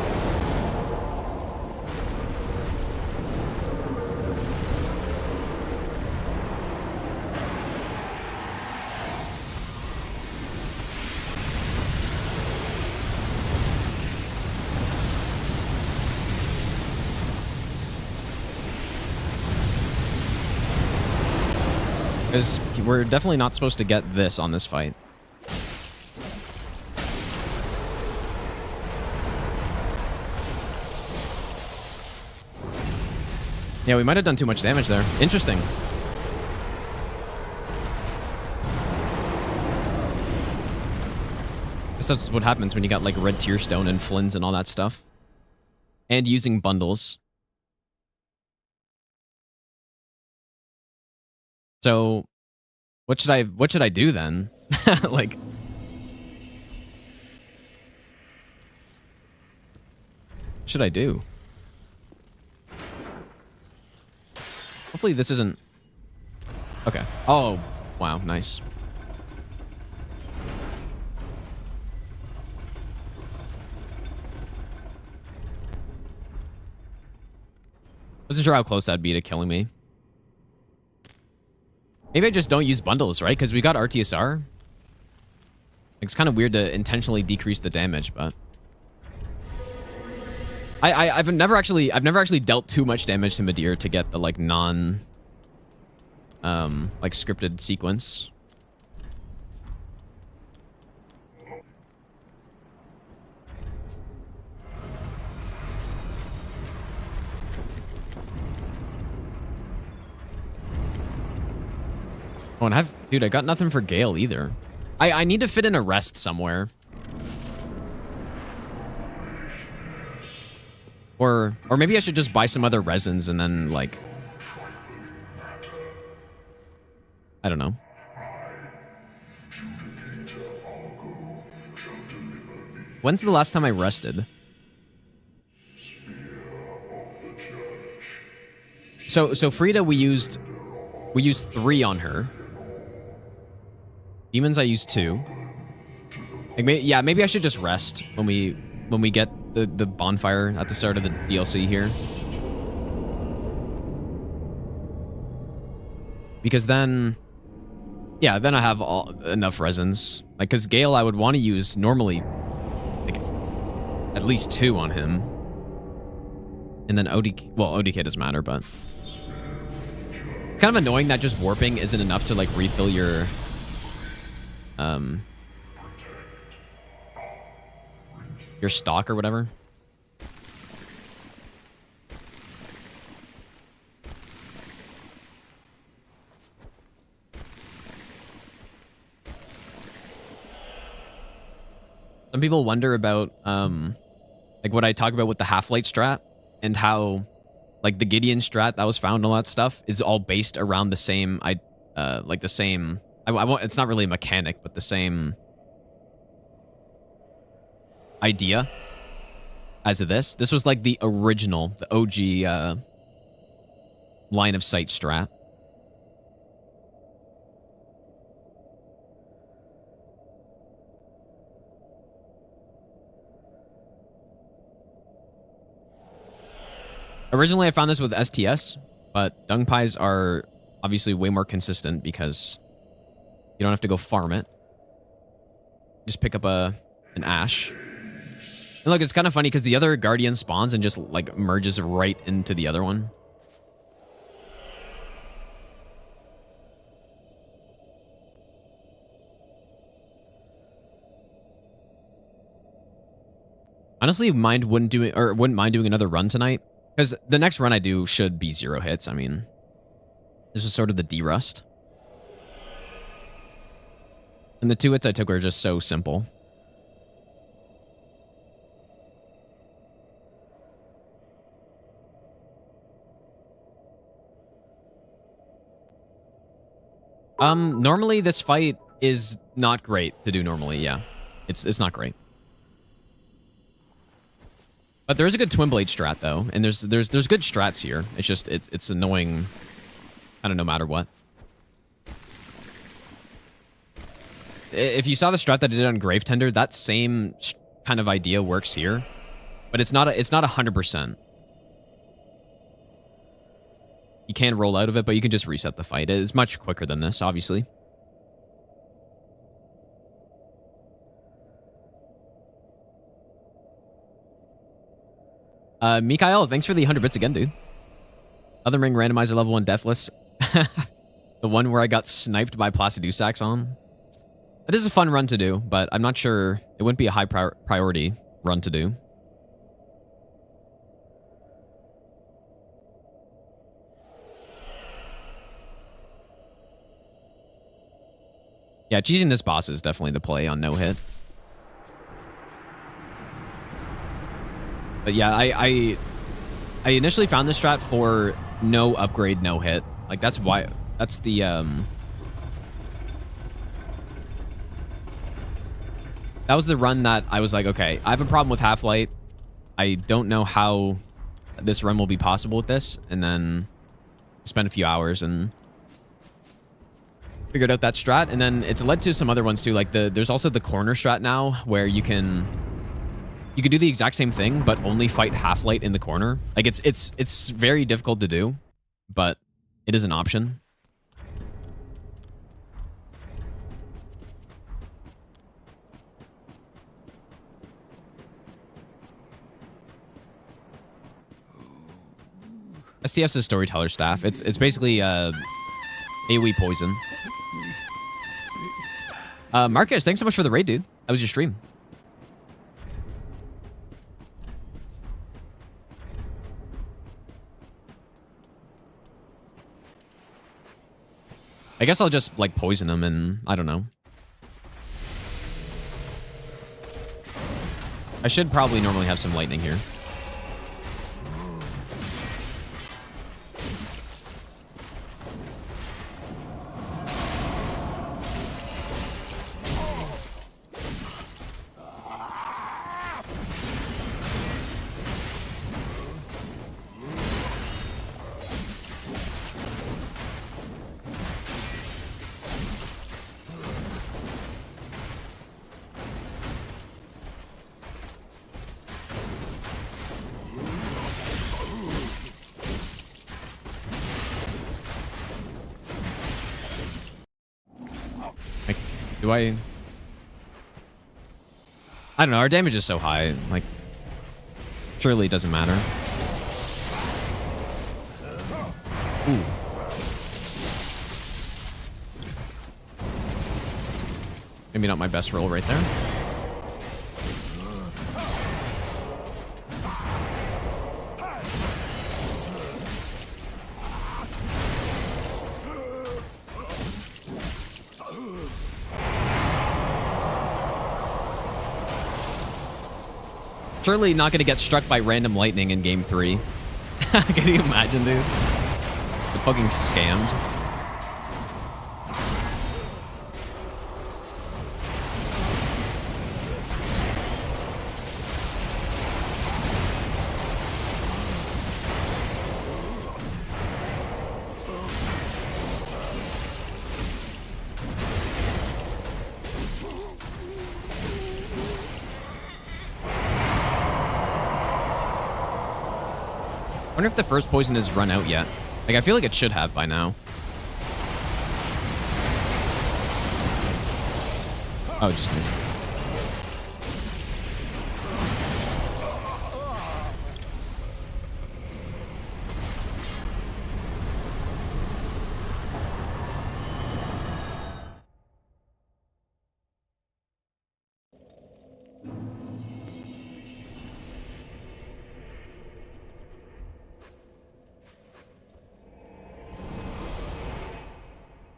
Because we're definitely not supposed to get this on this fight. Yeah, we might have done too much damage there. Interesting. Guess that's what happens when you got like red tear stone and flins and all that stuff. And using bundles. So, what should I do then? Like, what should I do? Hopefully this isn't... Okay. Oh, wow, nice. Wasn't sure how close that'd be to killing me. Maybe I just don't use bundles, right? Because we got RTSR. It's kind of weird to intentionally decrease the damage, but I've never actually dealt too much damage to Midir to get the like like scripted sequence. Oh, and dude, I got nothing for Gale either. I need to fit in a rest somewhere. Or maybe I should just buy some other resins and then, like, I don't know. When's the last time I rested? So Frida, we used 3 on her. Demons, I used 2. Like, maybe I should just rest when we get the bonfire at the start of the DLC here. Because then I have enough resins. Like, because Gale, I would want to use normally, like, at least 2 on him. And then ODK, well, ODK doesn't matter, but it's kind of annoying that just warping isn't enough to, like, refill your, your stock or whatever. Some people wonder about, like, what I talk about with the Half-Light strat and how, like, the Gideon strat that was found and all that stuff is all based around the same, like, the same, I won't, it's not really a mechanic, but the same idea as of this. This was, like, the original, the OG, line of sight strat. Originally, I found this with STS, but dung pies are obviously way more consistent because you don't have to go farm it. Just pick up an ash. And look, it's kind of funny because the other Guardian spawns and just, like, merges right into the other one. Honestly, wouldn't mind doing another run tonight. Because the next run I do should be 0 hits. I mean, this is sort of the D-Rust. And the 2 hits I took were just so simple. Normally this fight is not great to do normally, yeah. It's not great. But there is a good Twin Blade strat, though, and there's good strats here. It's just, it's annoying, kind of no matter what. If you saw the strat that I did on Gravetender, that same kind of idea works here, but it's not 100%. You can roll out of it, but you can just reset the fight. It's much quicker than this, obviously. Mikhail, thanks for the 100 bits again, dude. Other Ring Randomizer level 1 Deathless. The one where I got sniped by Placidusax on. It is a fun run to do, but I'm not sure it wouldn't be a high priority run to do. Yeah, cheesing this boss is definitely the play on no hit. But yeah, I initially found this strat for no upgrade, no hit. Like, that's why, that's the, that was the run that I was like, okay, I have a problem with Half-Light. I don't know how this run will be possible with this. And then spent a few hours and figured out that strat. And then it's led to some other ones too. Like there's also the corner strat now where you can do the exact same thing, but only fight Half-Light in the corner. Like it's very difficult to do, but it is an option. STF's a storyteller staff. It's basically AoE poison. Marcus, thanks so much for the raid, dude. That was your stream. I guess I'll just, like, poison him and... I don't know. I should probably normally have some lightning here. Do I don't know, our damage is so high, like, surely it doesn't matter. Ooh. Maybe not my best roll right there. Surely not going to get struck by random lightning in game 3. Can you imagine, dude? The fucking scammed. I wonder if the first poison has run out yet. Like, I feel like it should have by now. Oh, just me.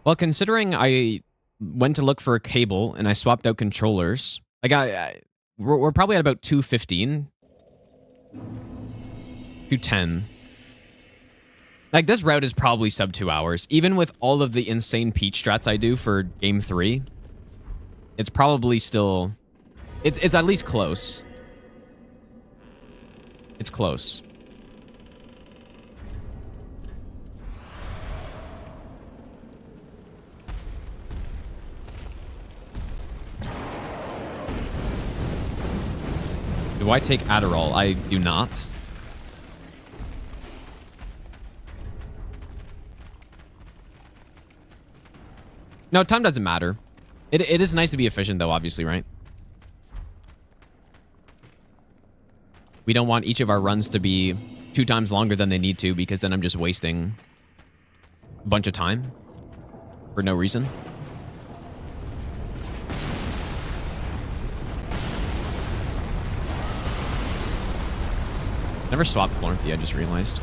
Well, considering I went to look for a cable and I swapped out controllers, like we're probably at about 215, 210. Like, this route is probably sub 2 hours, even with all of the insane peach strats I do for game 3. It's probably still, it's at least close. It's close. Do I take Adderall? I do not. No, time doesn't matter. It is nice to be efficient, though, obviously, right? We don't want each of our runs to be 2 times longer than they need to, because then I'm just wasting a bunch of time for no reason. Never swapped Chloranthy, I just realized.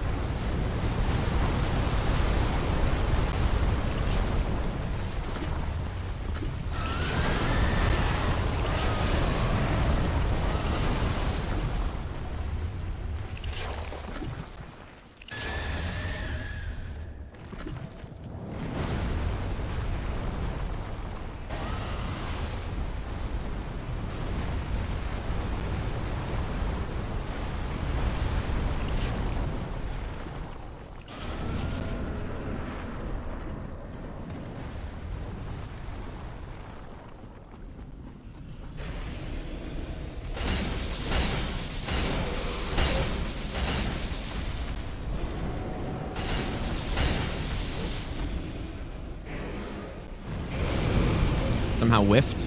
Somehow whiffed.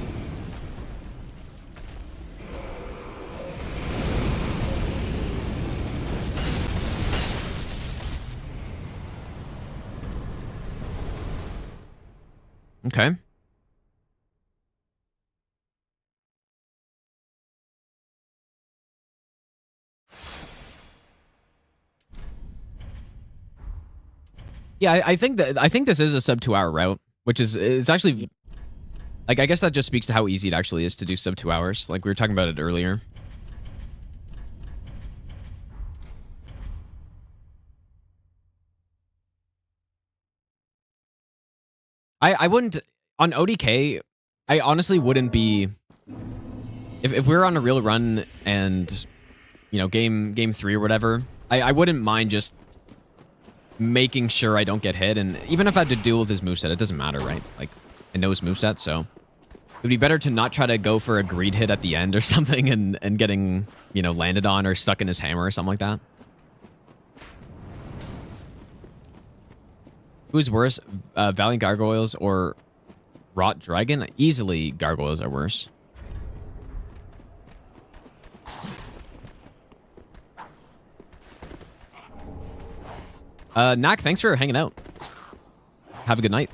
Okay. Yeah, I think this is a sub 2 hour route which is it's actually like I guess that just speaks to how easy it actually is to do sub 2 hours. Like we were talking about it earlier. I wouldn't on ODK. I honestly wouldn't be if we were on a real run and you know game 3 or whatever. I wouldn't mind just making sure I don't get hit, and even if I had to deal with his moveset, it doesn't matter, right? Like I know his moveset, so it would be better to not try to go for a greed hit at the end or something and getting, you know, landed on or stuck in his hammer or something like that. Who's worse, Valiant Gargoyles or Rot Dragon? Easily Gargoyles are worse. Knack, thanks for hanging out. Have a good night.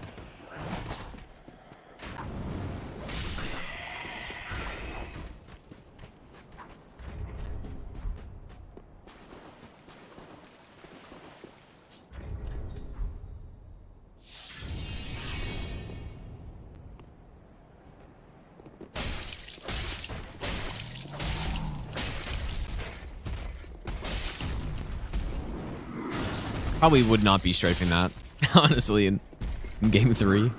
Probably would not be strafing that, honestly, in game 3.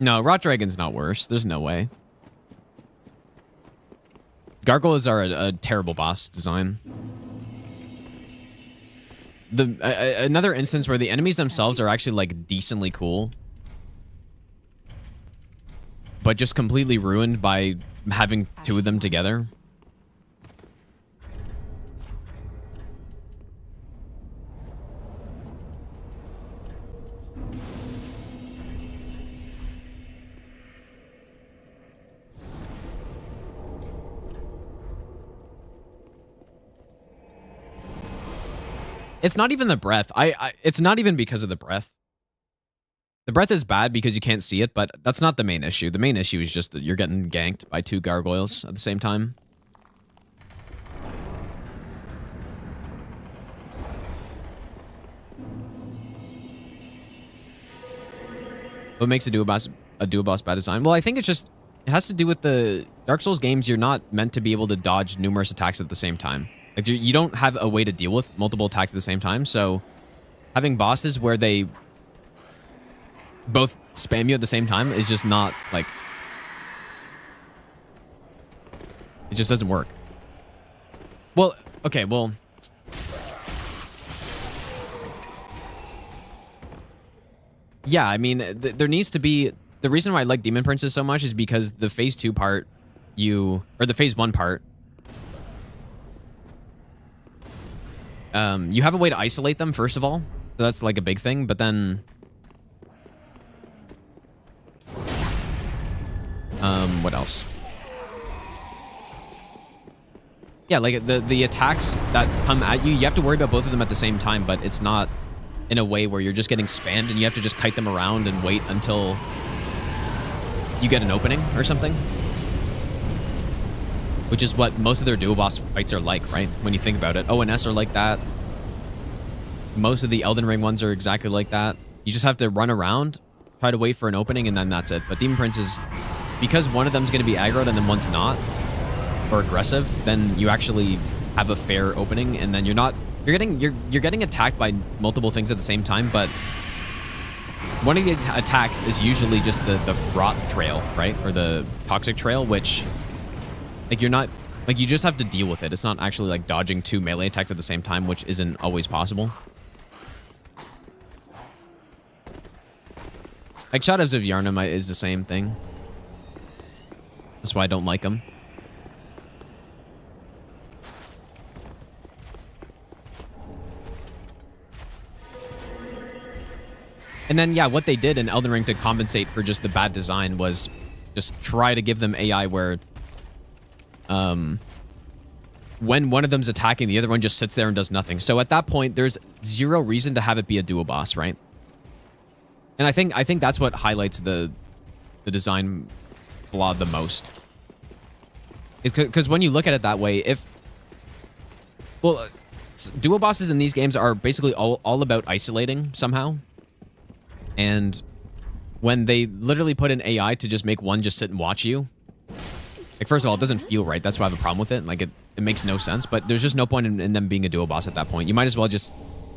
No, Rot Dragon's not worse. There's no way. Gargoyles are a terrible boss design. Another instance where the enemies themselves are actually like decently cool, but just completely ruined by having 2 of them together. It's not even the breath. It's not even because of the breath. The breath is bad because you can't see it, but that's not the main issue. The main issue is just that you're getting ganked by 2 gargoyles at the same time. What makes a duo boss bad design? Well, I think it's just it has to do with the Dark Souls games. You're not meant to be able to dodge numerous attacks at the same time. Like you don't have a way to deal with multiple attacks at the same time. So having bosses where they both spam you at the same time is just not like, it just doesn't work. Well, okay, well, yeah, I mean, there needs to be, the reason why I like Demon Princes so much is because the phase 2 part, or the phase 1 part, you have a way to isolate them, first of all. So that's like a big thing, but then what else? Yeah, like the attacks that come at you, you have to worry about both of them at the same time, but it's not in a way where you're just getting spammed and you have to just kite them around and wait until you get an opening or something. Which is what most of their duo boss fights are like, right? When you think about it. ONS are like that. Most of the Elden Ring ones are exactly like that. You just have to run around, try to wait for an opening, and then that's it. But Demon Prince is, because one of them is going to be aggroed and then one's not, or aggressive, then you actually have a fair opening, and then you're getting attacked by multiple things at the same time, but one of the attacks is usually just the rot trail, right? Or the toxic trail, which like you're not, like you just have to deal with it. It's not actually like dodging 2 melee attacks at the same time, which isn't always possible. Like, Shadows of Yharnam is the same thing. That's why I don't like them. And then, yeah, what they did in Elden Ring to compensate for just the bad design was just try to give them AI where when one of them's attacking, the other one just sits there and does nothing. So at that point, there's zero reason to have it be a dual boss, right? And I think that's what highlights the design flaw the most. Because when you look at it that way, dual bosses in these games are basically all about isolating somehow. And when they literally put in AI to just make one just sit and watch you, like, first of all, it doesn't feel right. That's why I have a problem with it. Like, it makes no sense. But there's just no point in them being a dual boss at that point. You might as well just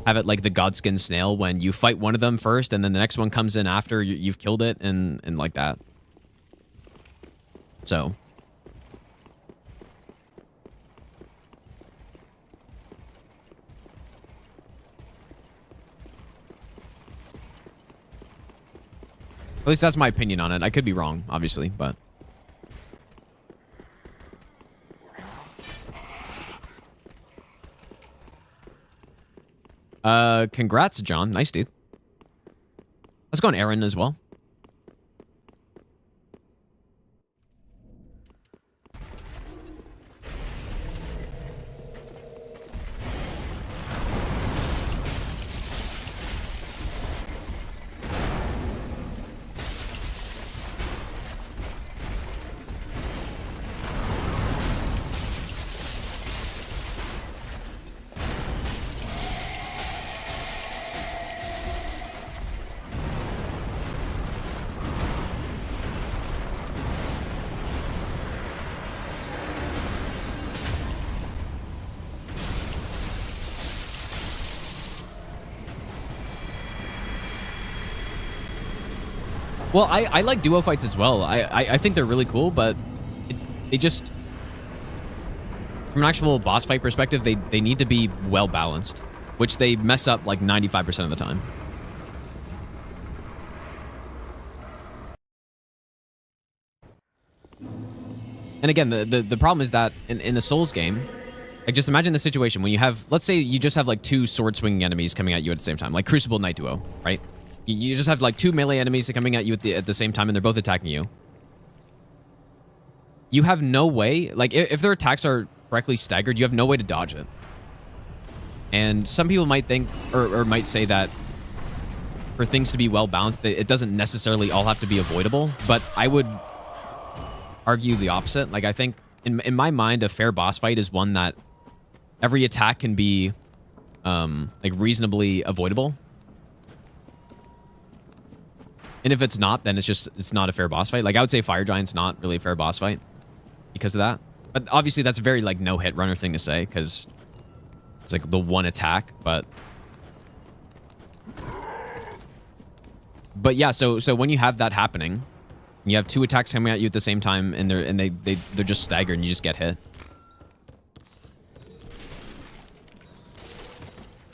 have it like the Godskin Snail, when you fight one of them first, and then the next one comes in after you've killed it, and like that. So. At least that's my opinion on it. I could be wrong, obviously, but... Congrats, John. Nice, dude. Let's go on Aaron as well. Well, I like duo fights as well. I think they're really cool, but they just... From an actual boss fight perspective, they need to be well balanced, which they mess up like 95% of the time. And again, the problem is that in a Souls game, like, just imagine the situation when you have... Let's say you just have like two sword-swinging enemies coming at you at the same time, like Crucible Knight Duo, right? You just have like two melee enemies coming at you at the same time, and they're both attacking you. You have no way, like, if their attacks are correctly staggered, you have no way to dodge it. And some people might think, or might say that for things to be well balanced, it doesn't necessarily all have to be avoidable. But I would argue the opposite. Like, I think in my mind, a fair boss fight is one that every attack can be like reasonably avoidable. And if it's not, then it's not a fair boss fight. Like, I would say Fire Giant's not really a fair boss fight because of that. But obviously that's a very like no hit runner thing to say, because it's like the one attack, but yeah, so when you have that happening, you have two attacks coming at you at the same time, and they're just staggered and you just get hit.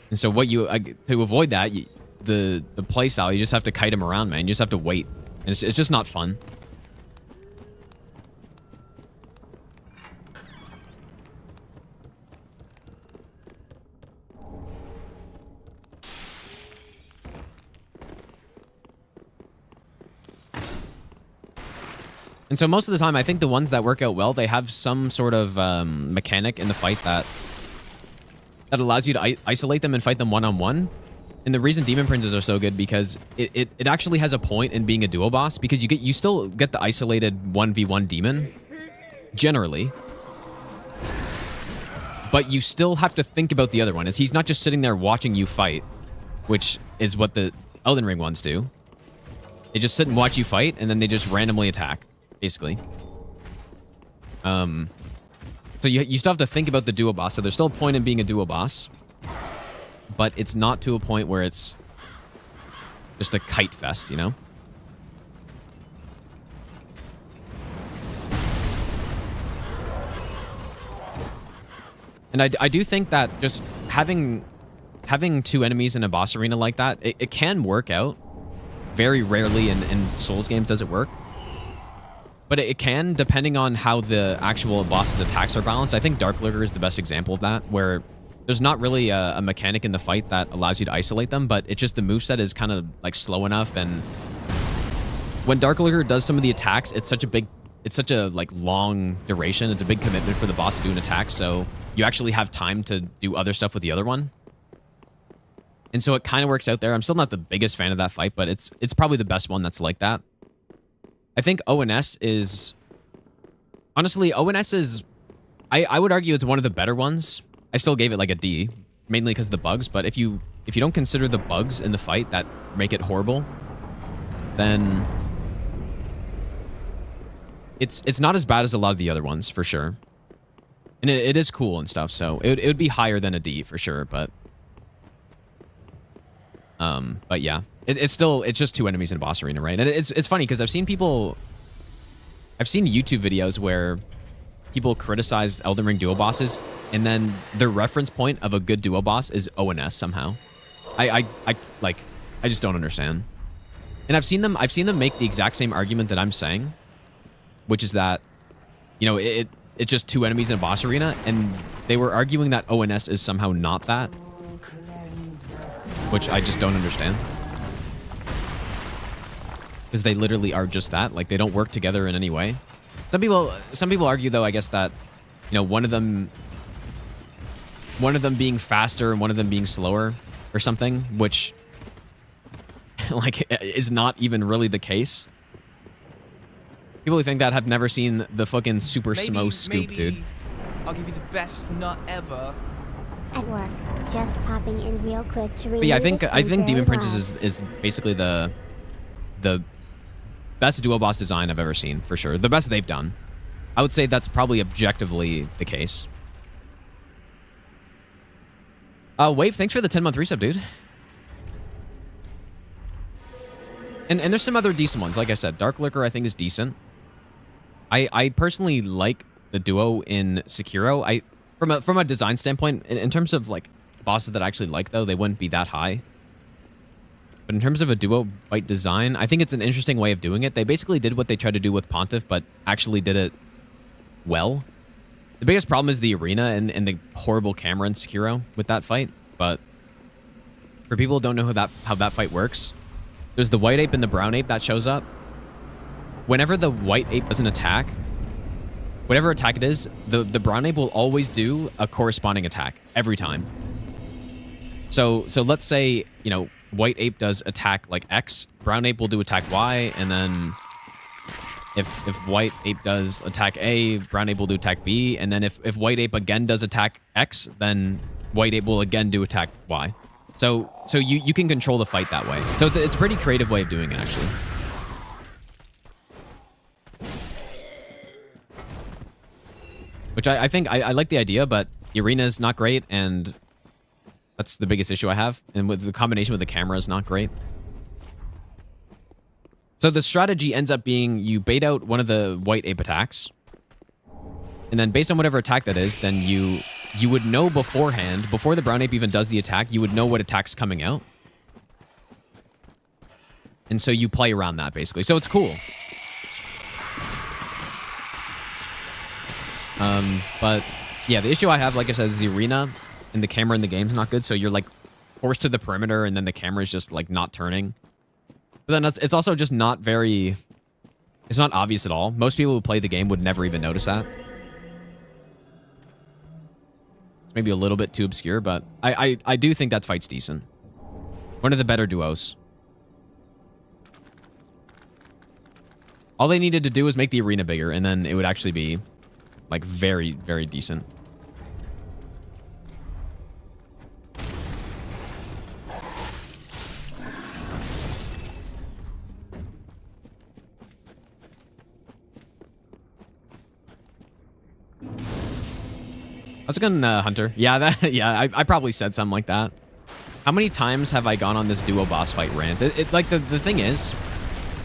And so what you to avoid that, the play style, you just have to kite him around, man. You just have to wait. And it's just not fun. And so most of the time, I think the ones that work out well, they have some sort of mechanic in the fight that allows you to isolate them and fight them one-on-one. And the reason Demon Princes are so good, because it actually has a point in being a duo boss, because you still get the isolated 1v1 demon, generally. But you still have to think about the other one. He's not just sitting there watching you fight, which is what the Elden Ring ones do. They just sit and watch you fight, and then they just randomly attack, basically. So you still have to think about the duo boss, so there's still a point in being a duo boss. But it's not to a point where it's just a kite fest, you know? And I do think that just having two enemies in a boss arena like that, it can work out. very rarely in Souls games does it work. But it can, depending on how the actual boss's attacks are balanced. I think Dark Lurker is the best example of that, where there's not really a mechanic in the fight that allows you to isolate them, but it's just the moveset is kind of like slow enough, and when Dark Lurker does some of the attacks, it's such a like long duration. It's a big commitment for the boss to do an attack, so you actually have time to do other stuff with the other one. And so it kind of works out there. I'm still not the biggest fan of that fight, but it's probably the best one that's like that. I think ONS is... Honestly, ONS is... I would argue it's one of the better ones. I still gave it like a D, mainly because of the bugs, but if you don't consider the bugs in the fight that make it horrible, then it's not as bad as a lot of the other ones, for sure. And it is cool and stuff, so it would be higher than a D for sure, but yeah. It's just 2 enemies in a boss arena, right? And it's funny because I've seen YouTube videos where people criticize Elden Ring duo bosses, and then their reference point of a good duo boss is ONS somehow. I just don't understand. And I've seen them make the exact same argument that I'm saying, which is that, you know, it's just 2 enemies in a boss arena, and they were arguing that ONS is somehow not that, which I just don't understand. Because they literally are just that. Like, they don't work together in any way. Some people argue, though, I guess, that, you know, one of them being faster and one of them being slower or something, which like is not even really the case. People who think that have never seen the fucking super smo scoop, dude. I'll give you the best nut ever. At work, just popping in real quick to read. But yeah, I think Demon Princess is basically the best duo boss design I've ever seen, for sure. The best they've done. I would say that's probably objectively the case. Wave, thanks for the 10-month resub, dude. And there's some other decent ones. Like I said, Dark Lurker I think is decent. I personally like the duo in Sekiro. From a design standpoint, in terms of like bosses that I actually like, though, they wouldn't be that high. But in terms of a duo fight design, I think it's an interesting way of doing it. They basically did what they tried to do with Pontiff, but actually did it well. The biggest problem is the arena and the horrible camera in Sekiro with that fight. But for people who don't know how that fight works, there's the white ape and the brown ape that shows up. Whenever the white ape does an attack, whatever attack it is, the brown ape will always do a corresponding attack every time. So let's say, you know, white ape does attack like X, brown ape will do attack Y, and then if white ape does attack A, brown ape will do attack B, and then if white ape again does attack X, then white ape will again do attack Y. So you can control the fight that way. So it's a pretty creative way of doing it, actually. Which I think I like the idea, but the arena is not great, and that's the biggest issue I have. And with the combination with the camera is not great. So the strategy ends up being you bait out one of the white ape attacks, and then based on whatever attack that is, then you would know beforehand, before the brown ape even does the attack, you would know what attack's coming out. And so you play around that, basically. So it's cool. But yeah, the issue I have, like I said, is the arena and the camera in the game's not good. So you're like forced to the perimeter, and then the camera is just like not turning. But then it's also just not very, it's not obvious at all. Most people who play the game would never even notice that. It's maybe a little bit too obscure, but I do think that fight's decent. One of the better duos. All they needed to do was make the arena bigger, and then it would actually be like very, very decent. How's it going, Hunter? Yeah, I probably said something like that. How many times have I gone on this duo boss fight rant? Like the thing is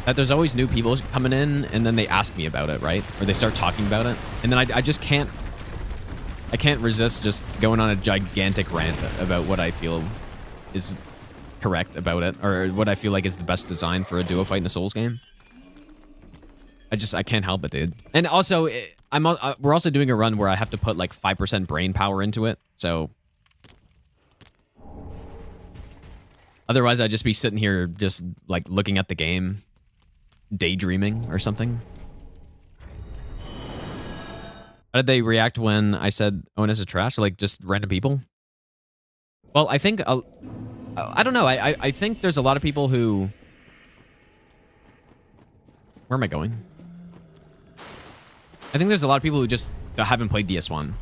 that there's always new people coming in, and then they ask me about it, right? Or they start talking about it, and then I just can't. I can't resist just going on a gigantic rant about what I feel is correct about it, or what I feel like is the best design for a duo fight in a Souls game. I can't help it, dude. And also, we're also doing a run where I have to put like 5% brain power into it, so otherwise I'd just be sitting here just like looking at the game, daydreaming or something. How did they react when I said ONS is trash? Like just random people? Well, I think I don't know. I think there's a lot of people who. Where am I going? I think there's a lot of people who just haven't played DS1.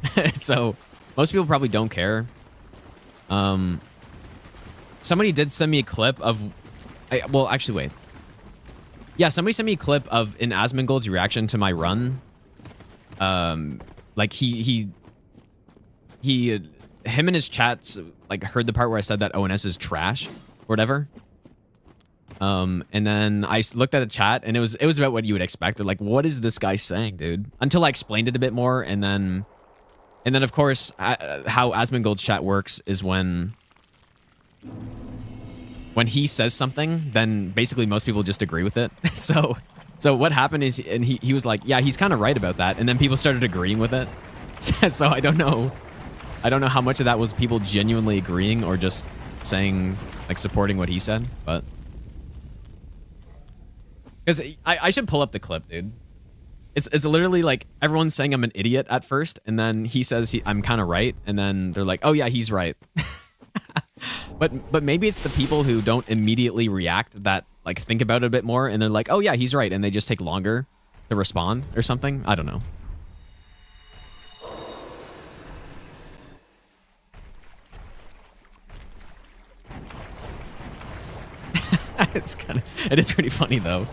So most people probably don't care. Somebody did send me a clip of... well, actually, wait. Yeah, somebody sent me a clip of in Asmongold's reaction to my run. Like, him and his chats, like, heard the part where I said that ONS is trash, or whatever. And then I looked at the chat, and it was about what you would expect. They're like, what is this guy saying, dude? Until I explained it a bit more, and then of course, how Asmongold's chat works is when he says something, then basically most people just agree with it. So what happened is, and he was like, yeah, he's kind of right about that, and then people started agreeing with it. So I don't know how much of that was people genuinely agreeing or just saying, like, supporting what he said, but... Because I should pull up the clip, dude. It's literally like everyone's saying I'm an idiot at first, and then he says I'm kind of right, and then they're like, oh yeah, he's right. But maybe it's the people who don't immediately react that like think about it a bit more, and they're like, oh yeah, he's right, and they just take longer to respond or something. I don't know. It is pretty funny though.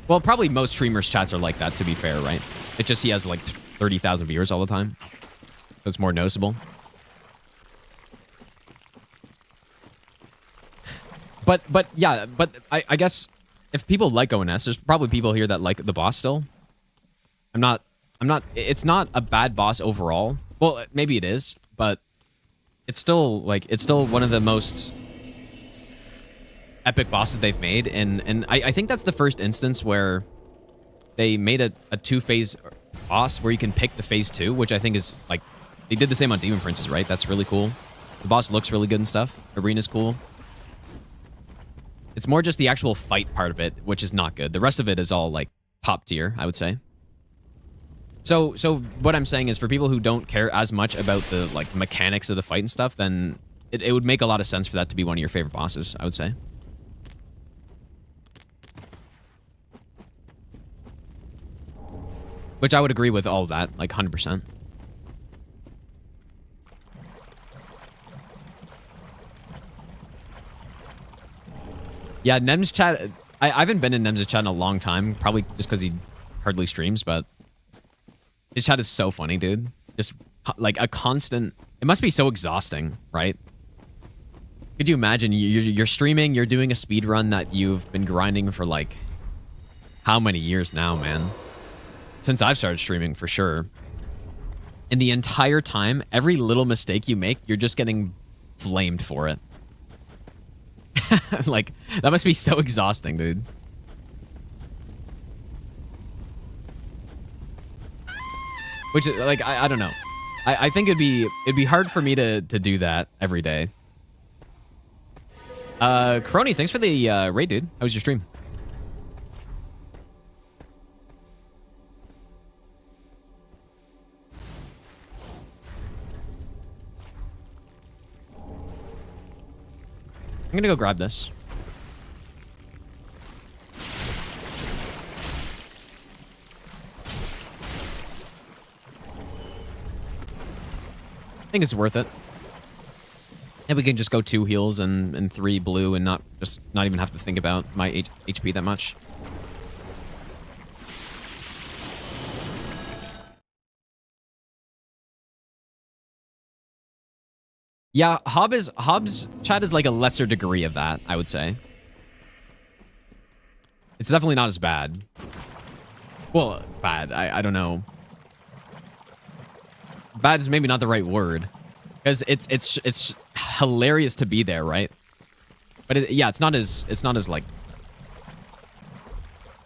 Well, probably most streamers' chats are like that, to be fair, right? It's just he has like 30,000 viewers all the time. So it's more noticeable. But yeah, but I guess if people like ONS, there's probably people here that like the boss still. It's not a bad boss overall. Well, maybe it is, but it's still one of the most epic bosses they've made, and I think that's the first instance where they made a two-phase boss where you can pick the phase 2, which I think is like they did the same on Demon Princes, right? That's really cool. The boss looks really good and stuff. Arena's cool. It's more just the actual fight part of it, which is not good. The rest of it is all like top tier, I would say. So what I'm saying is, for people who don't care as much about the like mechanics of the fight and stuff, then it would make a lot of sense for that to be one of your favorite bosses, I would say. Which I would agree with all of that, like 100%. Yeah, Nem's chat, I haven't been in Nem's chat in a long time, probably just because he hardly streams, but his chat is so funny, dude. Just like a constant, it must be so exhausting, right? Could you imagine, you're streaming, you're doing a speed run that you've been grinding for like, how many years now, man? Since I've started streaming, for sure. And the entire time, every little mistake you make, you're just getting flamed for it. Like, that must be so exhausting, dude. Which, like, I don't know. I think it'd be hard for me to do that every day. Cronies, thanks for the raid, dude. How was your stream? I'm gonna go grab this. I think it's worth it. And we can just go 2 heals and 3 blue and not even have to think about my HP that much. Yeah, Hobbs chat is like a lesser degree of that, I would say. It's definitely not as bad. Well, bad. I don't know. Bad is maybe not the right word, because it's hilarious to be there, right? But yeah, it's not as like,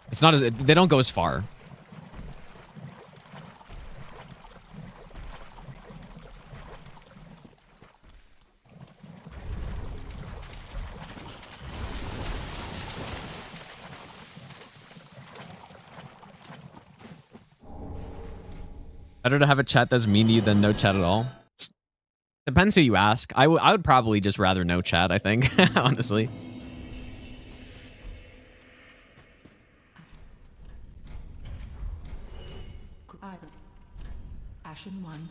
it's not as, they don't go as far. Better to have a chat that's mean to you than no chat at all. Depends who you ask. I would probably just rather no chat, I think, honestly. Ashen 1.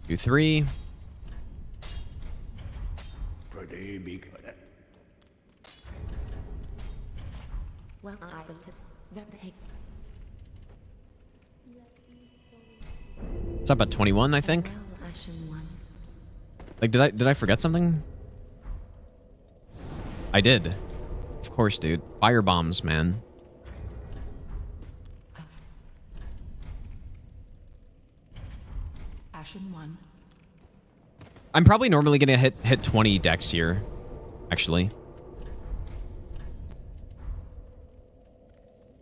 Do 3. Pretty big. Welcome to the heck. It's up at 21, I think. Well, Ashen 1. Like, did I forget something? I did. Of course, dude. Fire bombs, man. Ashen 1. I'm probably normally gonna hit 20 decks here, actually.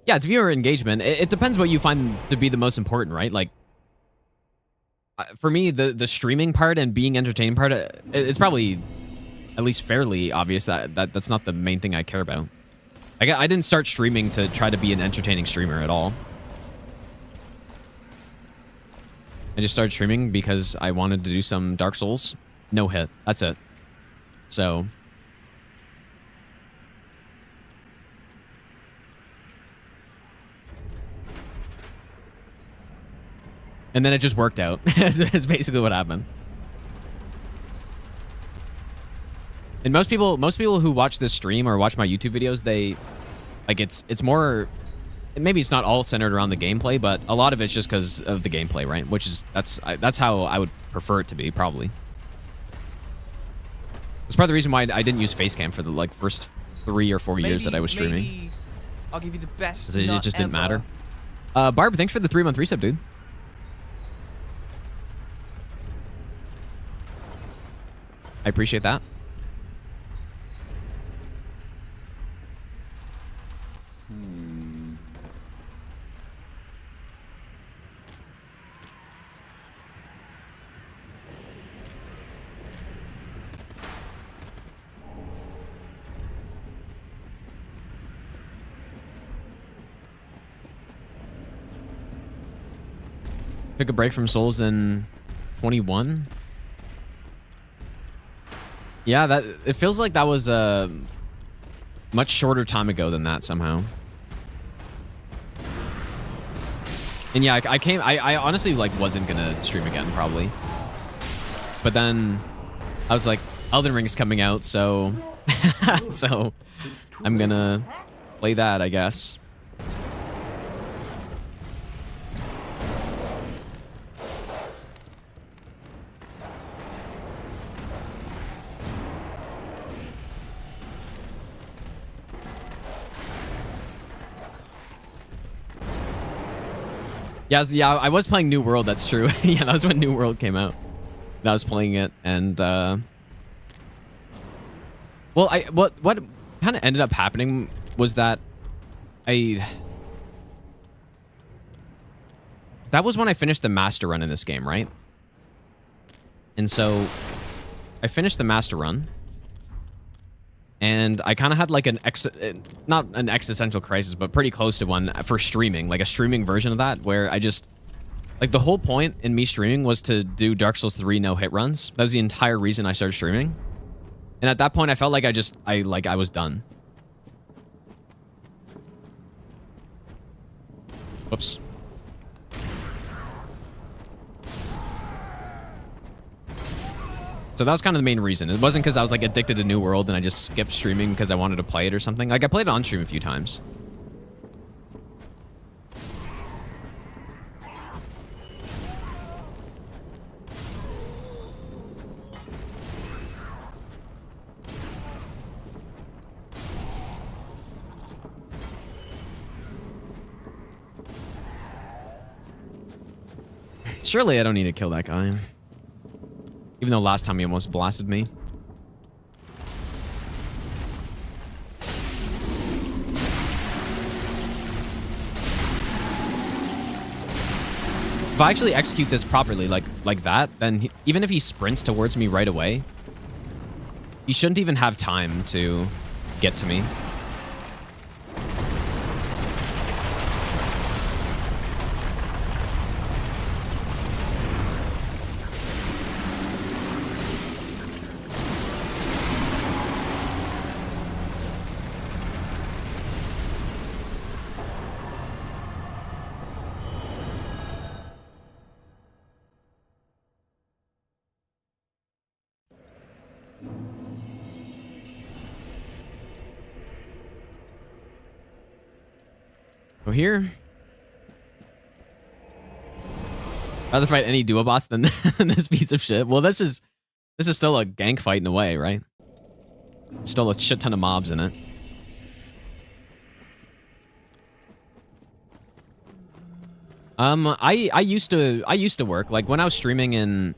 Yeah, it's viewer engagement. It depends what you find to be the most important, right? Like, for me, the streaming part and being entertained part, it's probably at least fairly obvious that's not the main thing I care about. I didn't start streaming to try to be an entertaining streamer at all. I just started streaming because I wanted to do some Dark Souls. No hit. That's it. So... and then it just worked out. Is basically what happened. And most people who watch this stream or watch my YouTube videos, they like it's more, maybe it's not all centered around the gameplay, but a lot of it's just because of the gameplay, right? Which is that's how I would prefer it to be, probably. That's part of the reason why I didn't use Facecam for the like first 3 or 4 years that I was streaming. Maybe I'll give you the best. It nut just didn't ever. matter. Barb, thanks for the 3-month resub, dude. I appreciate that. Took a break from Souls in 21. Yeah, that it feels like that was a much shorter time ago than that somehow. And yeah, I honestly like wasn't gonna stream again probably. But then I was like, Elden Ring's coming out, so so I'm gonna play that, I guess. Yeah, I was playing New World, that's true. Yeah, that was when New World came out. And I was playing it, and well, what kind of ended up happening was that that was when I finished the master run in this game, right? And so I finished the master run, and I kind of had like not an existential crisis, but pretty close to one for streaming, like a streaming version of that, where I just, like the whole point in me streaming was to do Dark Souls 3 no hit runs. That was the entire reason I started streaming. And at that point, I felt like I was done. Whoops. So that was kind of the main reason. It wasn't because I was like addicted to New World and I just skipped streaming because I wanted to play it or something. Like I played it on stream a few times. Surely I don't need to kill that guy. Even though last time he almost blasted me. If I actually execute this properly, like that, then even if he sprints towards me right away, he shouldn't even have time to get to me. Go here. Rather fight any duo boss than this piece of shit. Well, this is still a gank fight in a way, right? Still a shit ton of mobs in it. I used to work, like when I was streaming in,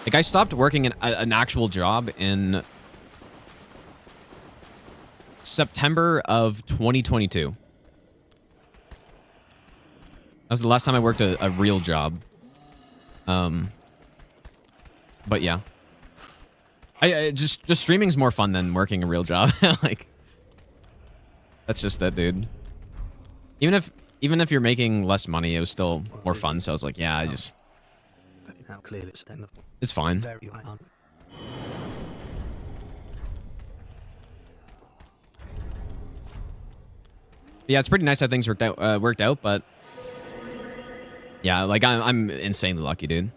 like I stopped working in an actual job in September of 2022. That was the last time I worked a real job. But yeah. I just streaming's more fun than working a real job. Like, that's just that, dude. Even if you're making less money, it was still more fun. So I was like, yeah, it's fine. Yeah, it's pretty nice how things worked out, but yeah, like I'm insanely lucky, dude.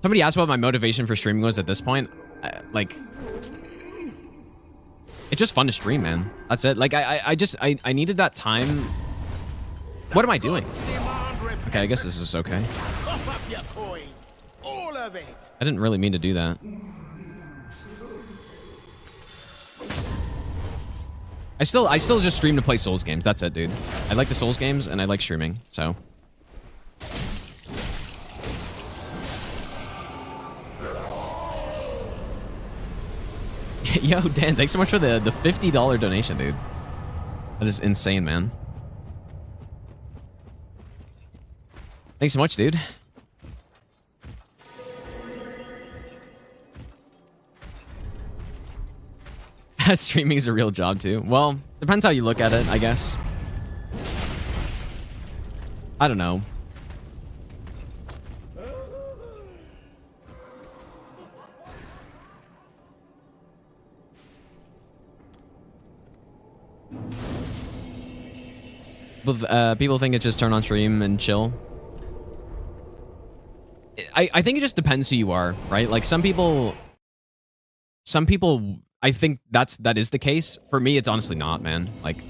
Somebody asked what my motivation for streaming was at this point. Like, it's just fun to stream, man. That's it. Like, I needed that time. What am I doing? Okay, I guess this is okay. I didn't really mean to do that. I still just stream to play Souls games. That's it, dude. I like the Souls games and I like streaming, so. Yo, Dan, thanks so much for the $50 donation, dude. That is insane, man. Thanks so much, dude. Streaming is a real job too. Well, depends how you look at it, I guess. I don't know. People think it's just turn on stream and chill. I think it just depends who you are, right? Like some people, I think that is the case. For me, it's honestly not, man. Like,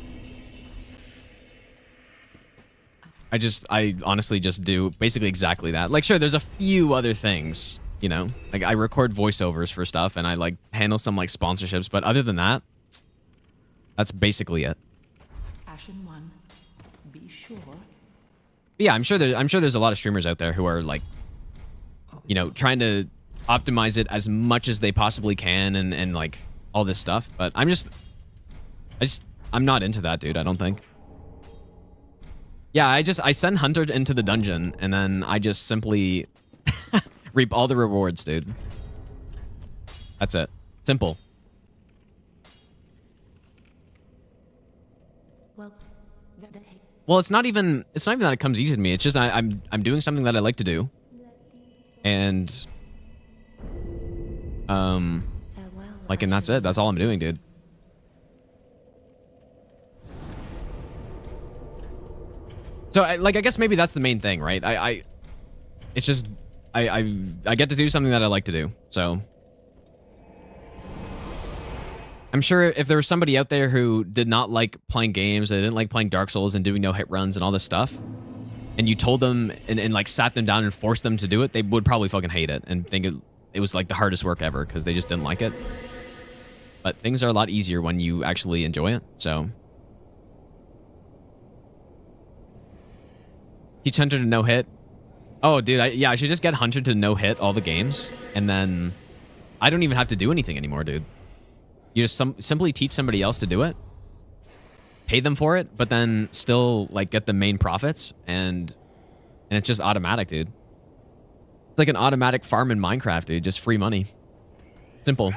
I honestly just do basically exactly that. Like, sure, there's a few other things, you know? Like, I record voiceovers for stuff, and I, like, handle some, like, sponsorships. But other than that, that's basically it. Ashen one, be sure. Yeah, I'm sure there's a lot of streamers out there who are, like, you know, trying to optimize it as much as they possibly can and like, all this stuff. But I'm not into that, dude, I don't think. Yeah, I send Hunter into the dungeon, and then I just simply reap all the rewards, dude. That's it. Simple. Well, it's not even that it comes easy to me. It's just I'm doing something that I like to do. And like, and that's it. That's all I'm doing, dude. So, I guess maybe that's the main thing, right? It's just, I get to do something that I like to do, so. I'm sure if there was somebody out there who did not like playing games, they didn't like playing Dark Souls and doing no hit runs and all this stuff, and you told them and like sat them down and forced them to do it, they would probably fucking hate it and think it was like the hardest work ever because they just didn't like it. but things are a lot easier when you actually enjoy it. So teach Hunter to no hit. Oh, dude, I should just get Hunter to no hit all the games, and then I don't even have to do anything anymore, dude. You just simply teach somebody else to do it, pay them for it, but then still like get the main profits, and it's just automatic, dude. It's like an automatic farm in Minecraft, dude. Just free money. Simple.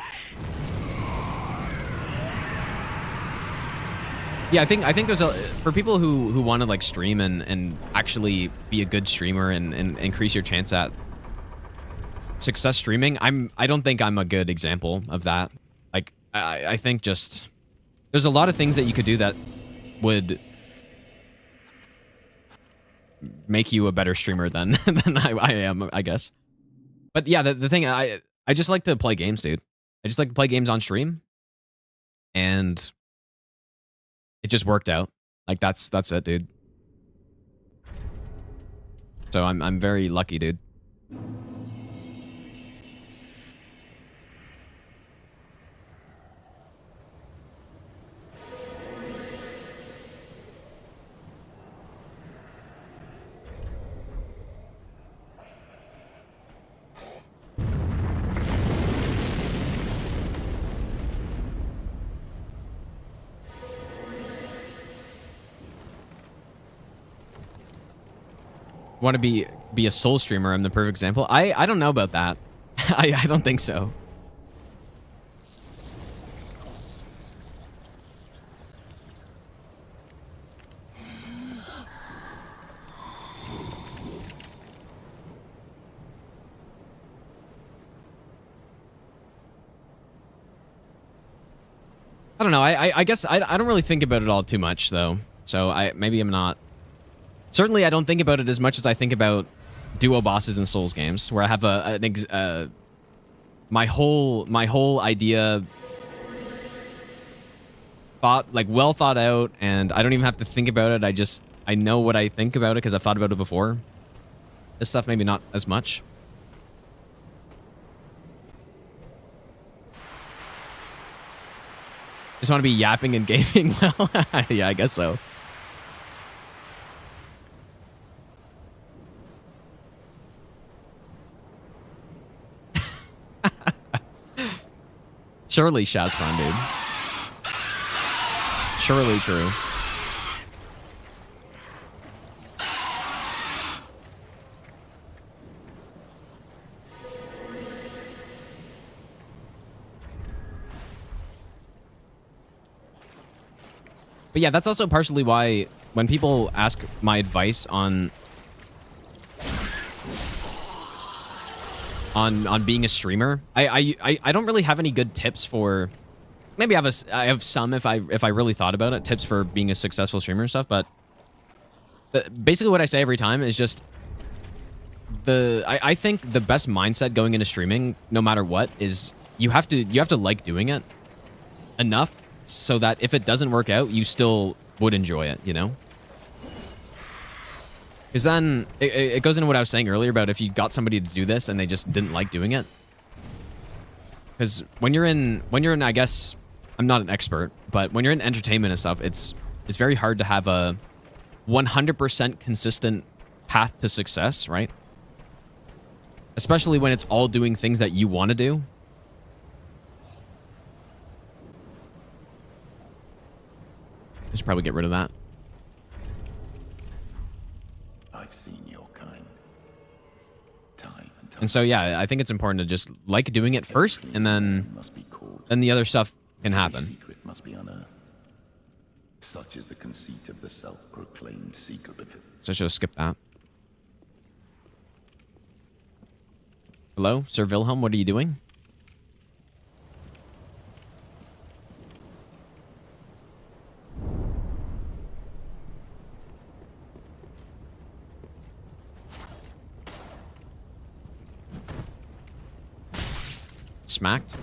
Yeah, I think there's for people who want to like stream and actually be a good streamer and increase your chance at success streaming. I don't think I'm a good example of that. Like I think just there's a lot of things that you could do that would make you a better streamer than I am, I guess. But yeah, the thing I just like to play games, dude. I just like to play games on stream, and it just worked out. Like that's it, dude. So I'm very lucky, dude. Want to be a soul streamer? I'm the perfect example. I don't know about that. I don't think so. I don't know. I guess I don't really think about it all too much though. So maybe I'm not. Certainly, I don't think about it as much as I think about duo bosses in Souls games, where I have my whole idea well thought out, and I don't even have to think about it. I know what I think about it because I've thought about it before. This stuff maybe not as much. Just want to be yapping and gaming. Well, yeah, I guess so. Surely Shazpan, dude. Surely true. But yeah, that's also partially why when people ask my advice on being a streamer, I don't really have any good tips for. Maybe I have some if I really thought about it, tips for being a successful streamer and stuff. But basically, what I say every time is just I think the best mindset going into streaming, no matter what, is you have to like doing it enough so that if it doesn't work out, you still would enjoy it, you know? Because then it goes into what I was saying earlier about if you got somebody to do this and they just didn't like doing it. Because when you're in, I guess, I'm not an expert, but when you're in entertainment and stuff, it's very hard to have a 100% consistent path to success, right? Especially when it's all doing things that you want to do. I should probably get rid of that. I've seen your kind. Time and time. And so, yeah, I think it's important to just like doing it first, and then the other stuff can happen. Secret must be unearthed. Such is the conceit of the self-proclaimed seeker of it. So I should have skipped that. Hello, Sir Wilhelm, what are you doing? Smacked?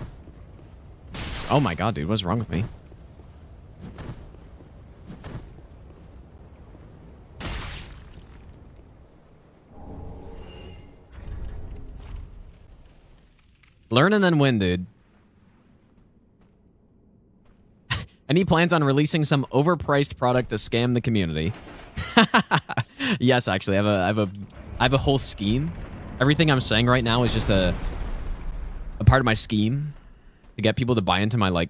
Oh my god, dude, what's wrong with me? Learn and then win, dude. Any plans on releasing some overpriced product to scam the community? Yes, actually, I have a whole scheme. Everything I'm saying right now is just a part of my scheme to get people to buy into my like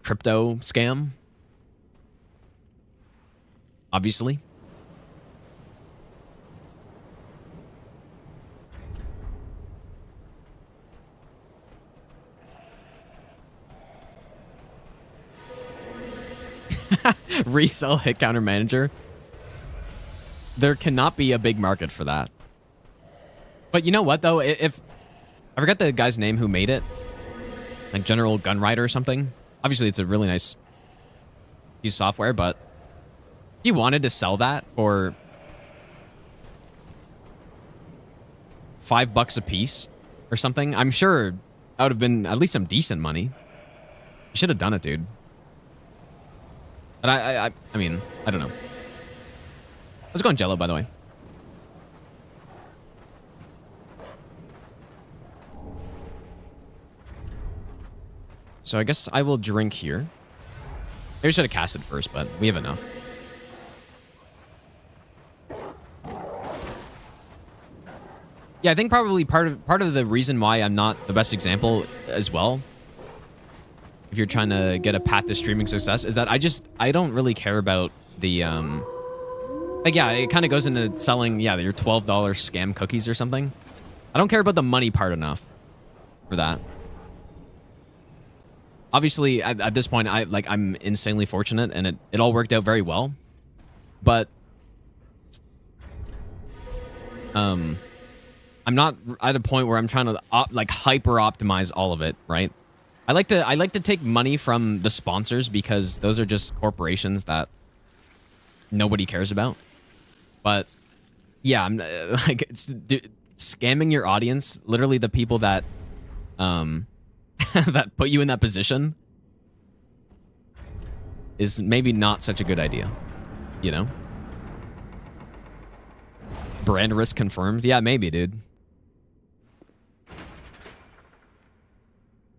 crypto scam. Obviously. Resell hit counter manager. There cannot be a big market for that. But you know what though? If I forgot the guy's name who made it, like General Gunrider or something. Obviously, it's a really nice piece of software, but if you wanted to sell that for $5 a piece or something, I'm sure that would have been at least some decent money. You should have done it, dude. But I mean, I don't know. Let's go on Jello, by the way. So I guess I will drink here. Maybe I should have cast it first, but we have enough. Yeah, I think probably part of the reason why I'm not the best example as well, if you're trying to get a path to streaming success, is that I don't really care about the like, yeah, it kind of goes into selling, yeah, your $12 scam cookies or something. I don't care about the money part enough for that. Obviously, at this point, I'm insanely fortunate, and it all worked out very well. But I'm not at a point where I'm trying to like hyper optimize all of it, right? I like to take money from the sponsors because those are just corporations that nobody cares about. But yeah, I'm like scamming your audience, literally the people that that put you in that position, is maybe not such a good idea, you know? Brand risk confirmed? Yeah, maybe, dude.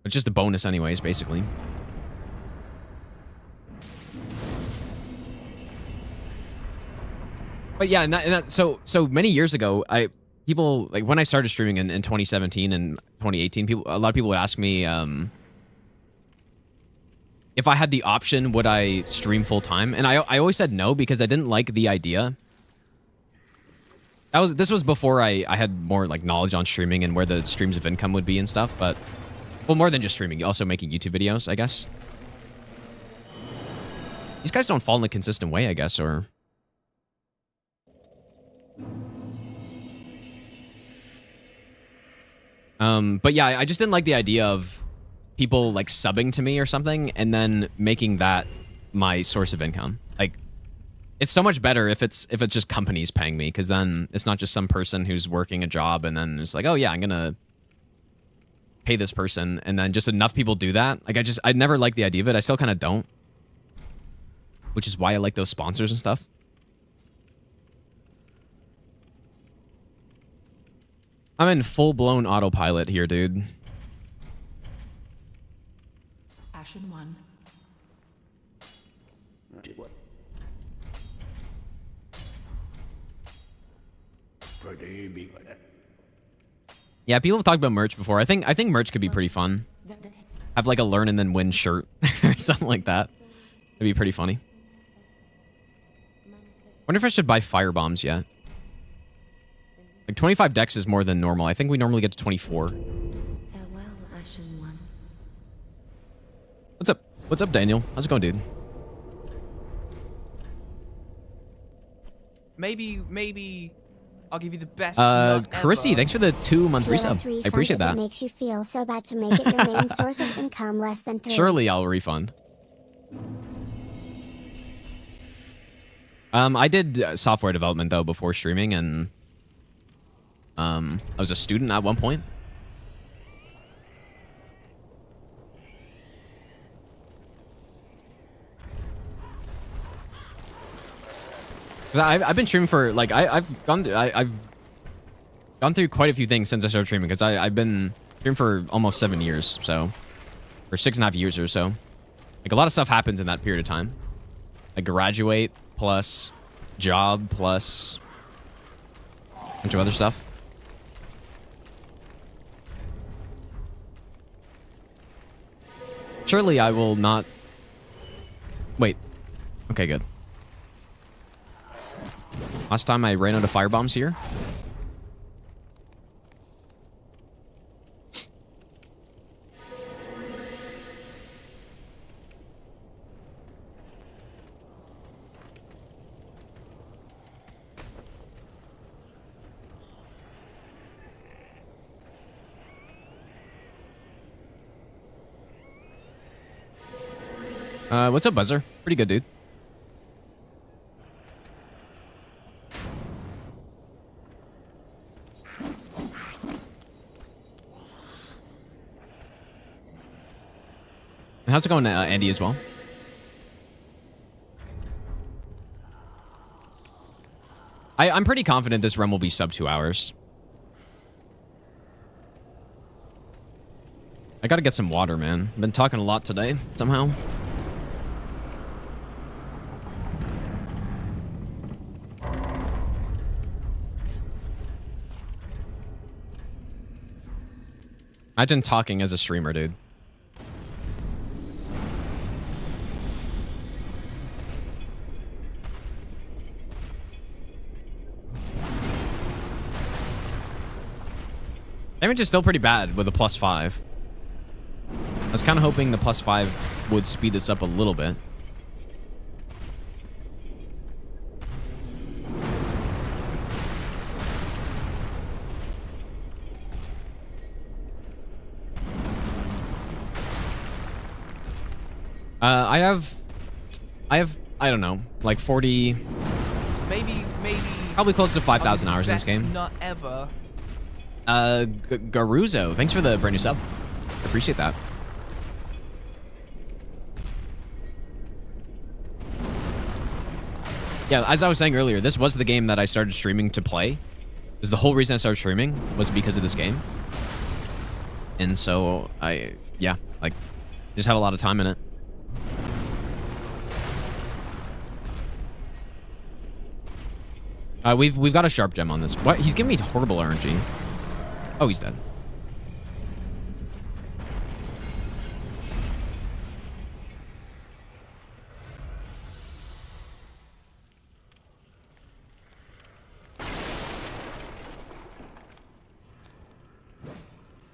It's just a bonus anyways, basically. But yeah, so many years ago, people, like when I started streaming in 2017 and 2018, a lot of people would ask me if I had the option, would I stream full time? And I always said no because I didn't like the idea. This was before I had more like knowledge on streaming and where the streams of income would be and stuff. But well, more than just streaming, also making YouTube videos, I guess. These guys don't fall in a consistent way, I guess, or. But yeah, I just didn't like the idea of people like subbing to me or something and then making that my source of income. Like, it's so much better if it's just companies paying me, because then it's not just some person who's working a job and then it's like, oh yeah, I'm gonna pay this person, and then just enough people do that. Like, I never liked the idea of it. I still kind of don't, which is why I like those sponsors and stuff. I'm in full-blown autopilot here, dude. Ashen 1. Yeah, people have talked about merch before. I think merch could be pretty fun. Have like a learn and then win shirt or something like that. That'd be pretty funny. Wonder if I should buy fire bombs yet. Like 25 decks is more than normal. I think we normally get to 24. Farewell, Ashen One. What's up? What's up, Daniel? How's it going, dude? Maybe I'll give you the best. Carissy, thanks for the 2-month resub. I appreciate that. It makes you feel so bad to make it your main source of income less than 3. Surely I'll refund. I did software development though before streaming, and I was a student at one point. Cause I've been streaming for like I've gone through quite a few things since I started streaming, because I've been streaming for almost 7 years, so, or 6.5 years or so. Like, a lot of stuff happens in that period of time. Like, graduate plus job plus a bunch of other stuff. Surely I will not... Wait. Okay, good. Last time I ran out of firebombs here. What's up, Buzzer? Pretty good, dude. How's it going, Andy, as well? I'm pretty confident this run will be sub 2 hours. I gotta get some water, man. Been talking a lot today, somehow. Imagine talking as a streamer, dude. Damage is still pretty bad with a +5. I was kind of hoping the +5 would speed this up a little bit. I don't know, like 40, Maybe. probably close to 5,000 hours in this game. Not ever. Garuzo, thanks for the brand new sub. Appreciate that. Yeah, as I was saying earlier, this was the game that I started streaming to play. Because the whole reason I started streaming was because of this game. And so yeah, like, just have a lot of time in it. We've got a sharp gem on this. What? He's giving me horrible RNG. Oh, he's dead.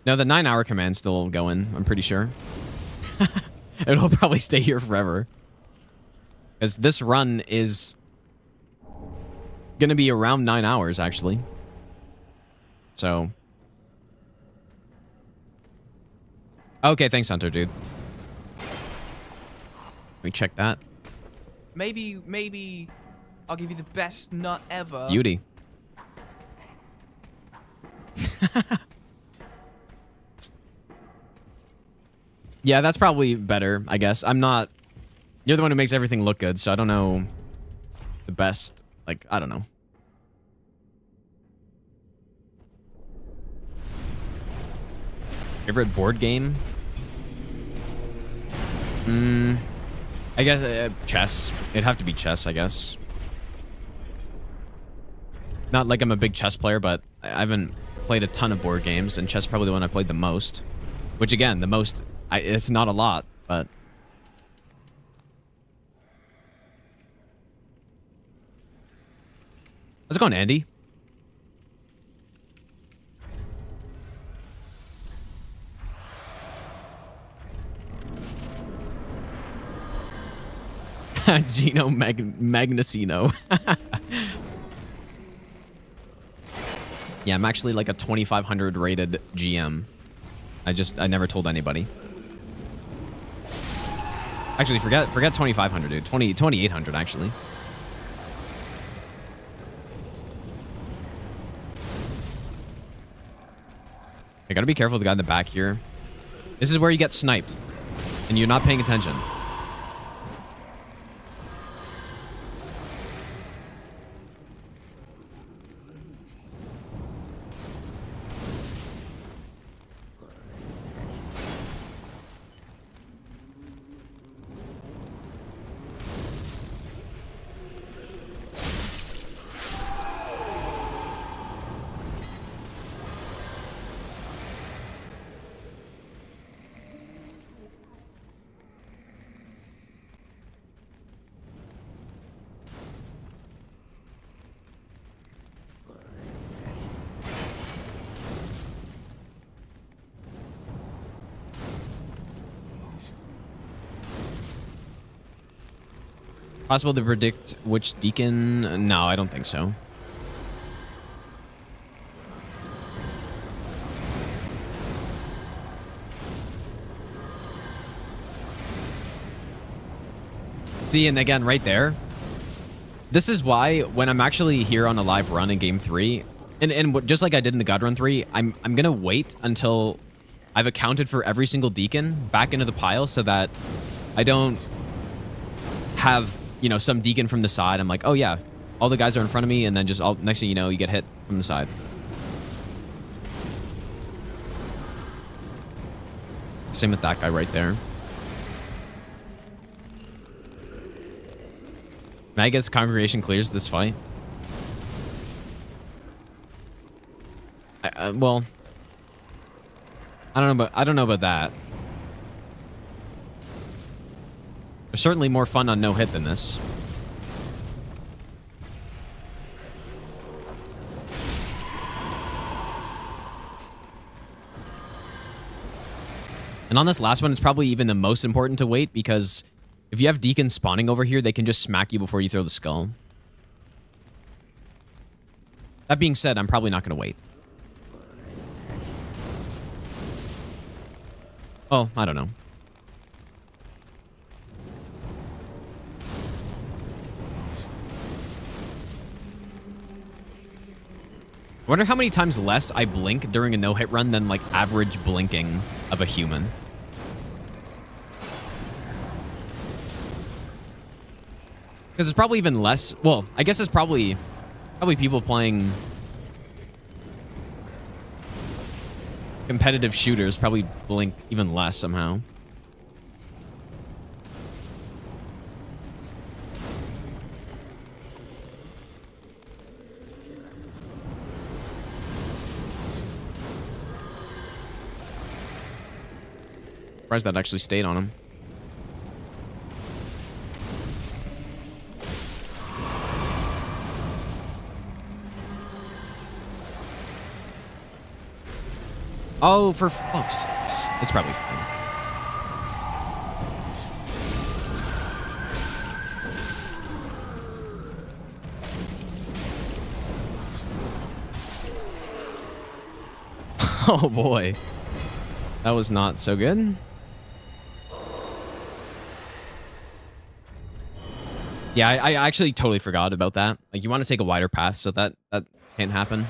No, the 9-hour command's still going, I'm pretty sure. It'll probably stay here forever. Because this run is gonna be around 9 hours, actually. So... Okay, thanks, Hunter, dude. Let me check that. Maybe I'll give you the best nut ever. Beauty. Yeah, that's probably better, I guess. I'm not... You're the one who makes everything look good, so I don't know the best... Like, I don't know. Favorite board game? I guess chess. It'd have to be chess, I guess. Not like I'm a big chess player, but I haven't played a ton of board games, and chess is probably the one I've played the most. Which, again, the most... it's not a lot, but... How's it going, Andy? Gino Magnesino. Yeah, I'm actually like a 2500 rated GM. I never told anybody. Actually, forget 2500, dude. 2800 actually. I gotta be careful with the guy in the back here. This is where you get sniped, and you're not paying attention. Possible to predict which deacon? No, I don't think so. See, and again, right there, this is why when I'm actually here on a live run in game 3, and just like I did in the God Run 3, I'm gonna wait until I've accounted for every single deacon back into the pile so that I don't have, you know, some deacon from the side. I'm like, oh yeah, all the guys are in front of me, and then just all next thing you know, you get hit from the side. Same with that guy right there. I guess congregation clears this fight. Well, I don't know about that. There's certainly more fun on no hit than this. And on this last one, it's probably even the most important to wait, because if you have deacons spawning over here, they can just smack you before you throw the skull. That being said, I'm probably not going to wait. Oh, I don't know. I wonder how many times less I blink during a no-hit run than, like, average blinking of a human. Because it's probably even less... Well, I guess it's probably people playing competitive shooters probably blink even less somehow. Surprised that actually stayed on him. Oh, for fuck's sakes. It's probably fine. Oh boy. That was not so good. Yeah, I actually totally forgot about that. Like, you want to take a wider path, so that can't happen.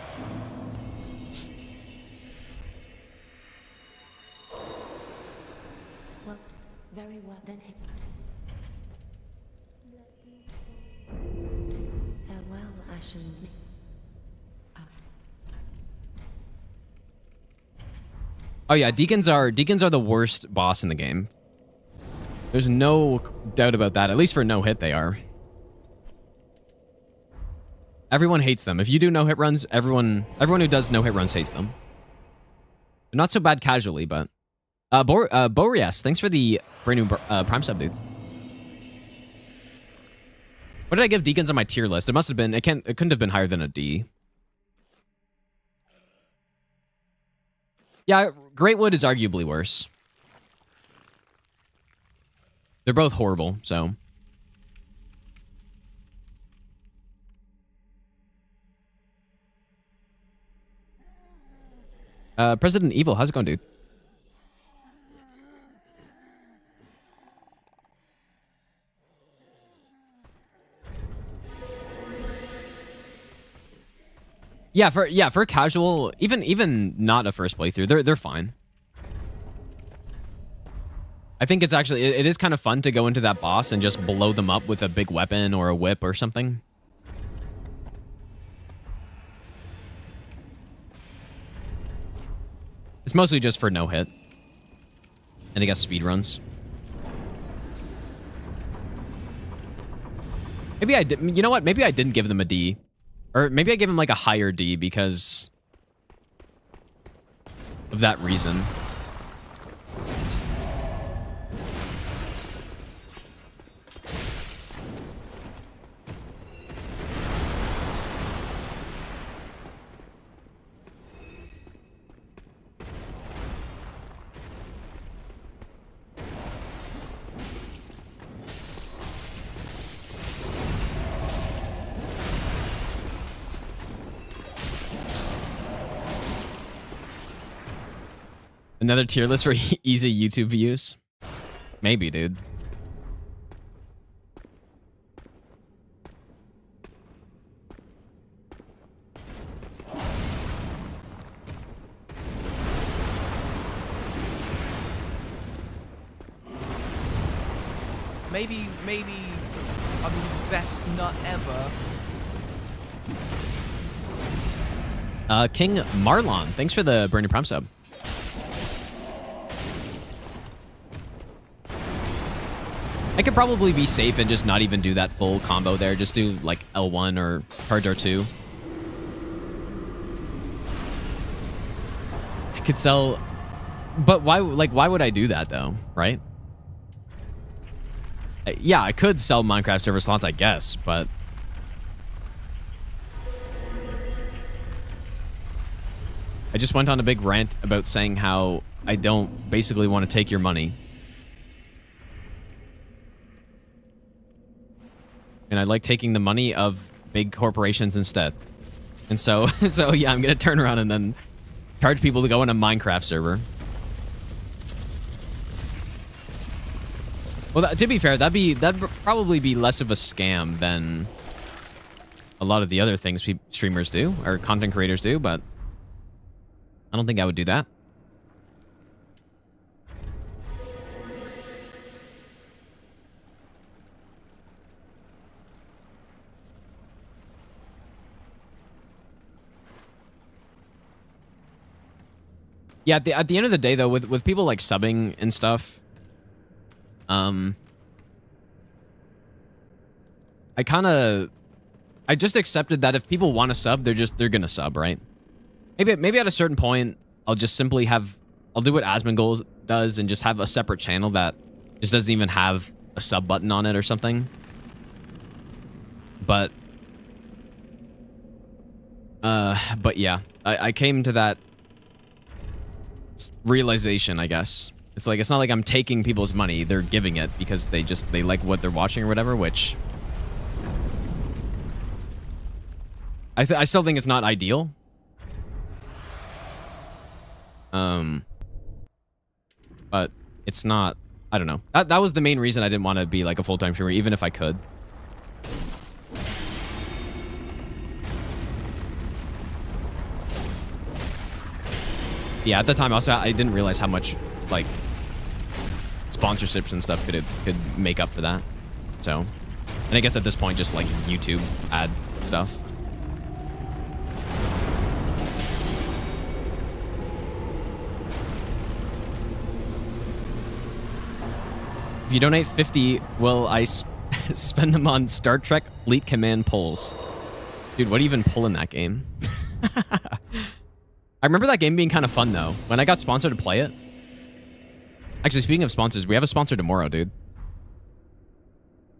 Works very well. Then hit. Farewell, Ashen. Oh yeah, deacons are the worst boss in the game. There's no doubt about that. At least for no hit, they are. Everyone hates them. If you do no hit runs, everyone who does no hit runs hates them. They're not so bad casually, but Boreas, thanks for the brand new Prime sub, dude. What did I give deacons on my tier list? It must have been. It couldn't have been higher than a D. Yeah, Greatwood is arguably worse. They're both horrible, so. President Evil, how's it going, dude? Yeah, for casual, even not a first playthrough, they're fine. I think it's actually it is kind of fun to go into that boss and just blow them up with a big weapon or a whip or something. It's mostly just for no hit. And I guess speed runs. Maybe I did. You know what? Maybe I didn't give them a D. Or maybe I gave him like a higher D because of that reason. Another tier list for easy YouTube views? Maybe, dude. Maybe I'll give you the best nut ever. King Marlon, thanks for the brand new Prime sub. I could probably be safe and just not even do that full combo there. Just do like L1 or charge R2. I could sell, but why? Like, why would I do that though? Right? Yeah, I could sell Minecraft server slots, I guess, but I just went on a big rant about saying how I don't basically want to take your money. And I like taking the money of big corporations instead. And so, yeah, I'm going to turn around and then charge people to go on a Minecraft server. Well, to be fair, that'd probably be less of a scam than a lot of the other things streamers do or content creators do, but I don't think I would do that. Yeah, at the end of the day, though, with people like subbing and stuff, I just accepted that if people want to sub, they're gonna sub, right? Maybe at a certain point, I'll just simply I'll do what Asmongold does and just have a separate channel that just doesn't even have a sub button on it or something. But yeah, I came to that realization, I guess. It's like, it's not like I'm taking people's money. They're giving it because they like what they're watching or whatever, which I still think it's not ideal. But it's not, I don't know. That was the main reason I didn't want to be like a full-time streamer, even if I could. Yeah, at the time also I didn't realize how much like sponsorships and stuff could make up for that. So, and I guess at this point just like YouTube ad stuff. If you donate 50, will I spend them on Star Trek Fleet Command polls? Dude, what do you even pull in that game? I remember that game being kind of fun, though. When I got sponsored to play it. Actually, speaking of sponsors, we have a sponsor tomorrow, dude.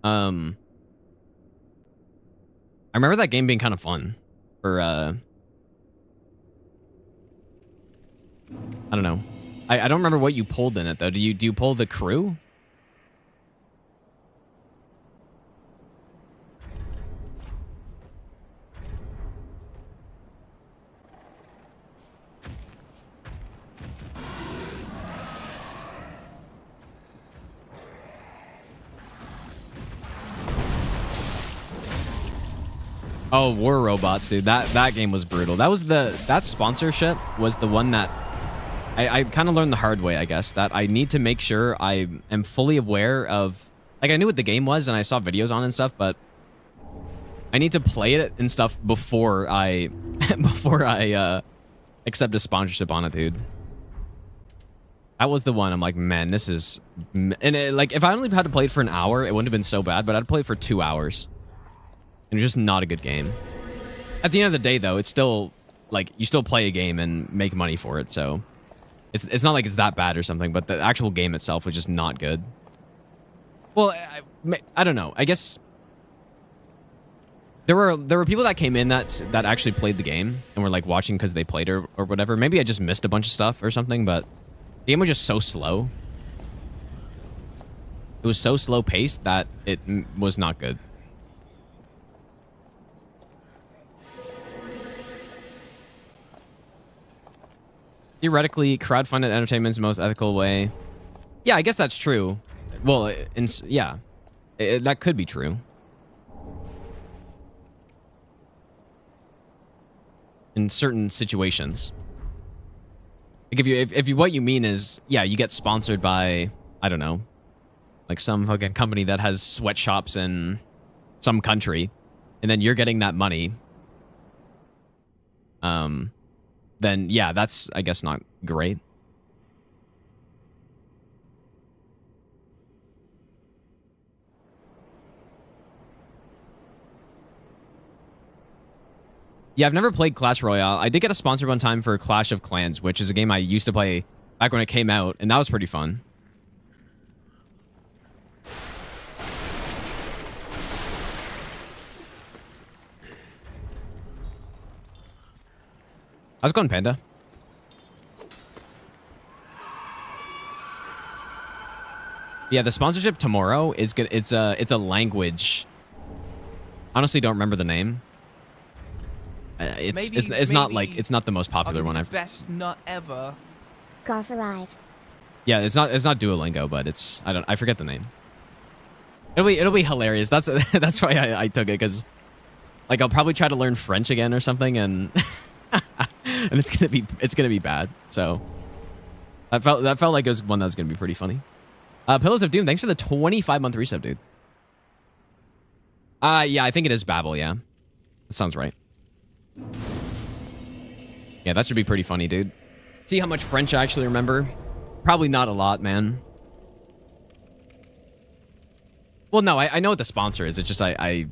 I remember that game being kind of fun. For, I don't know. I don't remember what you pulled in it, though. Do you pull the crew? Oh, War Robots, dude. That game was brutal. That sponsorship was the one that I kind of learned the hard way, I guess, that I need to make sure I am fully aware of, like, I knew what the game was and I saw videos on it and stuff, but I need to play it and stuff before I accept a sponsorship on it, dude. That was the one. I'm like, man, this is, and it, like, if I only had to play it for an hour, it wouldn't have been so bad, but I'd play it for 2 hours. And it's just not a good game. At the end of the day, though, it's still, like, you still play a game and make money for it, so it's not like it's that bad or something, but the actual game itself was just not good. Well, I don't know. I guess there were people that came in that actually played the game and were, like, watching because they played or whatever. Maybe I just missed a bunch of stuff or something, but the game was just so slow. It was so slow-paced that it was not good. Theoretically, crowdfunded entertainment's the most ethical way. Yeah, I guess that's true. Well, yeah, that could be true. In certain situations. Like if you what you mean is, yeah, you get sponsored by, I don't know, like some fucking company that has sweatshops in some country, and then you're getting that money. Then yeah, that's, I guess, not great. Yeah, I've never played Clash Royale. I did get a sponsor one time for Clash of Clans, which is a game I used to play back when it came out, and that was pretty fun. How's it going, Panda? Yeah, the sponsorship tomorrow is good. It's a language. Honestly, don't remember the name. It's not like, it's not the most popular one I've. Best nut ever. Golf Alive. Yeah, it's not Duolingo, but it's, I forget the name. It'll be hilarious. That's that's why I took it, because like I'll probably try to learn French again or something, and and it's gonna be bad. So that felt like it was one that was gonna be pretty funny. Pillars of Doom, thanks for the 25-month resub, dude. Yeah, I think it is Babel. Yeah, that sounds right. Yeah, that should be pretty funny, dude. See how much French I actually remember. Probably not a lot, man. Well, no, I know what the sponsor is. It's just a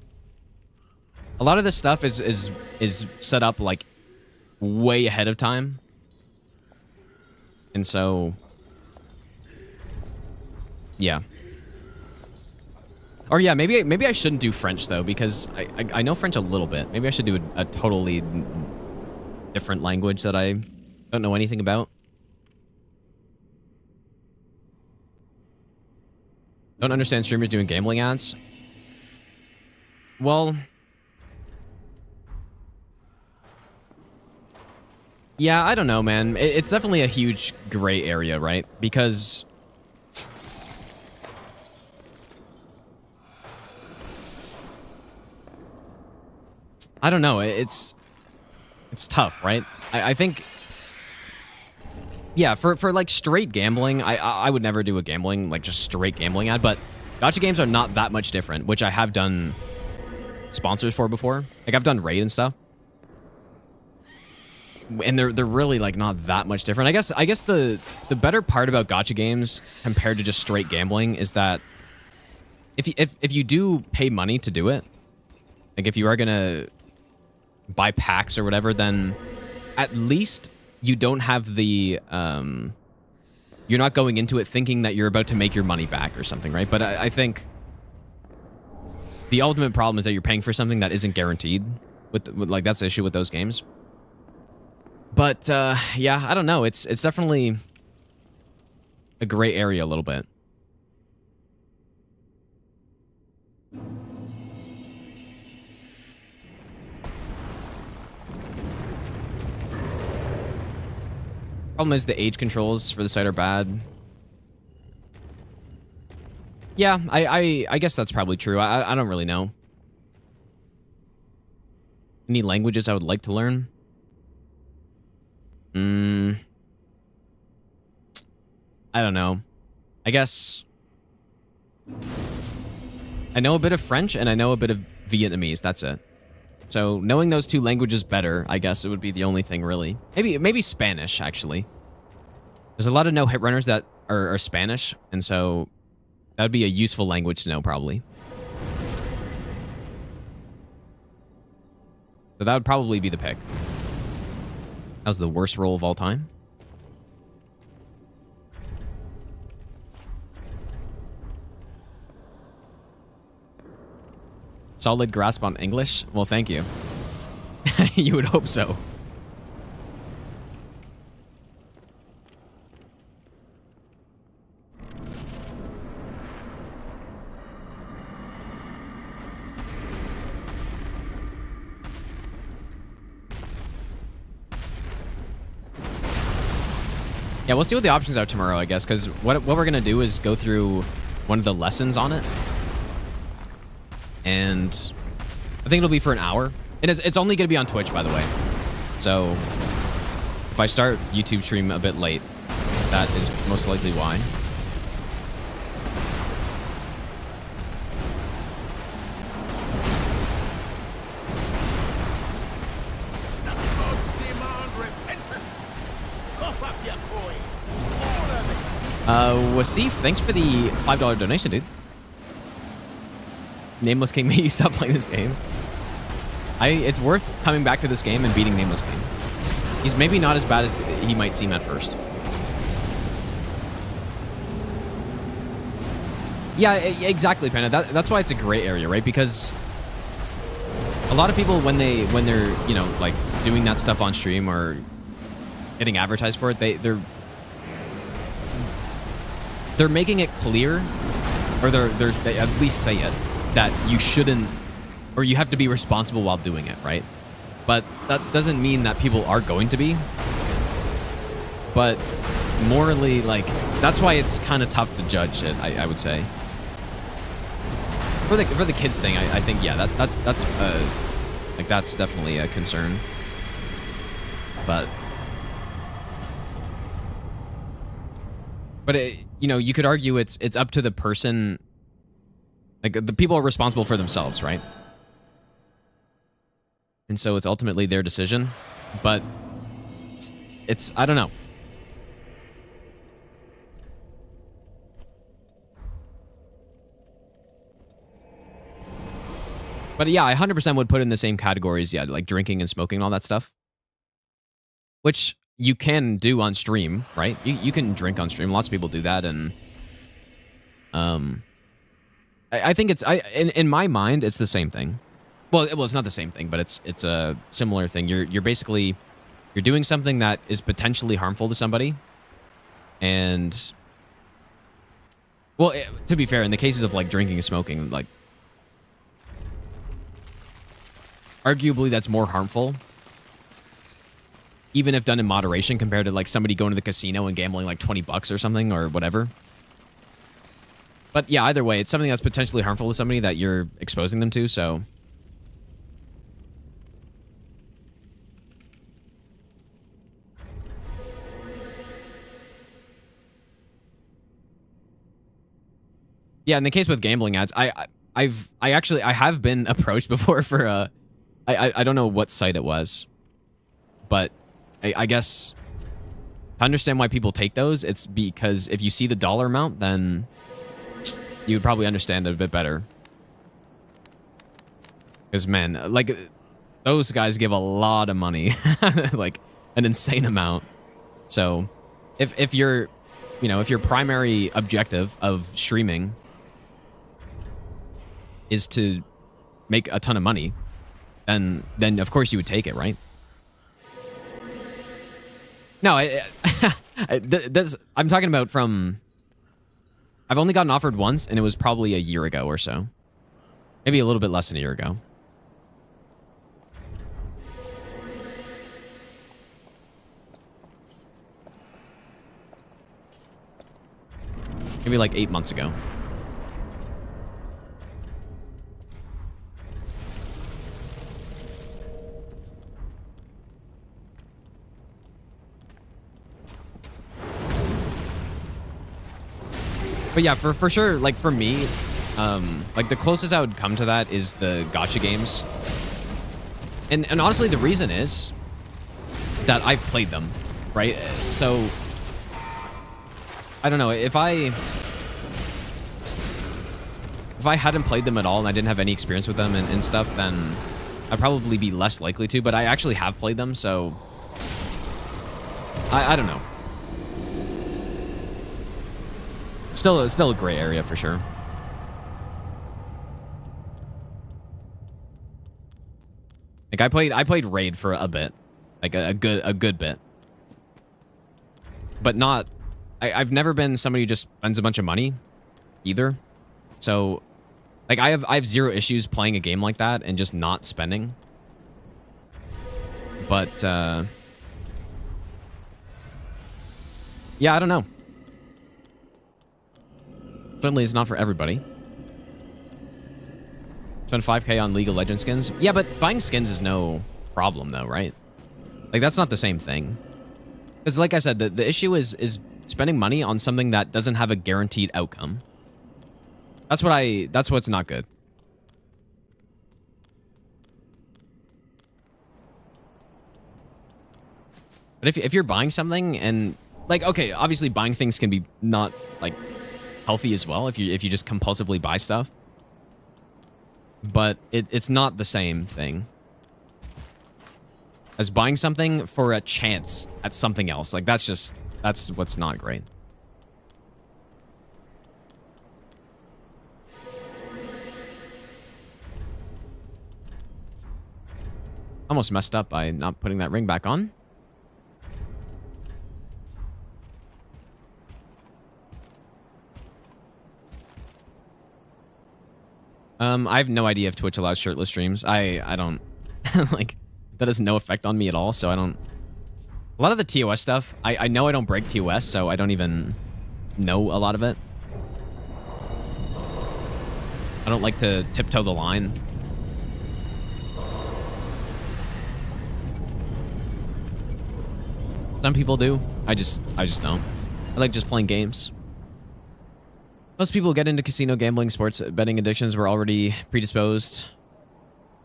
lot of this stuff is set up like way ahead of time. And so yeah. Or yeah, maybe I shouldn't do French though, because I know French a little bit. Maybe I should do a totally different language that I don't know anything about. Don't understand streamers doing gambling ads. Well, yeah, I don't know, man. It's definitely a huge gray area, right? Because I don't know. It's tough, right? I think, yeah, for like straight gambling, I would never do a gambling, like just straight gambling ad, but gacha games are not that much different, which I have done sponsors for before. Like I've done Raid and stuff. And they're really like not that much different. I guess the better part about gacha games compared to just straight gambling is that if you do pay money to do it, like if you are gonna buy packs or whatever, then at least you don't have the you're not going into it thinking that you're about to make your money back or something, right? But I think the ultimate problem is that you're paying for something that isn't guaranteed. With like, that's the issue with those games. But yeah, I don't know. It's definitely a gray area a little bit. Problem is the age controls for the site are bad. Yeah, I guess that's probably true. I don't really know. Any languages I would like to learn? I don't know. I guess I know a bit of French and I know a bit of Vietnamese. That's it. So knowing those two languages better, I guess it would be the only thing really. Maybe Spanish, actually. There's a lot of no-hit runners that are Spanish, and so that would be a useful language to know, probably. So that would probably be the pick. That was the worst roll of all time. Solid grasp on English? Well, thank you. You would hope so. Yeah, we'll see what the options are tomorrow, I guess, because what we're going to do is go through one of the lessons on it. And I think it'll be for an hour. It's only going to be on Twitch, by the way. So if I start YouTube stream a bit late, that is most likely why. Wasif, thanks for the $5 donation, dude. Nameless King made you stop playing this game. It's worth coming back to this game and beating Nameless King. He's maybe not as bad as he might seem at first. Yeah, exactly, Panda. That's why it's a gray area, right? Because a lot of people, when they're you know, like doing that stuff on stream or getting advertised for it, they're making it clear, or they at least say it, that you shouldn't, or you have to be responsible while doing it, right? But that doesn't mean that people are going to be. But morally, like, that's why it's kind of tough to judge it, I would say. For the kids thing, I think, yeah, that's definitely a concern. But you know, you could argue it's up to the person. Like, the people are responsible for themselves, right? And so it's ultimately their decision. But I don't know. But yeah, I 100% would put in the same categories, yeah, like drinking and smoking and all that stuff. Which you can do on stream, right? You can drink on stream. Lots of people do that, and I think in my mind it's the same thing. Well, it's not the same thing, but it's a similar thing. You're basically doing something that is potentially harmful to somebody, and well, to be fair, in the cases of like drinking and smoking, like arguably that's more harmful, even if done in moderation, compared to like somebody going to the casino and gambling like $20 or something or whatever. But yeah, either way, it's something that's potentially harmful to somebody that you're exposing them to, so. Yeah, in the case with gambling ads, I have been approached before for I don't know what site it was, but I guess to understand why people take those, it's because if you see the dollar amount, then you would probably understand it a bit better. Because, man, like, those guys give a lot of money, like an insane amount. So if you're, you know, if your primary objective of streaming is to make a ton of money, then of course you would take it, right? No, I'm talking about from... I've only gotten offered once, and it was probably a year ago or so. Maybe a little bit less than a year ago. Maybe like 8 months ago. But yeah, for sure, like for me, like the closest I would come to that is the gacha games. And honestly, the reason is that I've played them, right? So I don't know, if I hadn't played them at all and I didn't have any experience with them and stuff, then I'd probably be less likely to, but I actually have played them, so I don't know. Still a gray area for sure. Like I played Raid for a bit, like a good bit, but not. I've never been somebody who just spends a bunch of money, either. So, like I have zero issues playing a game like that and just not spending. But Yeah, I don't know. Certainly it's not for everybody. Spend 5K on League of Legends skins. Yeah, but buying skins is no problem though, right? Like that's not the same thing. Because like I said, the issue is spending money on something that doesn't have a guaranteed outcome. That's what's not good. But if you're buying something and like, okay, obviously buying things can be not like healthy as well if you just compulsively buy stuff. But it's not the same thing as buying something for a chance at something else. Like that's what's not great. Almost messed up by not putting that ring back on. I have no idea if Twitch allows shirtless streams. I don't like that has no effect on me at all, so I don't. A lot of the TOS stuff, I know I don't break TOS, so I don't even know a lot of it. I don't like to tiptoe the line. Some people do. I just don't. I like just playing games. Most people get into casino gambling, sports betting addictions were already predisposed.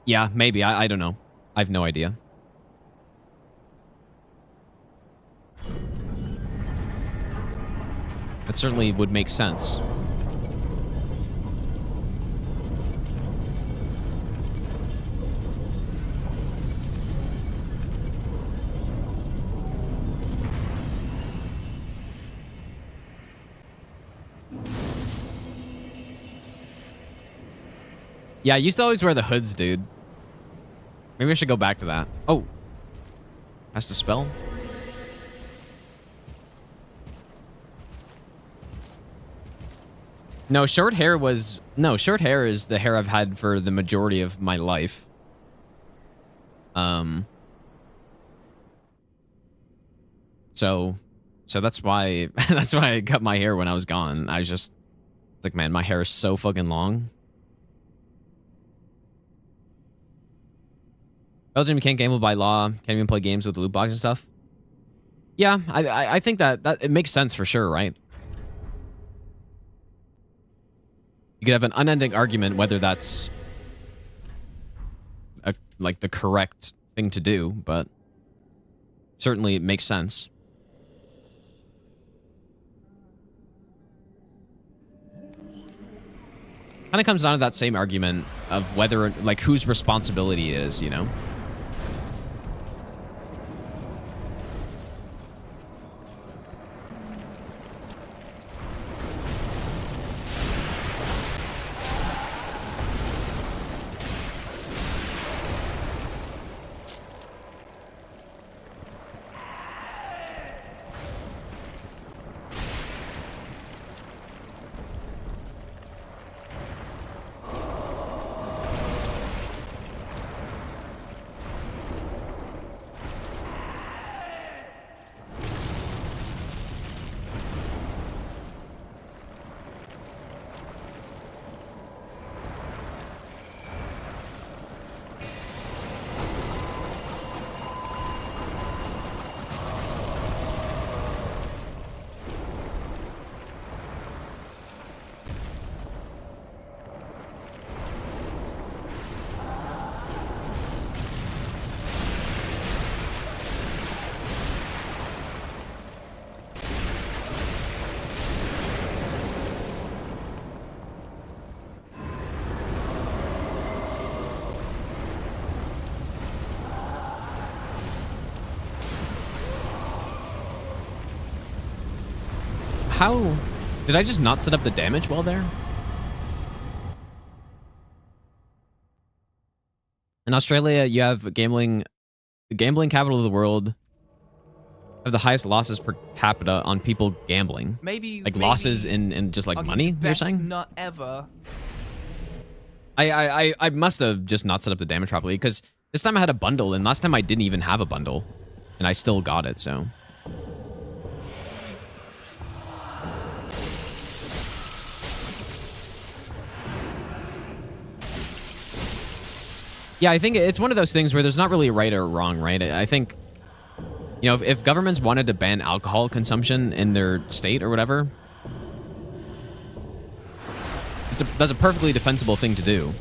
Yeah, maybe. I don't know. I have no idea. That certainly would make sense. Yeah, I used to always wear the hoods, dude. Maybe I should go back to that. Oh. Has to spell. No, short hair is the hair I've had for the majority of my life. So that's why I cut my hair when I was gone. I was just like, man, my hair is so fucking long. Belgium, you can't gamble by law. Can't even play games with the loot box and stuff. Yeah, I think that it makes sense for sure, right? You could have an unending argument whether that's like the correct thing to do, but certainly it makes sense. Kind of comes down to that same argument of whether, like, whose responsibility it is, you know? How did I just not set up the damage while there? In Australia, you have gambling, the gambling capital of the world, have the highest losses per capita on people gambling. Maybe losses in just like money. You're saying? Not ever. I must have just not set up the damage properly because this time I had a bundle and last time I didn't even have a bundle, and I still got it. So. Yeah, I think it's one of those things where there's not really right or wrong, right? I think, you know, if governments wanted to ban alcohol consumption in their state or whatever, that's a perfectly defensible thing to do.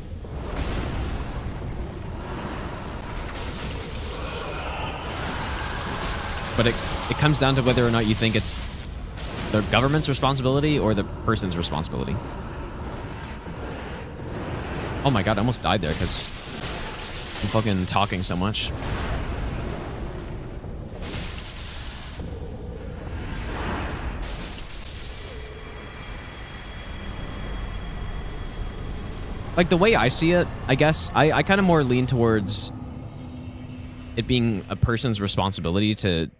But it comes down to whether or not you think it's the government's responsibility or the person's responsibility. Oh my god, I almost died there because I'm fucking talking so much. Like, the way I see it, I guess, I kind of more lean towards it being a person's responsibility to,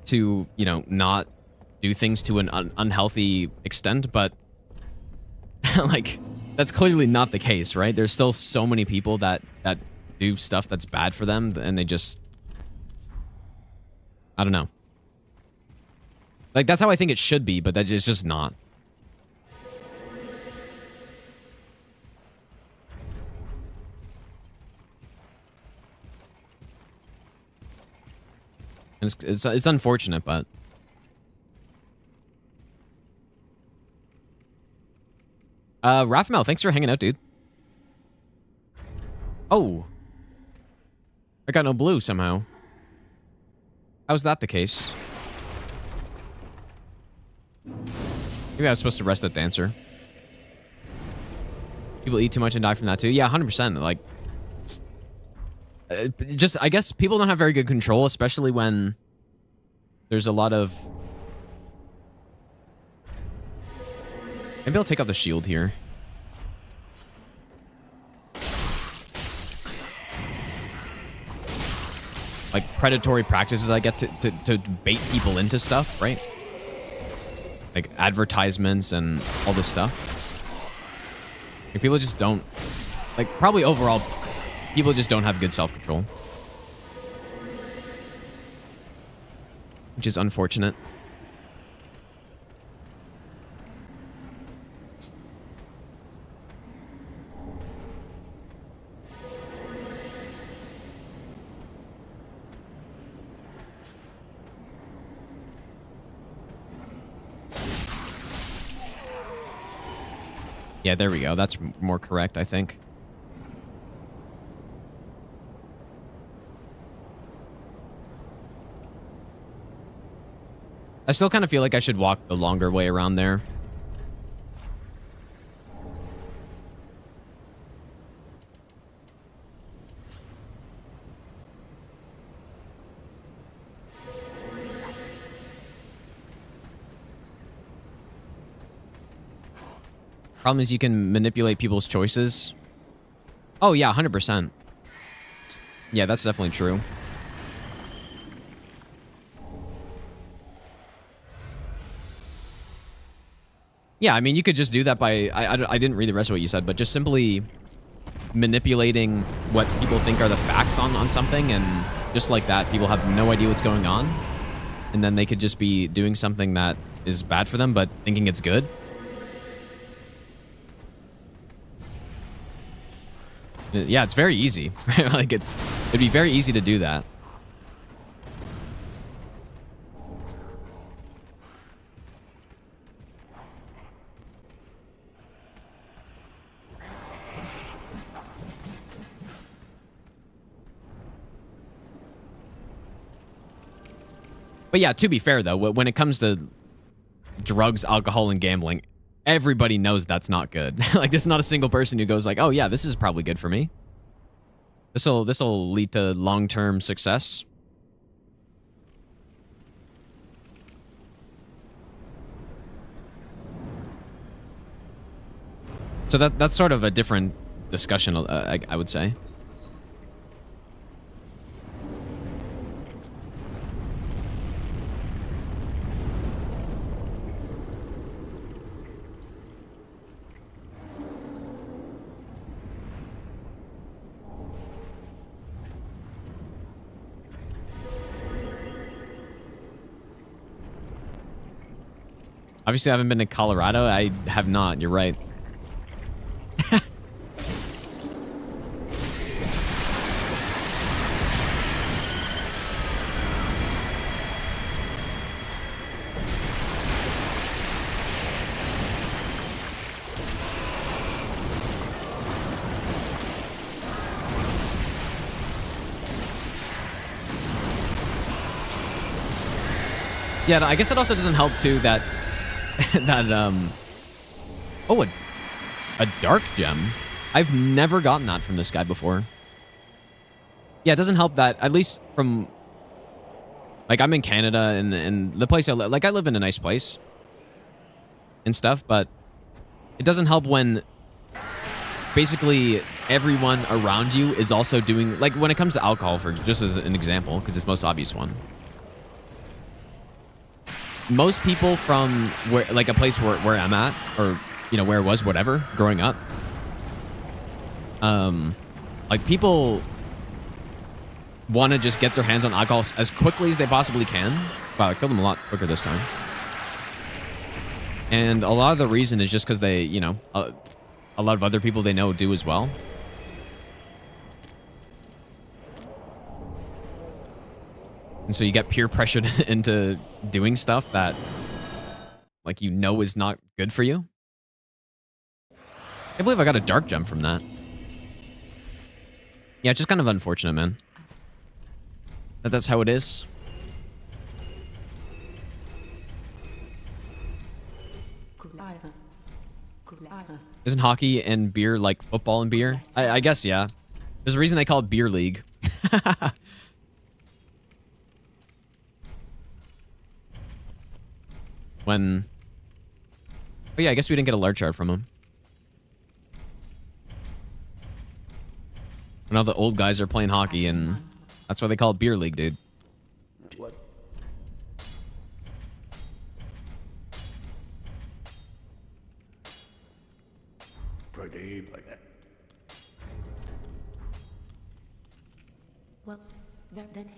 you know, not do things to an unhealthy extent, but, like, that's clearly not the case, right? There's still so many people that do stuff that's bad for them, and they just... I don't know. Like, that's how I think it should be, but that is just not. And it's unfortunate, but... Raphael, thanks for hanging out, dude. Oh. I got no blue somehow. How's that the case? Maybe I was supposed to rest at Dancer. People eat too much and die from that too. Yeah, 100%. Like... just, I guess people don't have very good control, especially when there's a lot of... Maybe I'll take out the shield here. Like, predatory practices I get to bait people into stuff, right? Like, advertisements and all this stuff. Like, people just don't... Like, probably overall... People just don't have good self-control. Which is unfortunate. Yeah, there we go. That's more correct, I think. I still kind of feel like I should walk the longer way around there. Problem is you can manipulate people's choices. Oh yeah, 100%. Yeah, that's definitely true. Yeah, I mean, you could just do that by... I didn't read the rest of what you said, but just simply manipulating what people think are the facts on something, and just like that, people have no idea what's going on. And then they could just be doing something that is bad for them, but thinking it's good. Yeah, it's very easy. Like, it'd be very easy to do that. But yeah, to be fair, though, when it comes to drugs, alcohol, and gambling, everybody knows that's not good. Like, there's not a single person who goes like, oh, yeah, this is probably good for me. This'll lead to long-term success. So that's sort of a different discussion, I would say. Obviously, I haven't been to Colorado. I have not. You're right. Yeah, I guess it also doesn't help too that oh, a dark gem. I've never gotten that from this guy before. Yeah, it doesn't help that, at least from, like, I'm in Canada and the place I live, like, I live in a nice place and stuff, but it doesn't help when basically everyone around you is also doing, like, when it comes to alcohol, for just as an example, because it's the most obvious one. Most people from where, like, a place where I'm at, or, you know, where I was, whatever, growing up, like, people want to just get their hands on alcohol as quickly as they possibly can. Wow, I killed them a lot quicker this time. And a lot of the reason is just because they, you know, a lot of other people they know do as well. And so you get peer pressured into doing stuff that, like, you know is not good for you. I can't believe I got a dark gem from that. Yeah, it's just kind of unfortunate, man. That's how it is. Isn't hockey and beer like football and beer? I guess, yeah. There's a reason they call it beer league. When... Oh yeah, I guess we didn't get a large shard from him. When all the old guys are playing hockey, and that's why they call it beer league, dude. What? Pretty like that. Well, then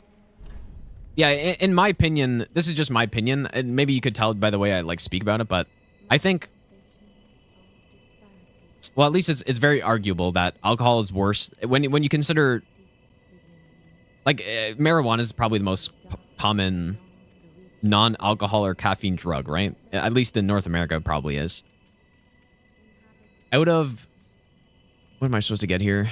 Yeah, in my opinion, this is just my opinion, and maybe you could tell by the way I, like, speak about it, but I think, well, at least it's very arguable that alcohol is worse when you consider, like, marijuana is probably the most common non-alcohol or caffeine drug, right? At least in North America, it probably is. Out of, what am I supposed to get here?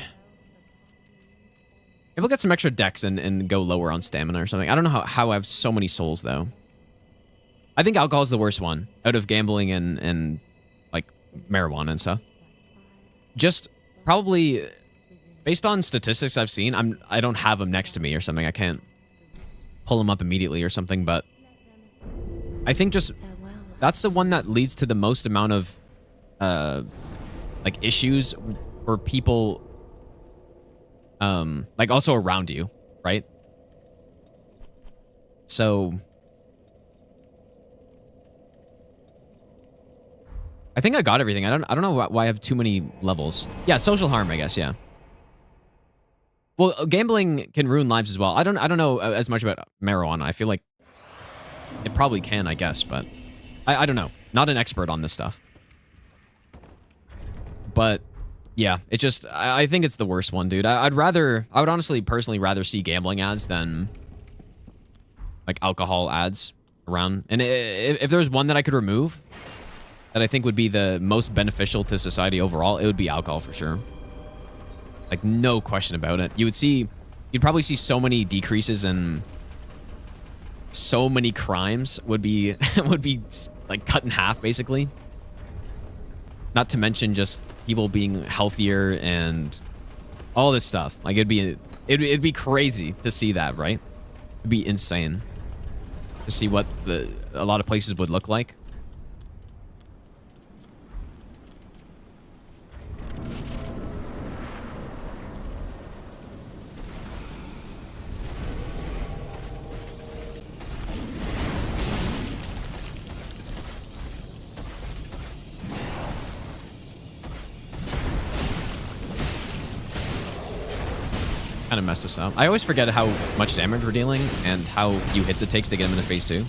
Maybe we'll get some extra dex and go lower on stamina or something. I don't know how I have so many souls, though. I think alcohol is the worst one out of gambling and like, marijuana and stuff. Just probably, based on statistics I've seen, I don't have them next to me or something. I can't pull them up immediately or something, but I think just that's the one that leads to the most amount of like, issues for people, like, also around you, right? So I think I got everything. I don't know why I have too many levels. Yeah, social harm, I guess, yeah. Well, gambling can ruin lives as well. I don't know as much about marijuana. I feel like it probably can, I guess, but I don't know. Not an expert on this stuff. But yeah, it just, I think it's the worst one, dude. I would honestly, personally rather see gambling ads than, like, alcohol ads around. And if there's one that I could remove that I think would be the most beneficial to society overall, it would be alcohol for sure. Like, no question about it. You'd probably see so many decreases in so many crimes would be, like, cut in half, basically. Not to mention just people being healthier and all this stuff. Like, it'd be crazy to see that, right? It'd be insane to see what a lot of places would look like. Kind of messed us up. I always forget how much damage we're dealing and how few hits it takes to get him into phase 2.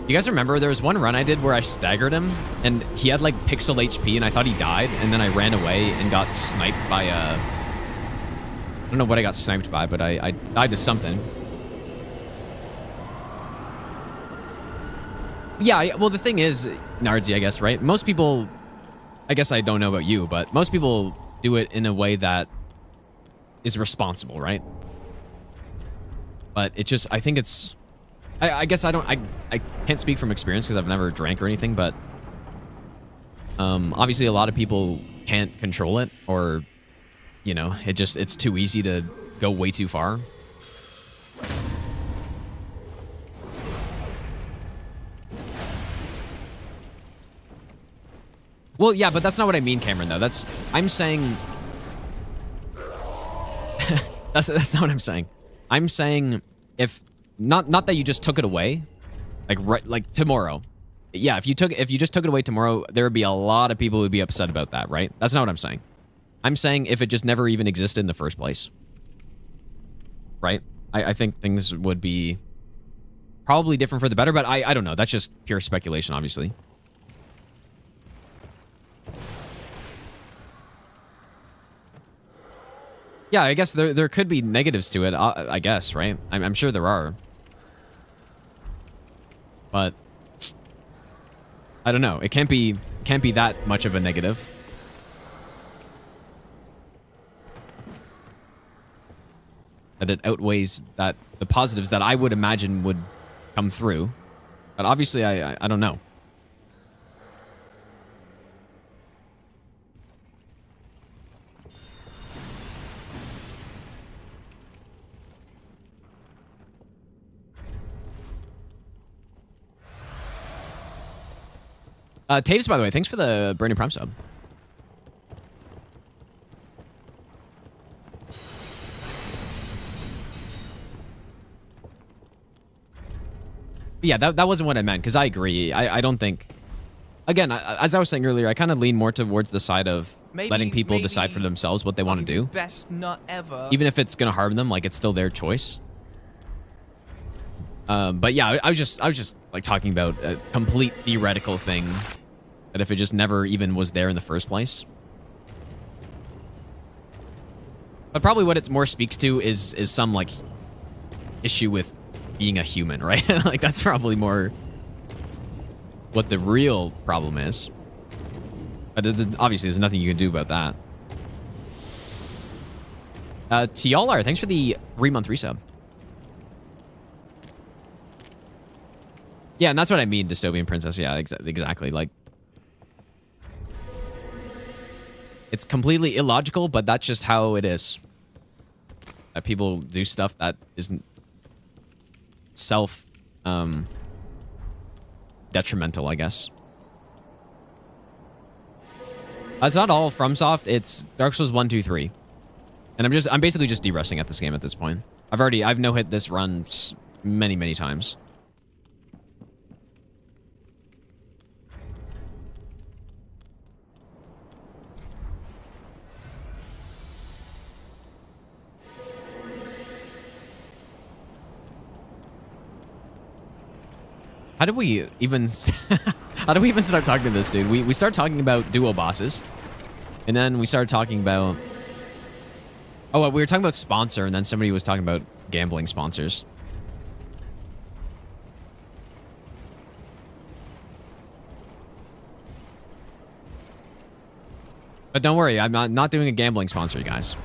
You guys remember there was one run I did where I staggered him and he had, like, pixel HP and I thought he died, and then I ran away and got sniped by I don't know what I got sniped by, but I died to something. Yeah, well, the thing is, Nardsy, I guess, right? Most people, I guess I don't know about you, but most people do it in a way that is responsible, right? But it just, I think it's, I guess I can't speak from experience because I've never drank or anything, but obviously a lot of people can't control it, or, you know, it's too easy to go way too far. Well, yeah, but that's not what I mean, Cameron, though. I'm saying... that's not what I'm saying. I'm saying if... Not that you just took it away. Like tomorrow. Yeah, if you just took it away tomorrow, there would be a lot of people who would be upset about that, right? That's not what I'm saying. I'm saying if it just never even existed in the first place. Right? I think things would be probably different for the better, but I don't know. That's just pure speculation, obviously. Yeah, I guess there could be negatives to it, I guess, right? I'm sure there are. But I don't know. It can't be that much of a negative. That it outweighs the positives that I would imagine would come through. But obviously I don't know. Taves, by the way, thanks for the brand new Prime sub. But yeah, that wasn't what I meant, because I agree. I don't think... Again, as I was saying earlier, I kind of lean more towards the side of letting people decide for themselves what they want to do. Best nut ever. Even if it's going to harm them, like, it's still their choice. But yeah, I was just like talking about a complete theoretical thing that if it just never even was there in the first place. But probably what it more speaks to is some like issue with being a human, right? Like that's probably more what the real problem is. But obviously there's nothing you can do about that. T'Yalar, thanks for the 3-month resub. Yeah, and that's what I mean, dystopian princess. Yeah, exactly. Like, it's completely illogical, but that's just how it is. That people do stuff that isn't detrimental, I guess. It's not all FromSoft. It's Dark Souls 1, 2, 3, and I'm basically just de-resting at this game at this point. I've no-hit this run many times. How do we even start talking to this dude? We start talking about duo bosses, and then we started talking about we were talking about sponsor, and then somebody was talking about gambling sponsors. But don't worry, I'm not doing a gambling sponsor, you guys.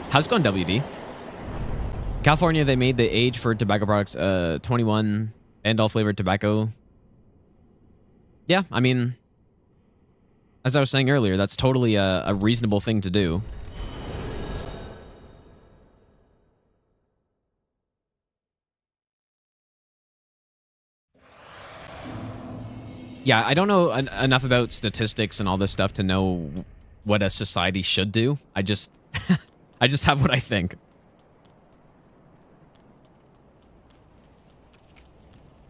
How's it going, WD? California, they made the age for tobacco products 21 and all flavored tobacco. Yeah, I mean, as I was saying earlier, that's totally a reasonable thing to do. Yeah, I don't know enough about statistics and all this stuff to know what a society should do. I just have what I think.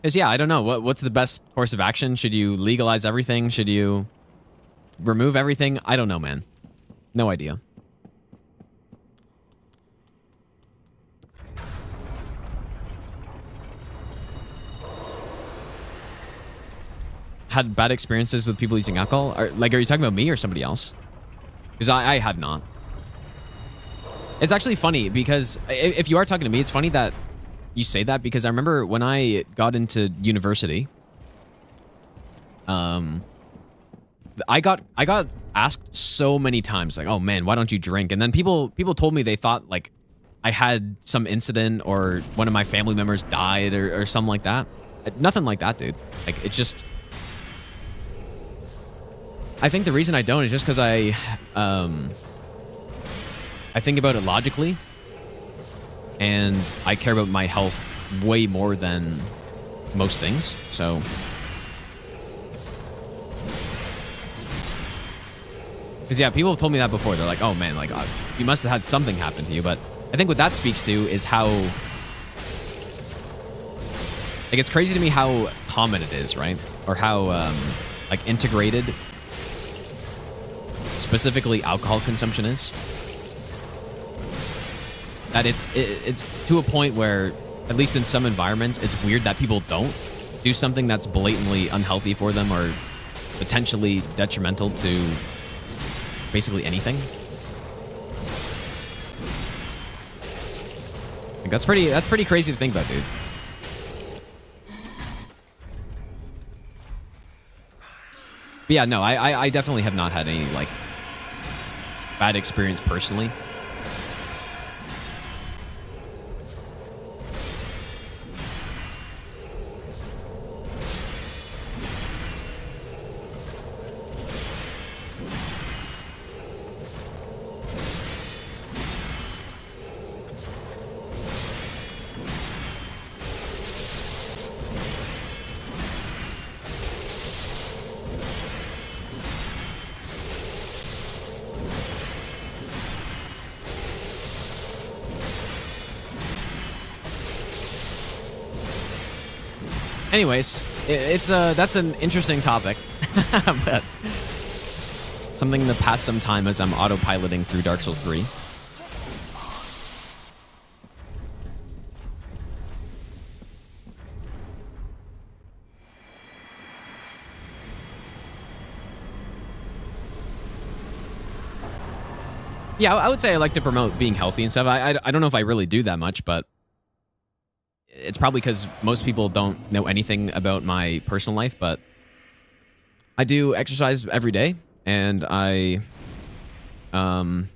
Because, yeah, I don't know. What's the best course of action? Should you legalize everything? Should you remove everything? I don't know, man. No idea. had bad experiences with people using alcohol? Or, like, are you talking about me or somebody else? Because I had not. It's actually funny because if you are talking to me, it's funny that you say that because I remember when I got into university, I got asked so many times, like, oh man, why don't you drink? And then people told me they thought like I had some incident or one of my family members died or something like that. Nothing like that, dude. Like, it's just, I think the reason I don't is just because I think about it logically, and I care about my health way more than most things. So, because yeah, people have told me that before. They're like, "Oh man, like you must have had something happen to you." But I think what that speaks to is how, like, it's crazy to me how common it is, right? Or how like integrated, specifically alcohol consumption is. That it's to a point where, at least in some environments, it's weird that people don't do something that's blatantly unhealthy for them or potentially detrimental to basically anything. Like, that's pretty crazy to think about, dude. But yeah, no, I definitely have not had any like bad experience personally. Anyways, that's an interesting topic. But something to pass some time as I'm autopiloting through Dark Souls 3. Yeah, I would say I like to promote being healthy and stuff. I don't know if I really do that much, but it's probably because most people don't know anything about my personal life, but I do exercise every day, and I do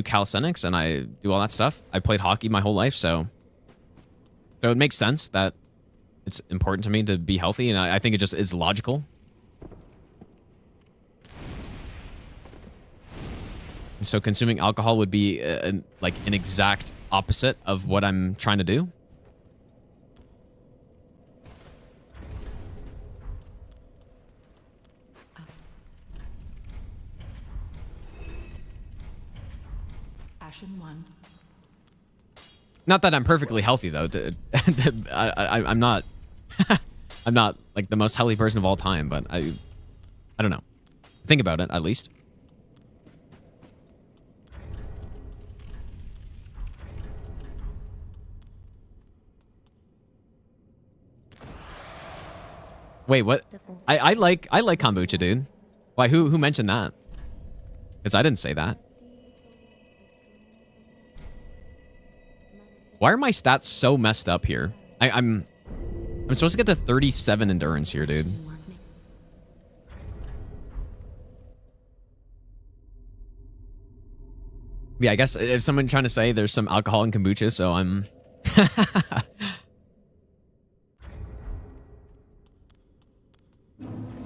calisthenics, and I do all that stuff. I played hockey my whole life, so it makes sense that it's important to me to be healthy, and I think it just is logical. And so consuming alcohol would be like an exact opposite of what I'm trying to do. Ashen 1. Not that I'm perfectly healthy though. I'm not. I'm not like the most healthy person of all time, but I don't know. Think about it at least. Wait, what? I like kombucha, dude. Why? Who mentioned that? Because I didn't say that. Why are my stats so messed up here? I'm supposed to get to 37 endurance here, dude. Yeah, I guess if someone trying to say there's some alcohol in kombucha, so I'm.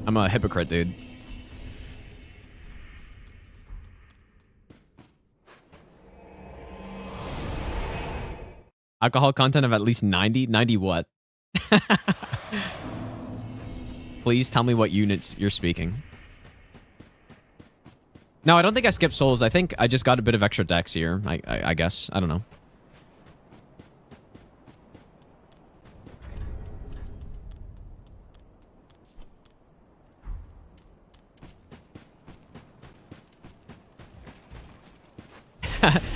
I'm a hypocrite, dude. Alcohol content of at least 90? 90 what? Please tell me what units you're speaking. No, I don't think I skipped souls. I think I just got a bit of extra dex here. I guess. I don't know.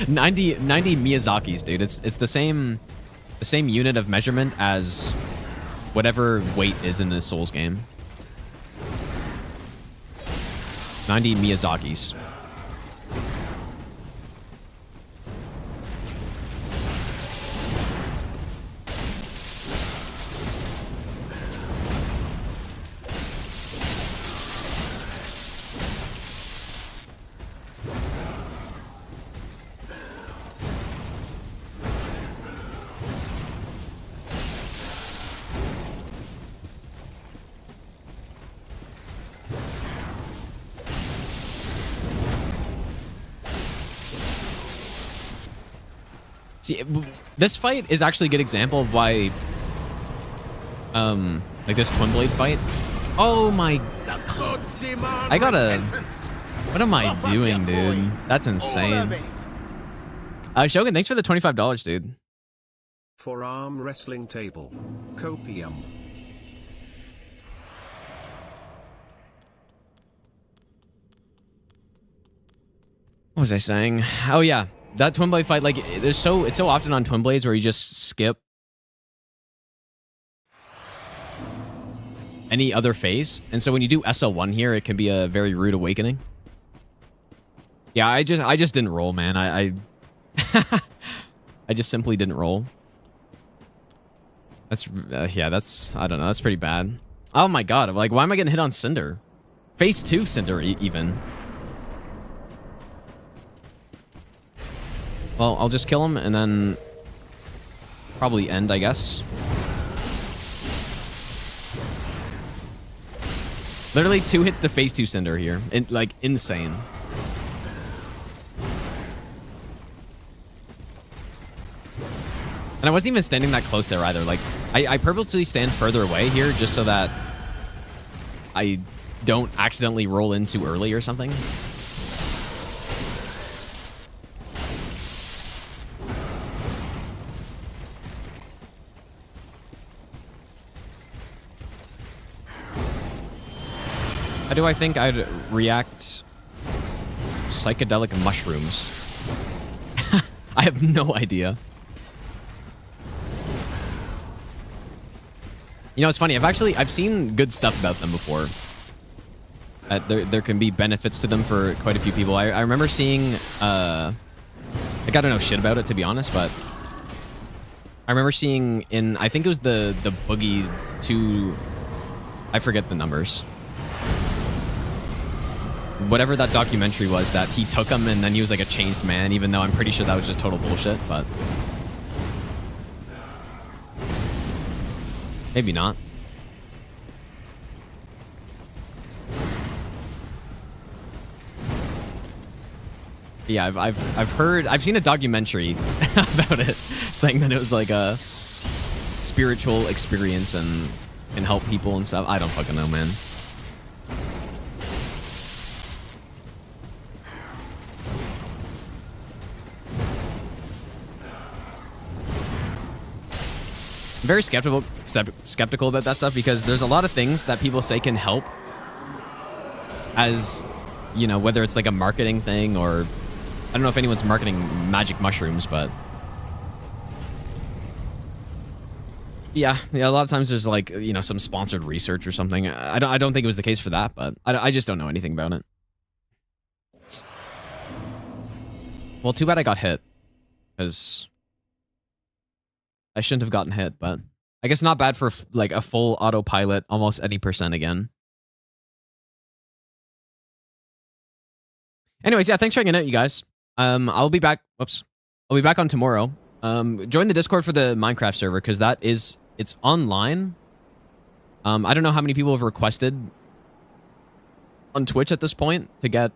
ninety Miyazakis, dude. It's the same unit of measurement as whatever weight is in this Souls game. 90 Miyazakis. See, this fight is actually a good example of why, like this Twin Blade fight. Oh my! I gotta. What am I doing, dude? That's insane. Shogun, thanks for the $25, dude. For arm wrestling table. Copium. What was I saying? Oh yeah. That Twin Blade fight, like, it's so often on Twin Blades where you just skip any other phase. And so when you do SL1 here, it can be a very rude awakening. Yeah, I just didn't roll, man. I just simply didn't roll. That's, yeah, that's, I don't know, that's pretty bad. Oh my god, like, why am I getting hit on Cinder? Phase 2 Cinder, even. Well, I'll just kill him and then probably end, I guess. Literally 2 hits to phase 2 Cinder here. Like, insane. And I wasn't even standing that close there either. Like, I purposely stand further away here just so that I don't accidentally roll in too early or something. How do I think I'd react psychedelic mushrooms? I have no idea. You know, it's funny. I've seen good stuff about them before. There can be benefits to them for quite a few people. I remember seeing, like, I don't know shit about it, to be honest, but I remember seeing in, I think it was the Boogie 2, I forget the numbers. Whatever that documentary was, that he took him and then he was like a changed man, even though I'm pretty sure that was just total bullshit, but maybe not. Yeah, I've seen a documentary about it, saying that it was like a spiritual experience and can help people and stuff. I don't fucking know, man. I'm very skeptical about that stuff because there's a lot of things that people say can help as, you know, whether it's like a marketing thing or I don't know if anyone's marketing magic mushrooms, but yeah, a lot of times there's like, you know, some sponsored research or something. I don't think it was the case for that, but I just don't know anything about it. Well, too bad I got hit because I shouldn't have gotten hit, but I guess not bad for like a full autopilot, almost any percent again. Anyways, yeah, thanks for hanging out, you guys. I'll be back. Whoops. I'll be back on tomorrow. Join the Discord for the Minecraft server because it's online. I don't know how many people have requested on Twitch at this point to get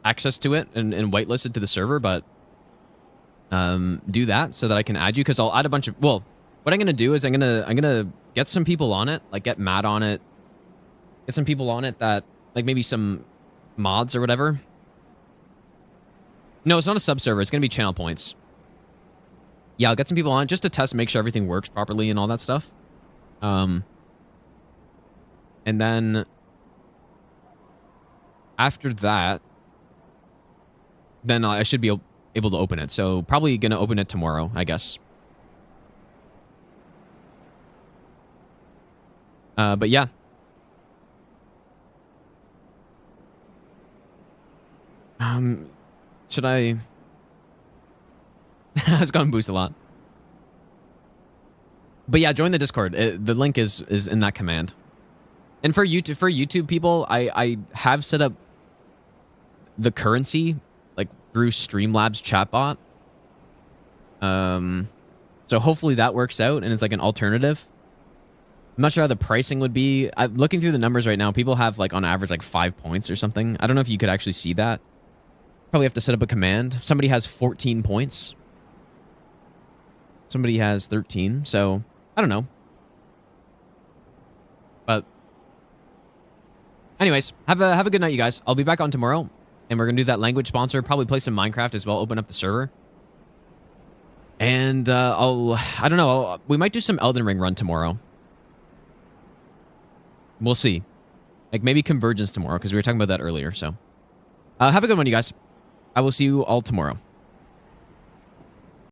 access to it and whitelisted to the server, but do that so that I can add you because I'll add a bunch of, well, what I'm gonna do is I'm gonna get some people on it, like get Matt on it, get some people on it that like maybe some mods or whatever. No, it's not a sub server. It's gonna be channel points. Yeah, I'll get some people on just to test, make sure everything works properly and all that stuff. And then after that, then I should be able to open it. So probably gonna open it tomorrow, I guess. But yeah. Should I? I was going boost a lot. But yeah, join the Discord. The link is in that command. And for YouTube people, I have set up the currency like through Streamlabs chatbot. So hopefully that works out and it's like an alternative. I'm not sure how the pricing would be. I'm looking through the numbers right now. People have like on average like 5 points or something. I don't know if you could actually see that. Probably have to set up a command. Somebody has 14 points. Somebody has 13. So I don't know. But anyways, have a good night, you guys. I'll be back on tomorrow, and we're gonna do that language sponsor. Probably play some Minecraft as well. Open up the server, and I don't know. We might do some Elden Ring run tomorrow. We'll see. Like maybe Convergence tomorrow because we were talking about that earlier. So have a good one, you guys. I will see you all tomorrow.